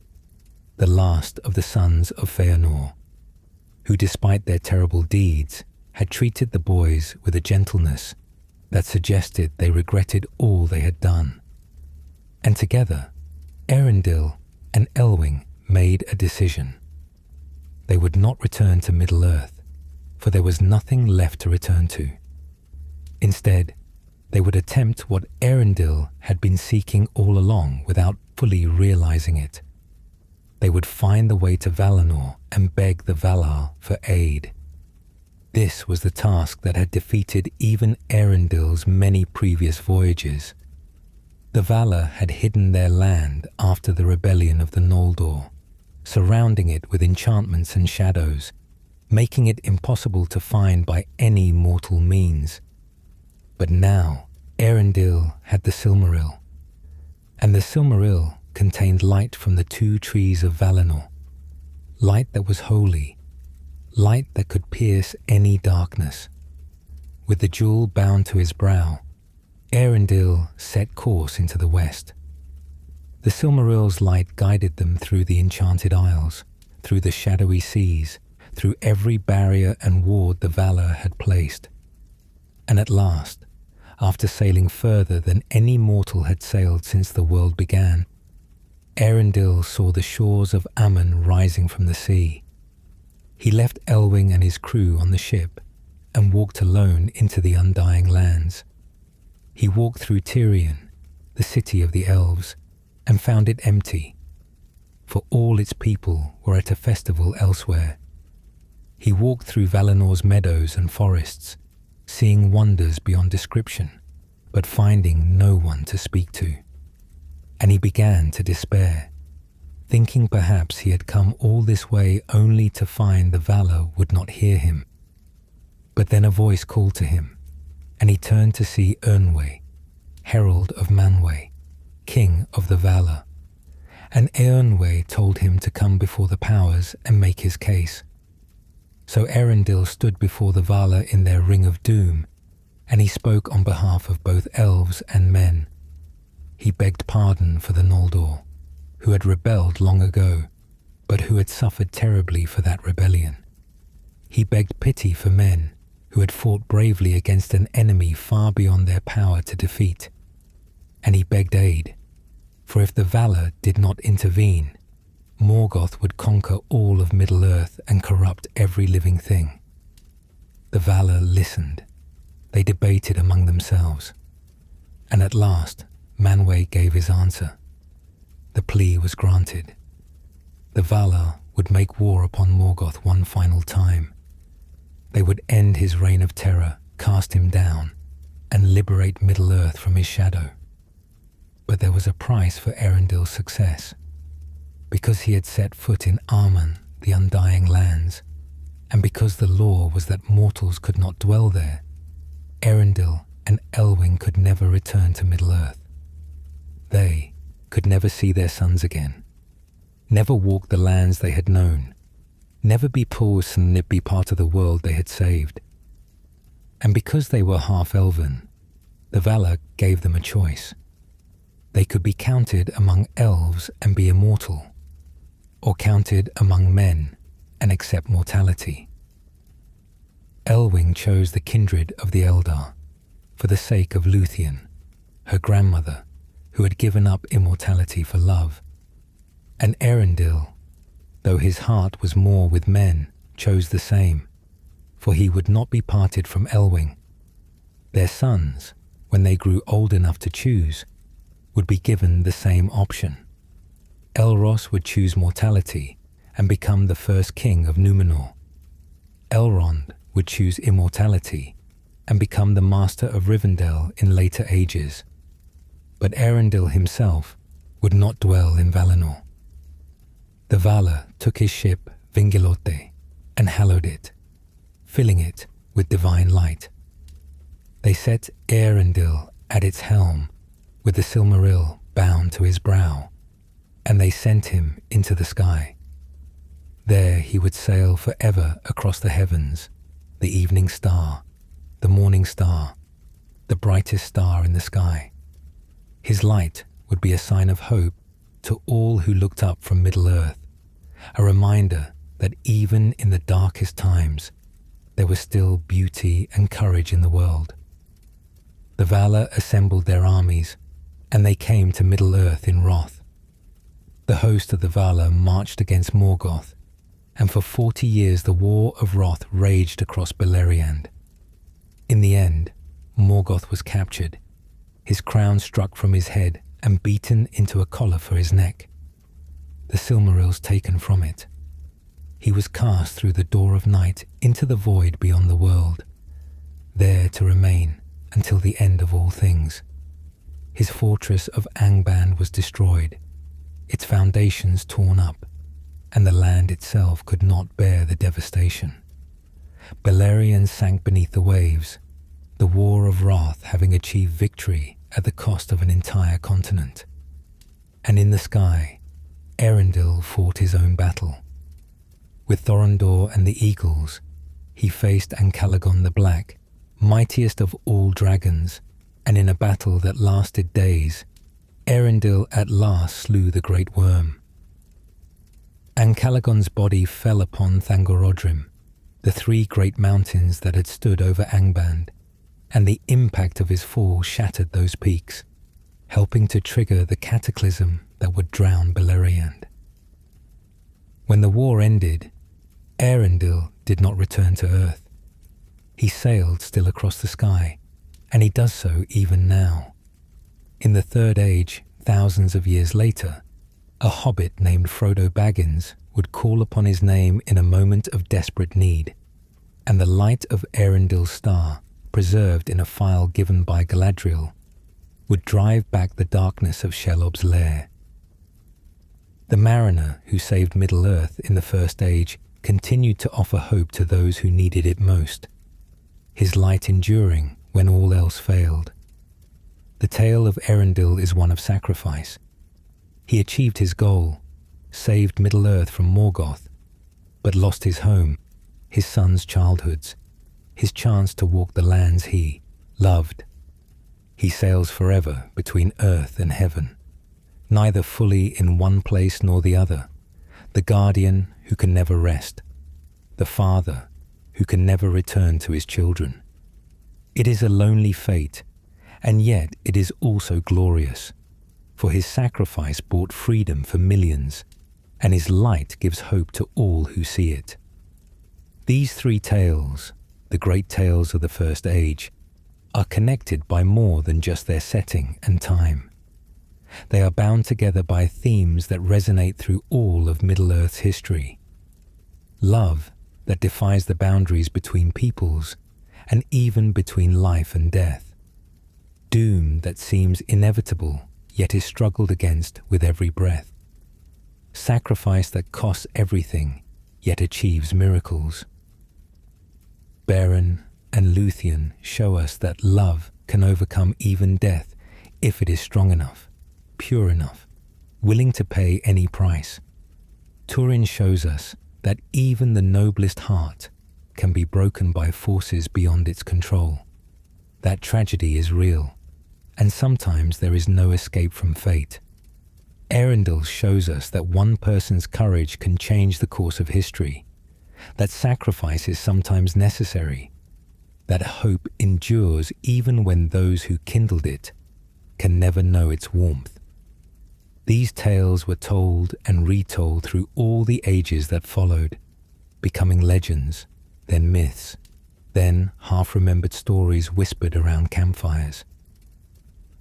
Speaker 1: the last of the sons of Fëanor, who despite their terrible deeds had treated the boys with a gentleness that suggested they regretted all they had done. And together, Eärendil and Elwing made a decision. They would not return to Middle-earth, for there was nothing left to return to. Instead, they would attempt what Eärendil had been seeking all along without fully realizing it. They would find the way to Valinor and beg the Valar for aid. This was the task that had defeated even Eärendil's many previous voyages. The Valar had hidden their land after the rebellion of the Noldor, surrounding it with enchantments and shadows, making it impossible to find by any mortal means. But now Eärendil had the Silmaril, and the Silmaril contained light from the two trees of Valinor, light that was holy, light that could pierce any darkness. With the jewel bound to his brow, Eärendil set course into the west. The Silmaril's light guided them through the enchanted isles, through the shadowy seas, through every barrier and ward the Valar had placed. And at last, after sailing further than any mortal had sailed since the world began, Eärendil saw the shores of Aman rising from the sea. He left Elwing and his crew on the ship and walked alone into the undying lands. He walked through Tirion, the city of the elves, and found it empty, for all its people were at a festival elsewhere. He walked through Valinor's meadows and forests, seeing wonders beyond description, but finding no one to speak to. And he began to despair, thinking perhaps he had come all this way only to find the Valar would not hear him. But then a voice called to him, and he turned to see Eärnwë, herald of Manwë, king of the Valar. And Eärnwë told him to come before the powers and make his case. So Eärendil stood before the Valar in their ring of doom, and he spoke on behalf of both elves and men. He begged pardon for the Noldor, who had rebelled long ago, but who had suffered terribly for that rebellion. He begged pity for men who had fought bravely against an enemy far beyond their power to defeat. And he begged aid, for if the Valar did not intervene, Morgoth would conquer all of Middle-earth and corrupt every living thing. The Valar listened. They debated among themselves. And at last, Manwë gave his answer. The plea was granted. The Valar would make war upon Morgoth one final time. They would end his reign of terror, cast him down, and liberate Middle-earth from his shadow. But there was a price for Erendil's success. Because he had set foot in Armon, the Undying Lands, and because the law was that mortals could not dwell there, Erendil and Elwing could never return to Middle-earth. They could never see their sons again, never walk the lands they had known, never be Puss and be part of the world they had saved. And because they were half-elven, the Valar gave them a choice. They could be counted among elves and be immortal, or counted among men and accept mortality. Elwing chose the kindred of the Eldar for the sake of Luthien, her grandmother, who had given up immortality for love. And Erendil, though his heart was more with men, chose the same, for he would not be parted from Elwing. Their sons, when they grew old enough to choose, would be given the same option. Elros would choose mortality and become the first king of Númenor. Elrond would choose immortality and become the master of Rivendell in later ages. But Erendil himself would not dwell in Valinor. The Valar took his ship Vingilote and hallowed it, filling it with divine light. They set Erendil at its helm, with the Silmaril bound to his brow, and they sent him into the sky. There he would sail forever across the heavens, the evening star, the morning star, the brightest star in the sky. His light would be a sign of hope to all who looked up from Middle-earth, a reminder that even in the darkest times, there was still beauty and courage in the world. The Valar assembled their armies, and they came to Middle-earth in wrath. The host of the Valar marched against Morgoth, and for 40 years the war of wrath raged across Beleriand. In the end, Morgoth was captured, his crown struck from his head and beaten into a collar for his neck. The Silmarils taken from it. He was cast through the door of night into the void beyond the world, there to remain until the end of all things. His fortress of Angband was destroyed, its foundations torn up, and the land itself could not bear the devastation. Beleriand sank beneath the waves, the war of wrath having achieved victory at the cost of an entire continent. And in the sky, Erendil fought his own battle. With Thorondor and the Eagles, he faced Ancalagon the Black, mightiest of all dragons, and in a battle that lasted days, Erendil at last slew the Great Worm. Ancalagon's body fell upon Thangorodrim, the 3 great mountains that had stood over Angband, and the impact of his fall shattered those peaks, helping to trigger the cataclysm that would drown Beleriand. When the war ended, Erendil did not return to Earth. He sailed still across the sky, and he does so even now. In the Third Age, thousands of years later, a hobbit named Frodo Baggins would call upon his name in a moment of desperate need, and the light of Erendil's star, preserved in a file given by Galadriel, would drive back the darkness of Shelob's lair. The mariner who saved Middle-earth in the First Age continued to offer hope to those who needed it most, his light enduring when all else failed. The tale of Erendil is one of sacrifice. He achieved his goal, saved Middle-earth from Morgoth, but lost his home, his sons' childhoods, his chance to walk the lands he, loved. He sails forever between earth and heaven, neither fully in one place nor the other, the guardian who can never rest, the father who can never return to his children. It is a lonely fate, and yet it is also glorious, for his sacrifice bought freedom for millions, and his light gives hope to all who see it. These three tales, the great tales of the First Age, are connected by more than just their setting and time. They are bound together by themes that resonate through all of Middle-earth's history. Love that defies the boundaries between peoples and even between life and death. Doom that seems inevitable yet is struggled against with every breath. Sacrifice that costs everything yet achieves miracles. Beren and Luthien show us that love can overcome even death if it is strong enough, pure enough, willing to pay any price. Turin shows us that even the noblest heart can be broken by forces beyond its control. That tragedy is real, and sometimes there is no escape from fate. Eärendil shows us that one person's courage can change the course of history, that sacrifice is sometimes necessary, that hope endures even when those who kindled it can never know its warmth. These tales were told and retold through all the ages that followed, becoming legends, then myths, then half-remembered stories whispered around campfires.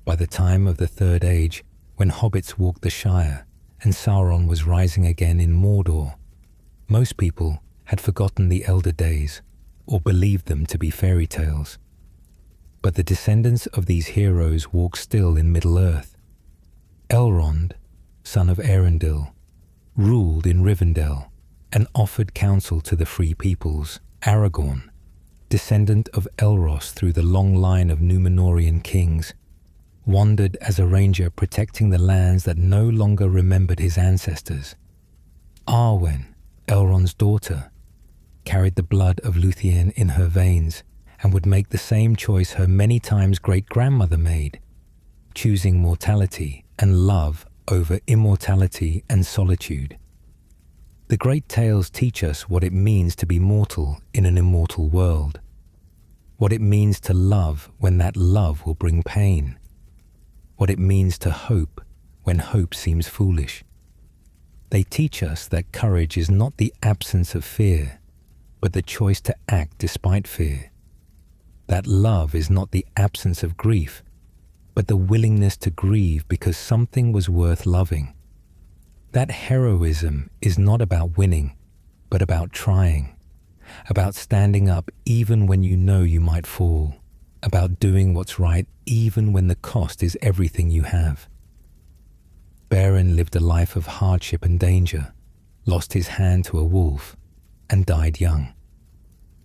Speaker 1: By the time of the Third Age, when hobbits walked the Shire and Sauron was rising again in Mordor, most people had forgotten the elder days or believed them to be fairy tales. But the descendants of these heroes walk still in Middle-earth. Elrond, son of Eärendil, ruled in Rivendell and offered counsel to the free peoples. Aragorn, descendant of Elros through the long line of Númenórean kings, wandered as a ranger protecting the lands that no longer remembered his ancestors. Arwen, Elrond's daughter, carried the blood of Luthien in her veins and would make the same choice her many times great-grandmother made, choosing mortality and love over immortality and solitude. The great tales teach us what it means to be mortal in an immortal world, what it means to love when that love will bring pain, what it means to hope when hope seems foolish. They teach us that courage is not the absence of fear, but the choice to act despite fear. That love is not the absence of grief, but the willingness to grieve because something was worth loving. That heroism is not about winning, but about trying, about standing up even when you know you might fall, about doing what's right even when the cost is everything you have. Beren lived a life of hardship and danger, lost his hand to a wolf, and died young.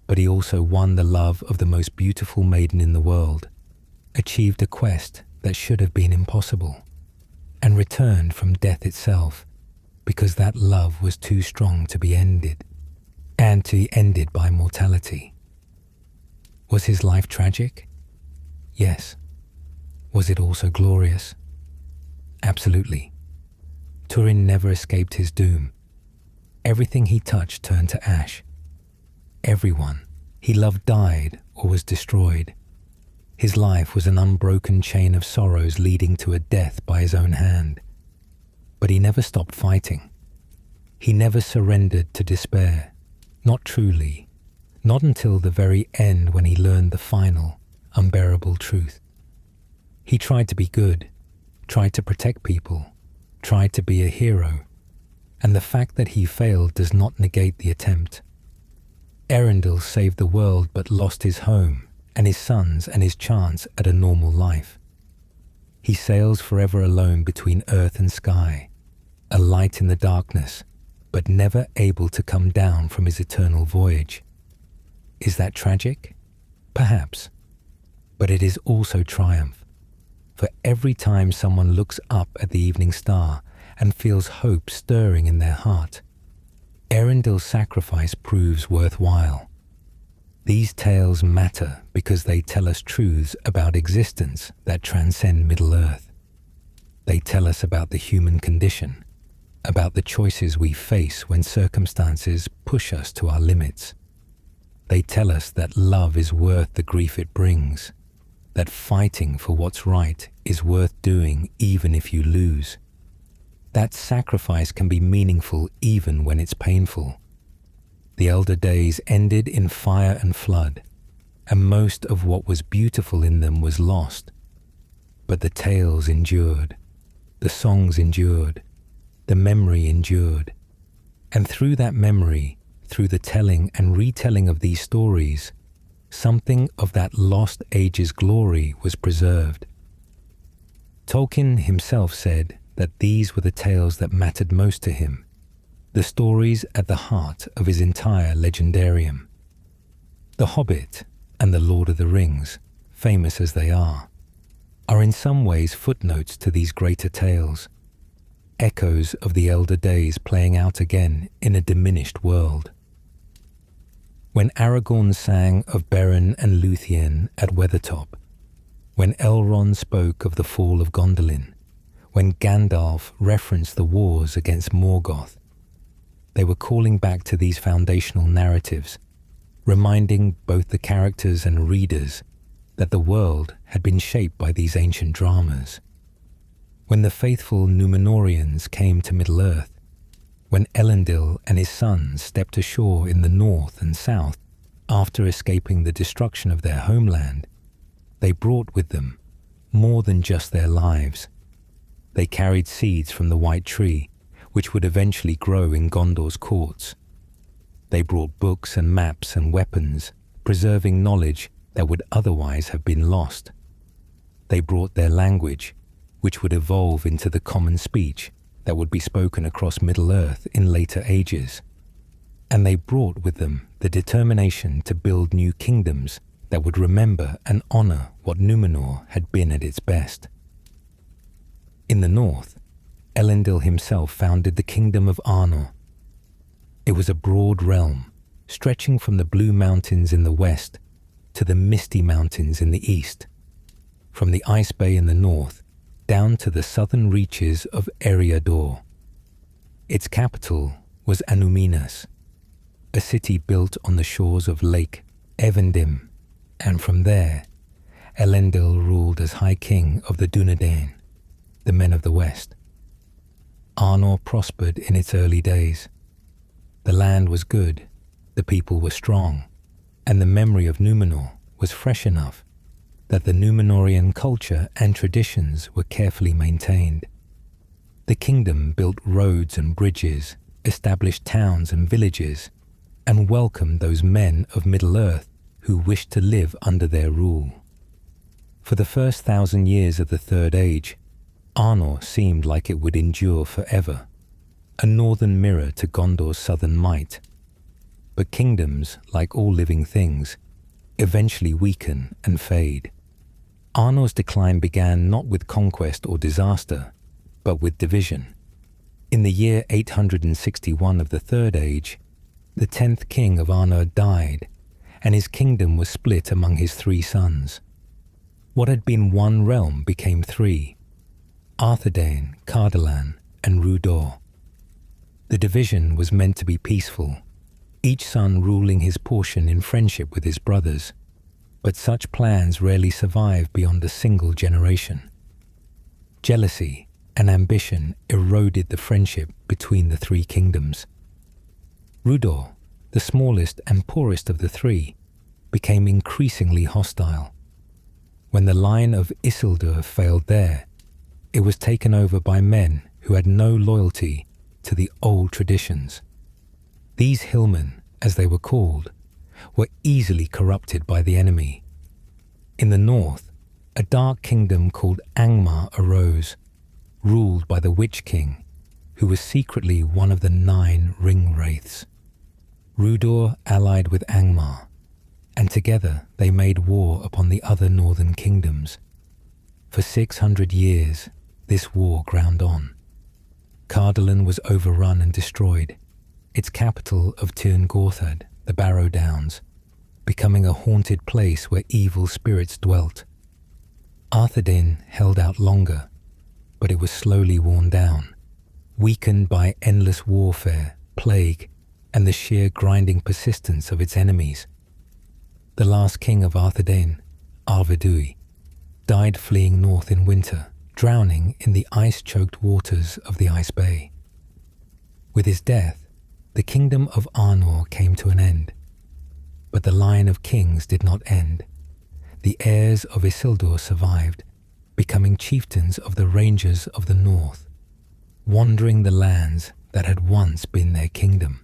Speaker 1: But he also won the love of the most beautiful maiden in the world, achieved a quest that should have been impossible, and returned from death itself because that love was too strong to be ended, and to be ended by mortality. Was his life tragic? Yes. Was it also glorious? Absolutely. Turin never escaped his doom. Everything he touched turned to ash. Everyone he loved died or was destroyed. His life was an unbroken chain of sorrows leading to a death by his own hand. But he never stopped fighting. He never surrendered to despair. Not truly. Not until the very end when he learned the final, unbearable truth. He tried to be good, tried to protect people, tried to be a hero, and the fact that he failed does not negate the attempt. Eärendil saved the world but lost his home and his sons and his chance at a normal life. He sails forever alone between earth and sky, a light in the darkness, but never able to come down from his eternal voyage. Is that tragic? Perhaps. But it is also triumph. For every time someone looks up at the evening star and feels hope stirring in their heart, Eärendil's sacrifice proves worthwhile. These tales matter because they tell us truths about existence that transcend Middle-earth. They tell us about the human condition, about the choices we face when circumstances push us to our limits. They tell us that love is worth the grief it brings, that fighting for what's right is worth doing even if you lose, that sacrifice can be meaningful even when it's painful. The elder days ended in fire and flood, and most of what was beautiful in them was lost. But the tales endured, the songs endured, the memory endured, and through that memory, through the telling and retelling of these stories, something of that lost age's glory was preserved. Tolkien himself said that these were the tales that mattered most to him, the stories at the heart of his entire legendarium. The Hobbit and The Lord of the Rings, famous as they are in some ways footnotes to these greater tales, echoes of the elder days playing out again in a diminished world. When Aragorn sang of Beren and Luthien at Weathertop, when Elrond spoke of the fall of Gondolin, when Gandalf referenced the wars against Morgoth, they were calling back to these foundational narratives, reminding both the characters and readers that the world had been shaped by these ancient dramas. When the faithful Númenóreans came to Middle-earth, when Elendil and his sons stepped ashore in the north and south after escaping the destruction of their homeland, they brought with them more than just their lives. They carried seeds from the White Tree, which would eventually grow in Gondor's courts. They brought books and maps and weapons, preserving knowledge that would otherwise have been lost. They brought their language, which would evolve into the common speech that would be spoken across Middle-earth in later ages. And they brought with them the determination to build new kingdoms that would remember and honor what Númenor had been at its best. In the north, Elendil himself founded the kingdom of Arnor. It was a broad realm, stretching from the Blue Mountains in the west to the Misty Mountains in the east, from the Ice Bay in the north down to the southern reaches of Eriador. Its capital was Anúminas, a city built on the shores of Lake Evendim, and from there, Elendil ruled as High King of the Dunedain, the men of the West. Arnor prospered in its early days. The land was good, the people were strong, and the memory of Númenor was fresh enough that the Númenórean culture and traditions were carefully maintained. The kingdom built roads and bridges, established towns and villages, and welcomed those men of Middle-earth who wished to live under their rule. For the first 1,000 years of the Third Age, Arnor seemed like it would endure forever, a northern mirror to Gondor's southern might. But kingdoms, like all living things, eventually weaken and fade. Arnor's decline began not with conquest or disaster, but with division. In the year 861 of the Third Age, the 10th king of Arnor died, and his kingdom was split among his 3 sons. What had been one realm became 3: Arthedain, Cardolan, and Rhudaur. The division was meant to be peaceful, each son ruling his portion in friendship with his brothers, but such plans rarely survive beyond a single generation. Jealousy and ambition eroded the friendship between the 3 kingdoms. Rhudaur, the smallest and poorest of the 3, became increasingly hostile. When the line of Isildur failed there, it was taken over by men who had no loyalty to the old traditions. These hillmen, as they were called, were easily corrupted by the enemy. In the north, a dark kingdom called Angmar arose, ruled by the Witch King, who was secretly one of the 9 ring wraiths. Rhudaur allied with Angmar, and together they made war upon the other northern kingdoms. For 600 years, this war ground on. Cardolan was overrun and destroyed. Its capital of Tirn Gorthad, the Barrow Downs, becoming a haunted place where evil spirits dwelt. Arthedain held out longer, but it was slowly worn down, weakened by endless warfare, plague, and the sheer grinding persistence of its enemies. The last king of Arthedain, Arvedui, died fleeing north in winter, drowning in the ice-choked waters of the Ice Bay. With his death, the kingdom of Arnor came to an end. But the line of kings did not end. The heirs of Isildur survived, becoming chieftains of the Rangers of the North, wandering the lands that had once been their kingdom,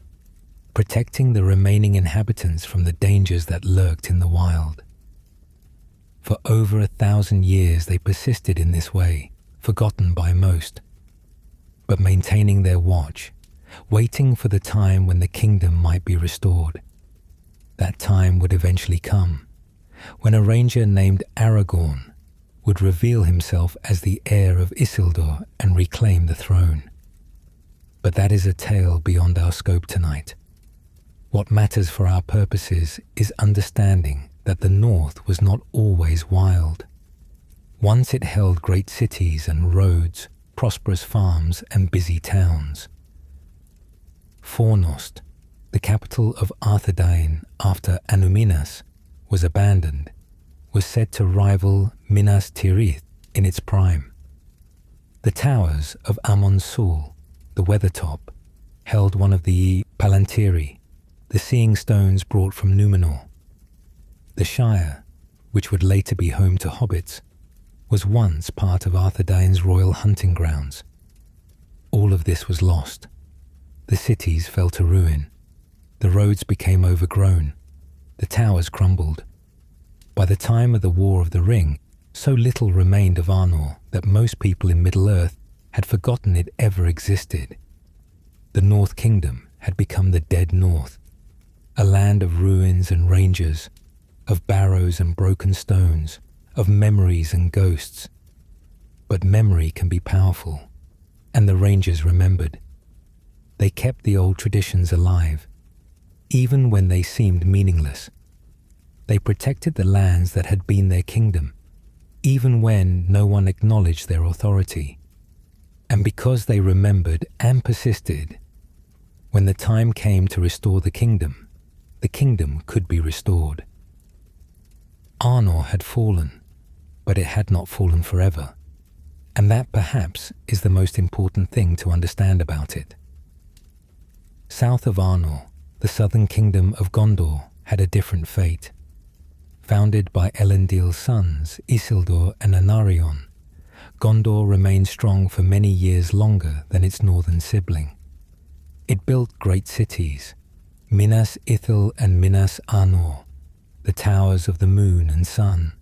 Speaker 1: protecting the remaining inhabitants from the dangers that lurked in the wild. For over 1,000 years they persisted in this way, forgotten by most, but maintaining their watch, waiting for the time when the kingdom might be restored. That time would eventually come, when a ranger named Aragorn would reveal himself as the heir of Isildur and reclaim the throne. But that is a tale beyond our scope tonight. What matters for our purposes is understanding that the North was not always wild. Once it held great cities and roads, prosperous farms and busy towns. Fornost, the capital of Arthedain after Anúminas was abandoned, was said to rival Minas Tirith in its prime. The towers of Amon Sul, the Weathertop, held one of the Palantiri, the seeing stones brought from Númenor. The Shire, which would later be home to hobbits, was once part of Arthedain's royal hunting grounds. All of this was lost. The cities fell to ruin. The roads became overgrown. The towers crumbled. By the time of the War of the Ring, so little remained of Arnor that most people in Middle-earth had forgotten it ever existed. The North Kingdom had become the dead North, a land of ruins and rangers, of barrows and broken stones, of memories and ghosts. But memory can be powerful, and the rangers remembered. They kept the old traditions alive, even when they seemed meaningless. They protected the lands that had been their kingdom, even when no one acknowledged their authority. And because they remembered and persisted, when the time came to restore the kingdom could be restored. Arnor had fallen, but it had not fallen forever, and that perhaps is the most important thing to understand about it. South of Arnor, the southern kingdom of Gondor had a different fate. Founded by Elendil's sons, Isildur and Anarion, Gondor remained strong for many years longer than its northern sibling. It built great cities, Minas Ithil and Minas Anor, the towers of the moon and sun,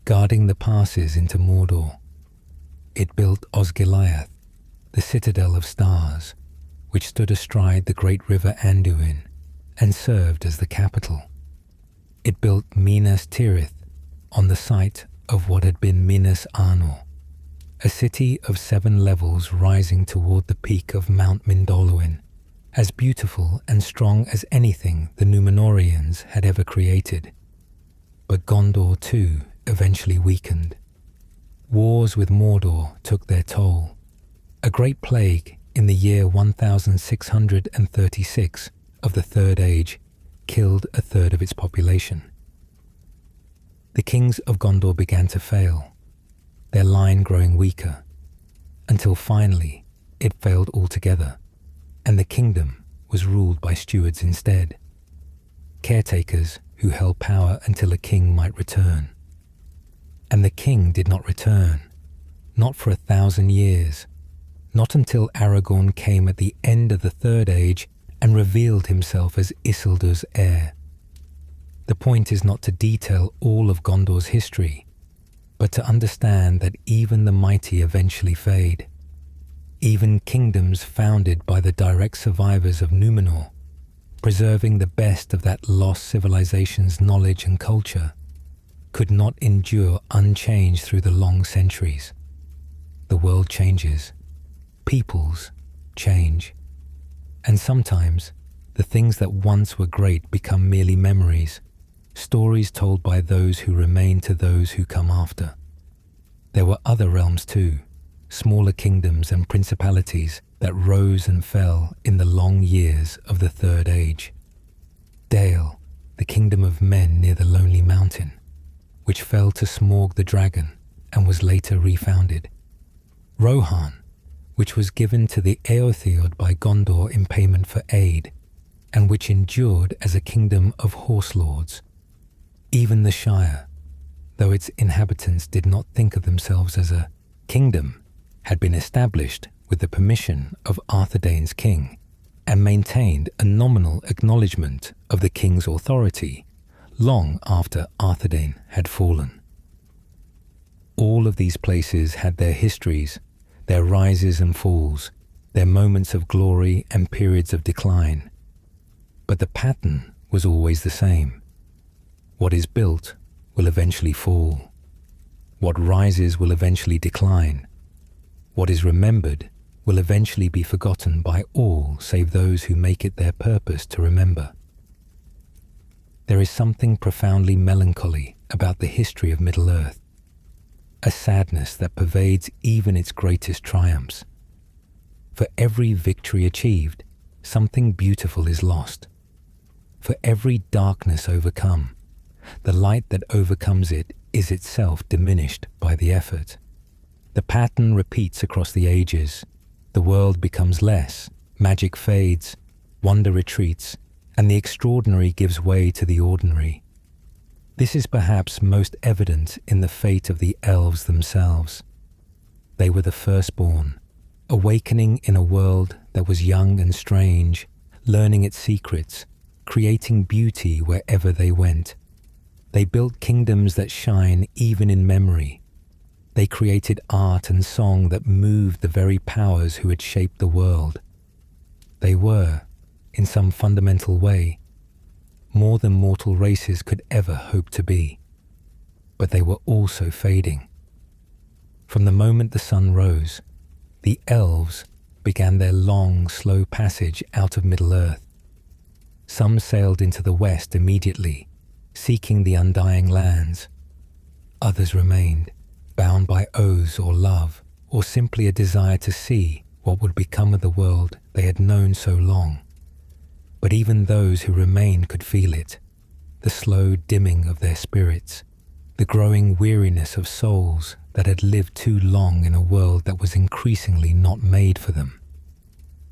Speaker 1: guarding the passes into Mordor. It built Osgiliath, the citadel of stars, which stood astride the great river Anduin and served as the capital. It built Minas Tirith on the site of what had been Minas Anor, a city of 7 levels rising toward the peak of Mount Mindolluin, as beautiful and strong as anything the Númenóreans had ever created. But Gondor too eventually weakened. Wars with Mordor took their toll. A great plague in the year 1636 of the Third Age killed 1/3 of its population. The kings of Gondor began to fail, their line growing weaker, until finally it failed altogether, and the kingdom was ruled by stewards instead, caretakers who held power until a king might return. And the king did not return, not for 1,000 years, not until Aragorn came at the end of the Third Age and revealed himself as Isildur's heir. The point is not to detail all of Gondor's history, but to understand that even the mighty eventually fade. Even kingdoms founded by the direct survivors of Númenor, preserving the best of that lost civilization's knowledge and culture, could not endure unchanged through the long centuries. The world changes. Peoples change. And sometimes the things that once were great become merely memories, stories told by those who remain to those who come after. There were other realms too, smaller kingdoms and principalities that rose and fell in the long years of the Third Age. Dale, the kingdom of men near the Lonely Mountain, which fell to Smaug the dragon and was later refounded. Rohan, which was given to the Eotheod by Gondor in payment for aid, and which endured as a kingdom of horse lords. Even the Shire, though its inhabitants did not think of themselves as a kingdom, had been established with the permission of Arthedain's king, and maintained a nominal acknowledgement of the king's authority long after Arthedain had fallen. All of these places had their histories, their rises and falls, their moments of glory and periods of decline. But the pattern was always the same. What is built will eventually fall. What rises will eventually decline. What is remembered will eventually be forgotten by all save those who make it their purpose to remember. There is something profoundly melancholy about the history of Middle-earth, a sadness that pervades even its greatest triumphs. For every victory achieved, something beautiful is lost. For every darkness overcome, the light that overcomes it is itself diminished by the effort. The pattern repeats across the ages. The world becomes less, magic fades, wonder retreats, and the extraordinary gives way to the ordinary. This is perhaps most evident in the fate of the elves themselves. They were the firstborn, awakening in a world that was young and strange, learning its secrets, creating beauty wherever they went. They built kingdoms that shine even in memory. They created art and song that moved the very powers who had shaped the world. They were, in some fundamental way, more than mortal races could ever hope to be. But they were also fading. From the moment the sun rose, the elves began their long, slow passage out of Middle-earth. Some sailed into the west immediately, seeking the undying lands. Others remained, bound by oaths or love, or simply a desire to see what would become of the world they had known so long. But even those who remained could feel it, the slow dimming of their spirits, the growing weariness of souls that had lived too long in a world that was increasingly not made for them.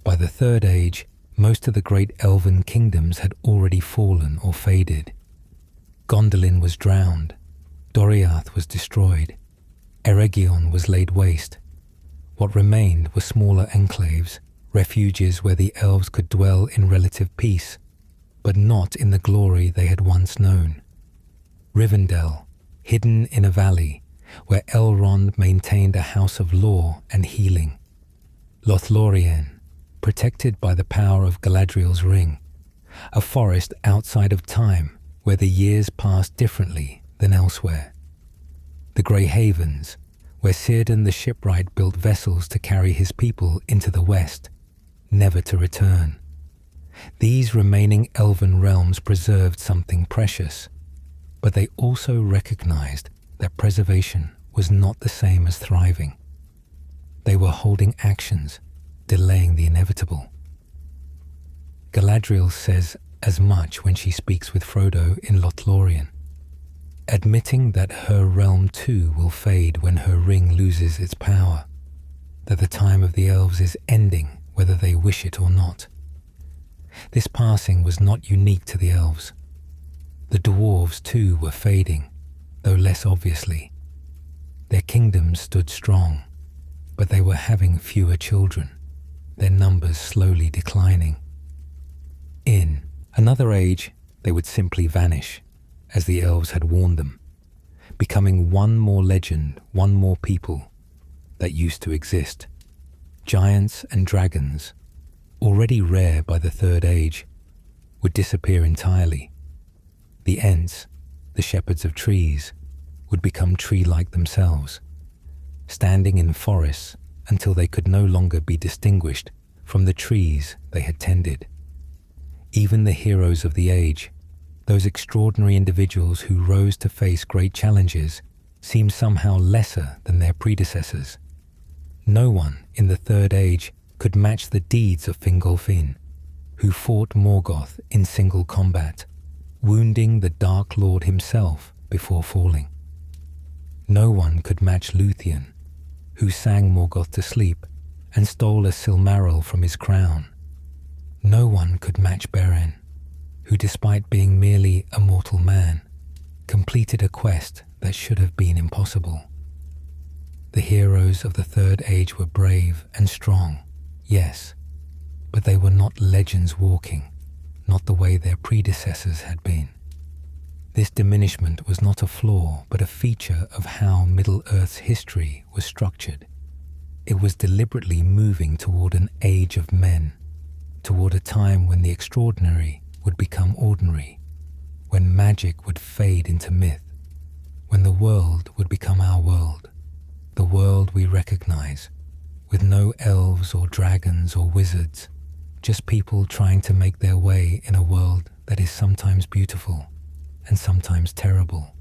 Speaker 1: By the Third Age, most of the great elven kingdoms had already fallen or faded. Gondolin was drowned, Doriath was destroyed, Eregion was laid waste. What remained were smaller enclaves, refuges where the elves could dwell in relative peace, but not in the glory they had once known. Rivendell, hidden in a valley, where Elrond maintained a house of law and healing. Lothlorien, protected by the power of Galadriel's ring, a forest outside of time where the years passed differently than elsewhere. The Grey Havens, where Círdan the shipwright built vessels to carry his people into the west, never to return. These remaining elven realms preserved something precious, but they also recognized that preservation was not the same as thriving. They were holding actions, delaying the inevitable. Galadriel says as much when she speaks with Frodo in Lothlorien, admitting that her realm too will fade when her ring loses its power, that the time of the elves is ending whether they wish it or not. This passing was not unique to the elves. The dwarves too were fading, though less obviously. Their kingdoms stood strong, but they were having fewer children, their numbers slowly declining. In another age, they would simply vanish, as the elves had warned them, becoming one more legend, one more people that used to exist. Giants and dragons, already rare by the Third Age, would disappear entirely. The Ents, the shepherds of trees, would become tree-like themselves, standing in forests until they could no longer be distinguished from the trees they had tended. Even the heroes of the age, Those extraordinary individuals who rose to face great challenges seem somehow lesser than their predecessors. No one in the Third Age could match the deeds of Fingolfin, who fought Morgoth in single combat, wounding the Dark Lord himself before falling. No one could match Luthien, who sang Morgoth to sleep and stole a Silmaril from his crown. No one could match Beren, who despite being merely a mortal man, completed a quest that should have been impossible. The heroes of the Third Age were brave and strong, yes, but they were not legends walking, not the way their predecessors had been. This diminishment was not a flaw, but a feature of how Middle-earth's history was structured. It was deliberately moving toward an age of men, toward a time when the extraordinary would become ordinary, when magic would fade into myth, when the world would become our world, the world we recognize, with no elves or dragons or wizards, just people trying to make their way in a world that is sometimes beautiful and sometimes terrible,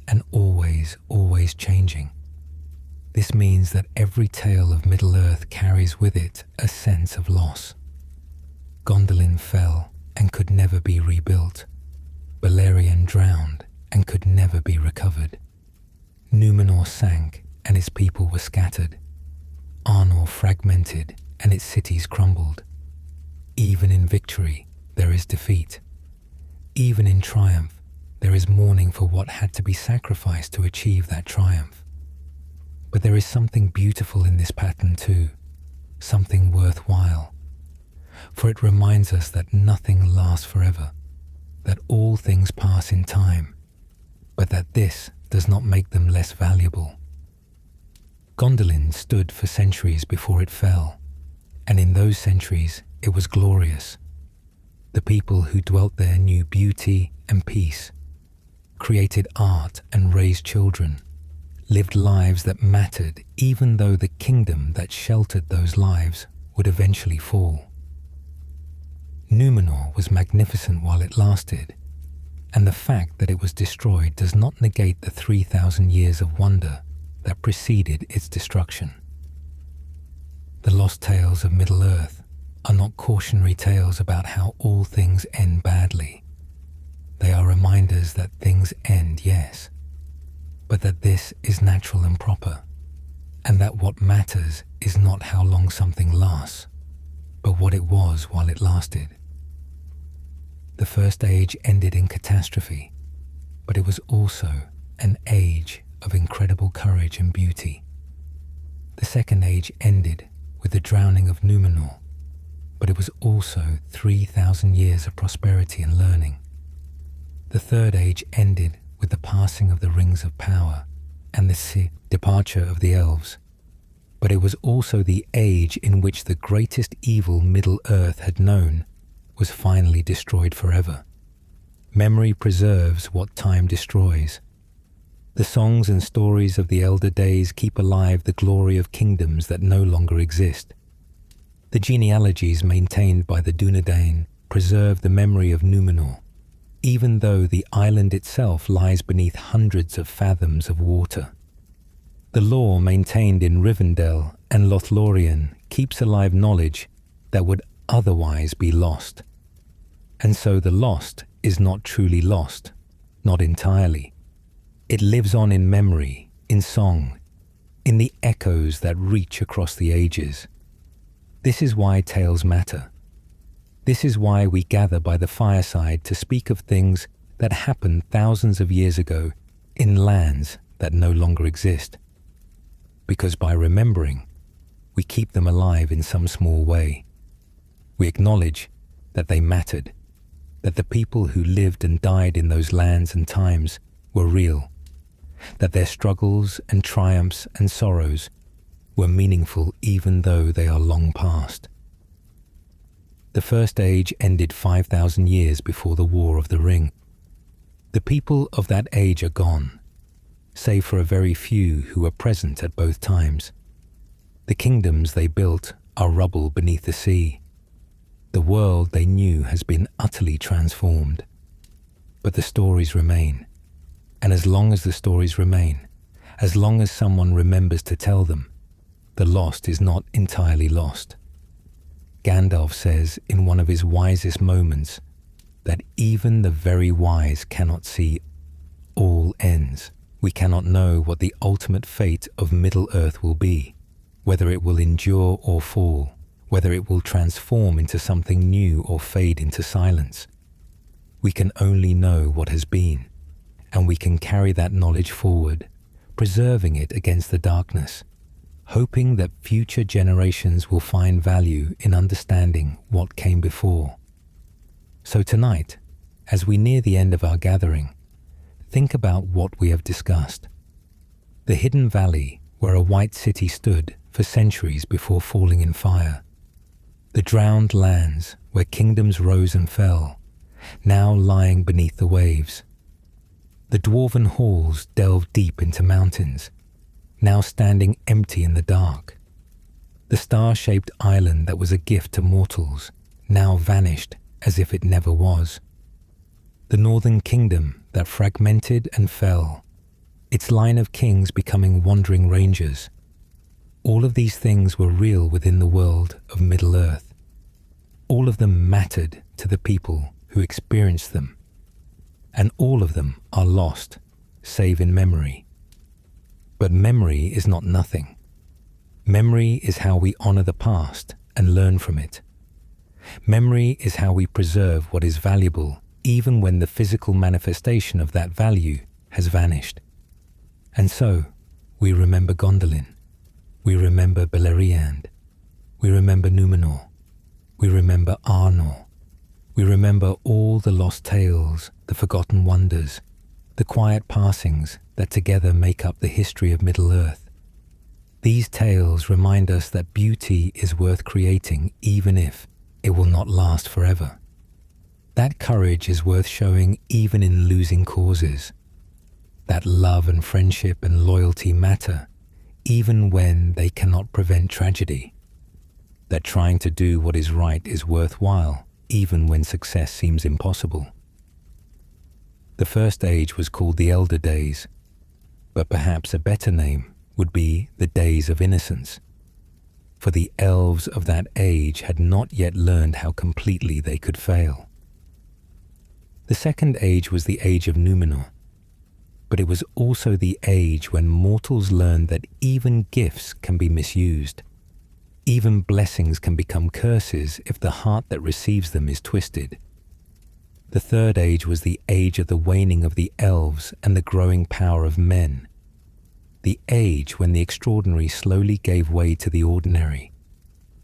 Speaker 1: and always, always changing. This means that every tale of Middle-earth carries with it a sense of loss. Gondolin fell and could never be rebuilt. Beleriand drowned and could never be recovered. Númenor sank and its people were scattered. Arnor fragmented and its cities crumbled. Even in victory, there is defeat. Even in triumph, there is mourning for what had to be sacrificed to achieve that triumph. But there is something beautiful in this pattern too, something worthwhile. For it reminds us that nothing lasts forever, that all things pass in time, but that this does not make them less valuable. Gondolin stood for centuries before it fell, and in those centuries it was glorious. The people who dwelt there knew beauty and peace, created art and raised children, lived lives that mattered even though the kingdom that sheltered those lives would eventually fall. Númenor was magnificent while it lasted, and the fact that it was destroyed does not negate the 3,000 years of wonder that preceded its destruction. The lost tales of Middle-earth are not cautionary tales about how all things end badly. They are reminders that things end, yes, but that this is natural and proper, and that what matters is not how long something lasts, but what it was while it lasted. The First Age ended in catastrophe, but it was also an age of incredible courage and beauty. The Second Age ended with the drowning of Númenor, but it was also 3,000 years of prosperity and learning. The Third Age ended with the passing of the Rings of Power and the departure of the elves, but it was also the age in which the greatest evil Middle-earth had known was finally destroyed forever. Memory preserves what time destroys. The songs and stories of the elder days keep alive the glory of kingdoms that no longer exist. The genealogies maintained by the Dunedain preserve the memory of Númenor, even though the island itself lies beneath hundreds of fathoms of water. The lore maintained in Rivendell and Lothlorien keeps alive knowledge that would otherwise be lost. And so the lost is not truly lost, not entirely. It lives on in memory, in song, in the echoes that reach across the ages. This is why tales matter. This is why we gather by the fireside to speak of things that happened thousands of years ago in lands that no longer exist. Because by remembering, we keep them alive in some small way. We acknowledge that they mattered, that the people who lived and died in those lands and times were real, that their struggles and triumphs and sorrows were meaningful even though they are long past. The First Age ended 5,000 years before the War of the Ring. The people of that age are gone, save for a very few who were present at both times. The kingdoms they built are rubble beneath the sea. The world they knew has been utterly transformed. but the stories remain. And as long as the stories remain, as long as someone remembers to tell them, the lost is not entirely lost. Gandalf says in one of his wisest moments that even the very wise cannot see all ends. We cannot know what the ultimate fate of Middle-earth will be, whether it will endure or fall, whether it will transform into something new or fade into silence. We can only know what has been, and we can carry that knowledge forward, preserving it against the darkness, hoping that future generations will find value in understanding what came before. So tonight, as we near the end of our gathering, think about what we have discussed. The hidden valley where a white city stood for centuries before falling in fire. The drowned lands where kingdoms rose and fell, now lying beneath the waves. The dwarven halls delved deep into mountains, now standing empty in the dark. The star-shaped island that was a gift to mortals, now vanished as if it never was. The northern kingdom that fragmented and fell, its line of kings becoming wandering rangers. All of these things were real within the world of Middle-earth. All of them mattered to the people who experienced them, and all of them are lost, save in memory. But memory is not nothing. Memory is how we honor the past and learn from it. Memory is how we preserve what is valuable, even when the physical manifestation of that value has vanished. And so, we remember Gondolin, we remember Beleriand, we remember Numenor, we remember Arnor, we remember all the lost tales, the forgotten wonders, the quiet passings that together make up the history of Middle-earth. These tales remind us that beauty is worth creating even if it will not last forever. That courage is worth showing even in losing causes. That love and friendship and loyalty matter even when they cannot prevent tragedy. That trying to do what is right is worthwhile even when success seems impossible. The first age was called the Elder Days, but perhaps a better name would be the Days of Innocence, for the elves of that age had not yet learned how completely they could fail. The second age was the Age of Numenor, but it was also the age when mortals learned that even gifts can be misused. Even blessings can become curses if the heart that receives them is twisted. The third age was the age of the waning of the elves and the growing power of men. The age when the extraordinary slowly gave way to the ordinary,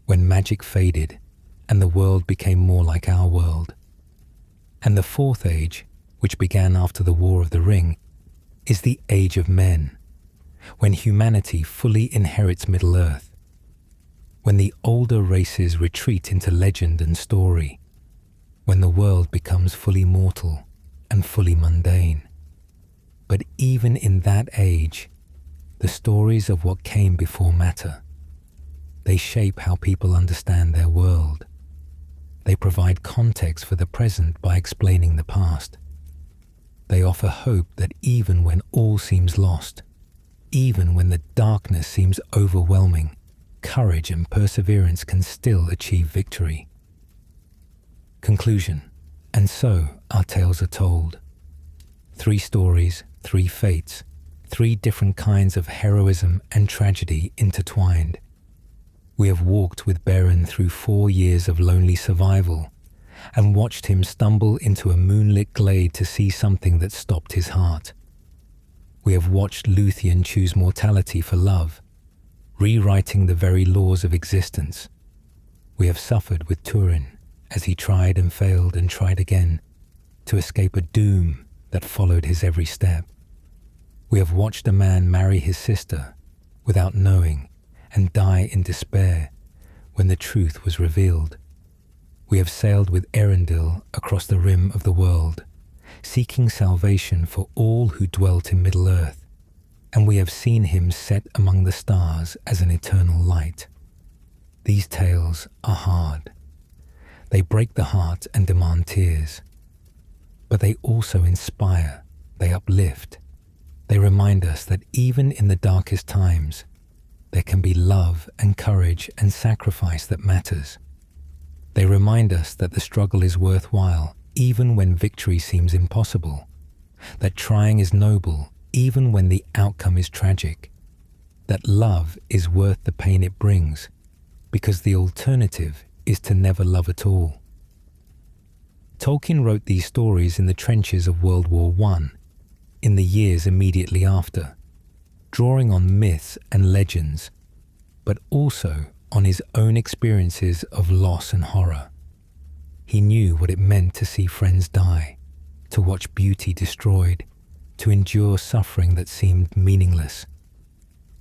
Speaker 1: when magic faded and the world became more like our world. And the fourth age, which began after the War of the Ring, is the Age of Men, when humanity fully inherits Middle-earth, when the older races retreat into legend and story, when the world becomes fully mortal and fully mundane. But even in that age, the stories of what came before matter. They shape how people understand their world. They provide context for the present by explaining the past. They offer hope that even when all seems lost, even when the darkness seems overwhelming, courage and perseverance can still achieve victory. Conclusion. And so our tales are told. 3 stories, 3 fates, 3 different kinds of heroism and tragedy intertwined. We have walked with Beren through 4 years of lonely survival and watched him stumble into a moonlit glade to see something that stopped his heart. We have watched Luthien choose mortality for love, rewriting the very laws of existence. We have suffered with Turin as he tried and failed and tried again to escape a doom that followed his every step. We have watched a man marry his sister without knowing and die in despair when the truth was revealed. We have sailed with Erendil across the rim of the world, seeking salvation for all who dwelt in Middle-earth, and we have seen him set among the stars as an eternal light. These tales are hard. They break the heart and demand tears. but they also inspire, they uplift. They remind us that even in the darkest times, there can be love and courage and sacrifice that matters. They remind us that the struggle is worthwhile even when victory seems impossible, that trying is noble even when the outcome is tragic, that love is worth the pain it brings, because the alternative is to never love at all. Tolkien wrote these stories in the trenches of World War I, in the years immediately after, drawing on myths and legends, but also on his own experiences of loss and horror. He knew what it meant to see friends die, to watch beauty destroyed, to endure suffering that seemed meaningless.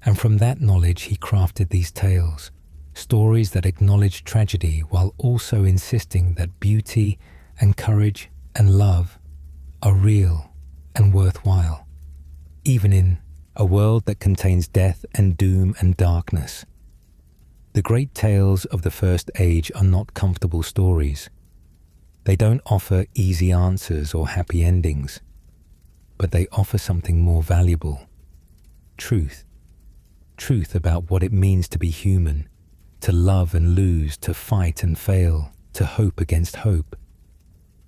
Speaker 1: And from that knowledge he crafted these tales, stories that acknowledge tragedy while also insisting that beauty and courage and love are real and worthwhile, even in a world that contains death and doom and darkness. The great tales of the First Age are not comfortable stories. They don't offer easy answers or happy endings, but they offer something more valuable: truth. Truth about what it means to be human, to love and lose, to fight and fail, to hope against hope.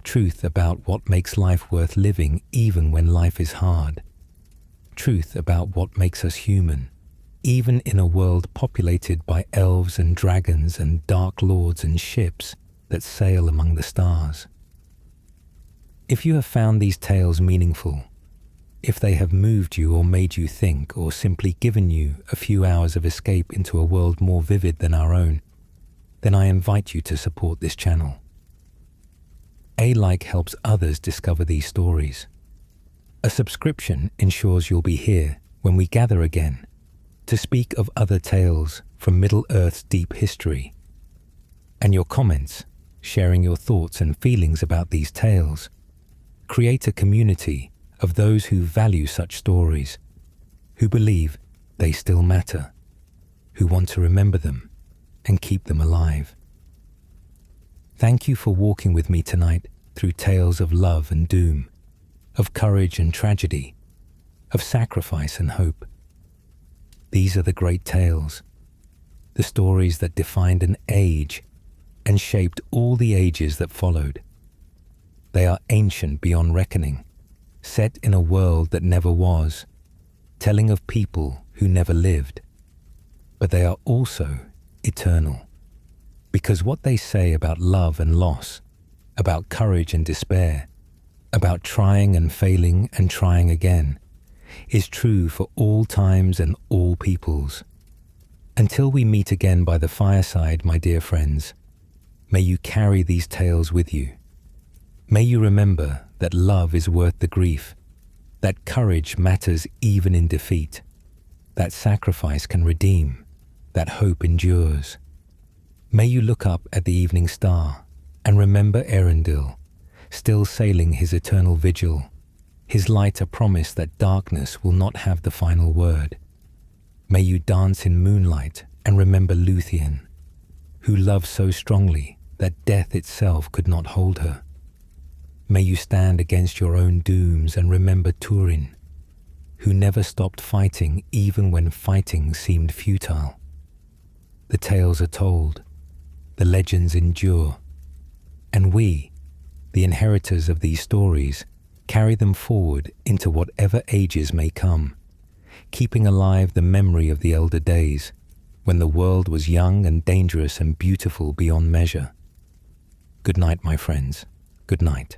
Speaker 1: Truth about what makes life worth living even when life is hard. Truth about what makes us human, even in a world populated by elves and dragons and dark lords and ships that sail among the stars. If you have found these tales meaningful, if they have moved you or made you think or simply given you a few hours of escape into a world more vivid than our own, then I invite you to support this channel. A like helps others discover these stories. A subscription ensures you'll be here when we gather again to speak of other tales from Middle-earth's deep history. And your comments, sharing your thoughts and feelings about these tales, create a community of those who value such stories, who believe they still matter, who want to remember them and keep them alive. Thank you for walking with me tonight through tales of love and doom, of courage and tragedy, of sacrifice and hope. These are the great tales, the stories that defined an age and shaped all the ages that followed. They are ancient beyond reckoning, set in a world that never was, telling of people who never lived. But they are also eternal, because what they say about love and loss, about courage and despair, about trying and failing and trying again, is true for all times and all peoples. Until we meet again by the fireside, my dear friends, may you carry these tales with you. May you remember that love is worth the grief, that courage matters even in defeat, that sacrifice can redeem, that hope endures. May you look up at the evening star and remember Erendil, still sailing his eternal vigil, his light a promise that darkness will not have the final word. May you dance in moonlight and remember Luthien, who loved so strongly that death itself could not hold her. May you stand against your own dooms and remember Turin, who never stopped fighting even when fighting seemed futile. The tales are told, the legends endure, and we, the inheritors of these stories, carry them forward into whatever ages may come, keeping alive the memory of the elder days, when the world was young and dangerous and beautiful beyond measure. Good night, my friends. Good night.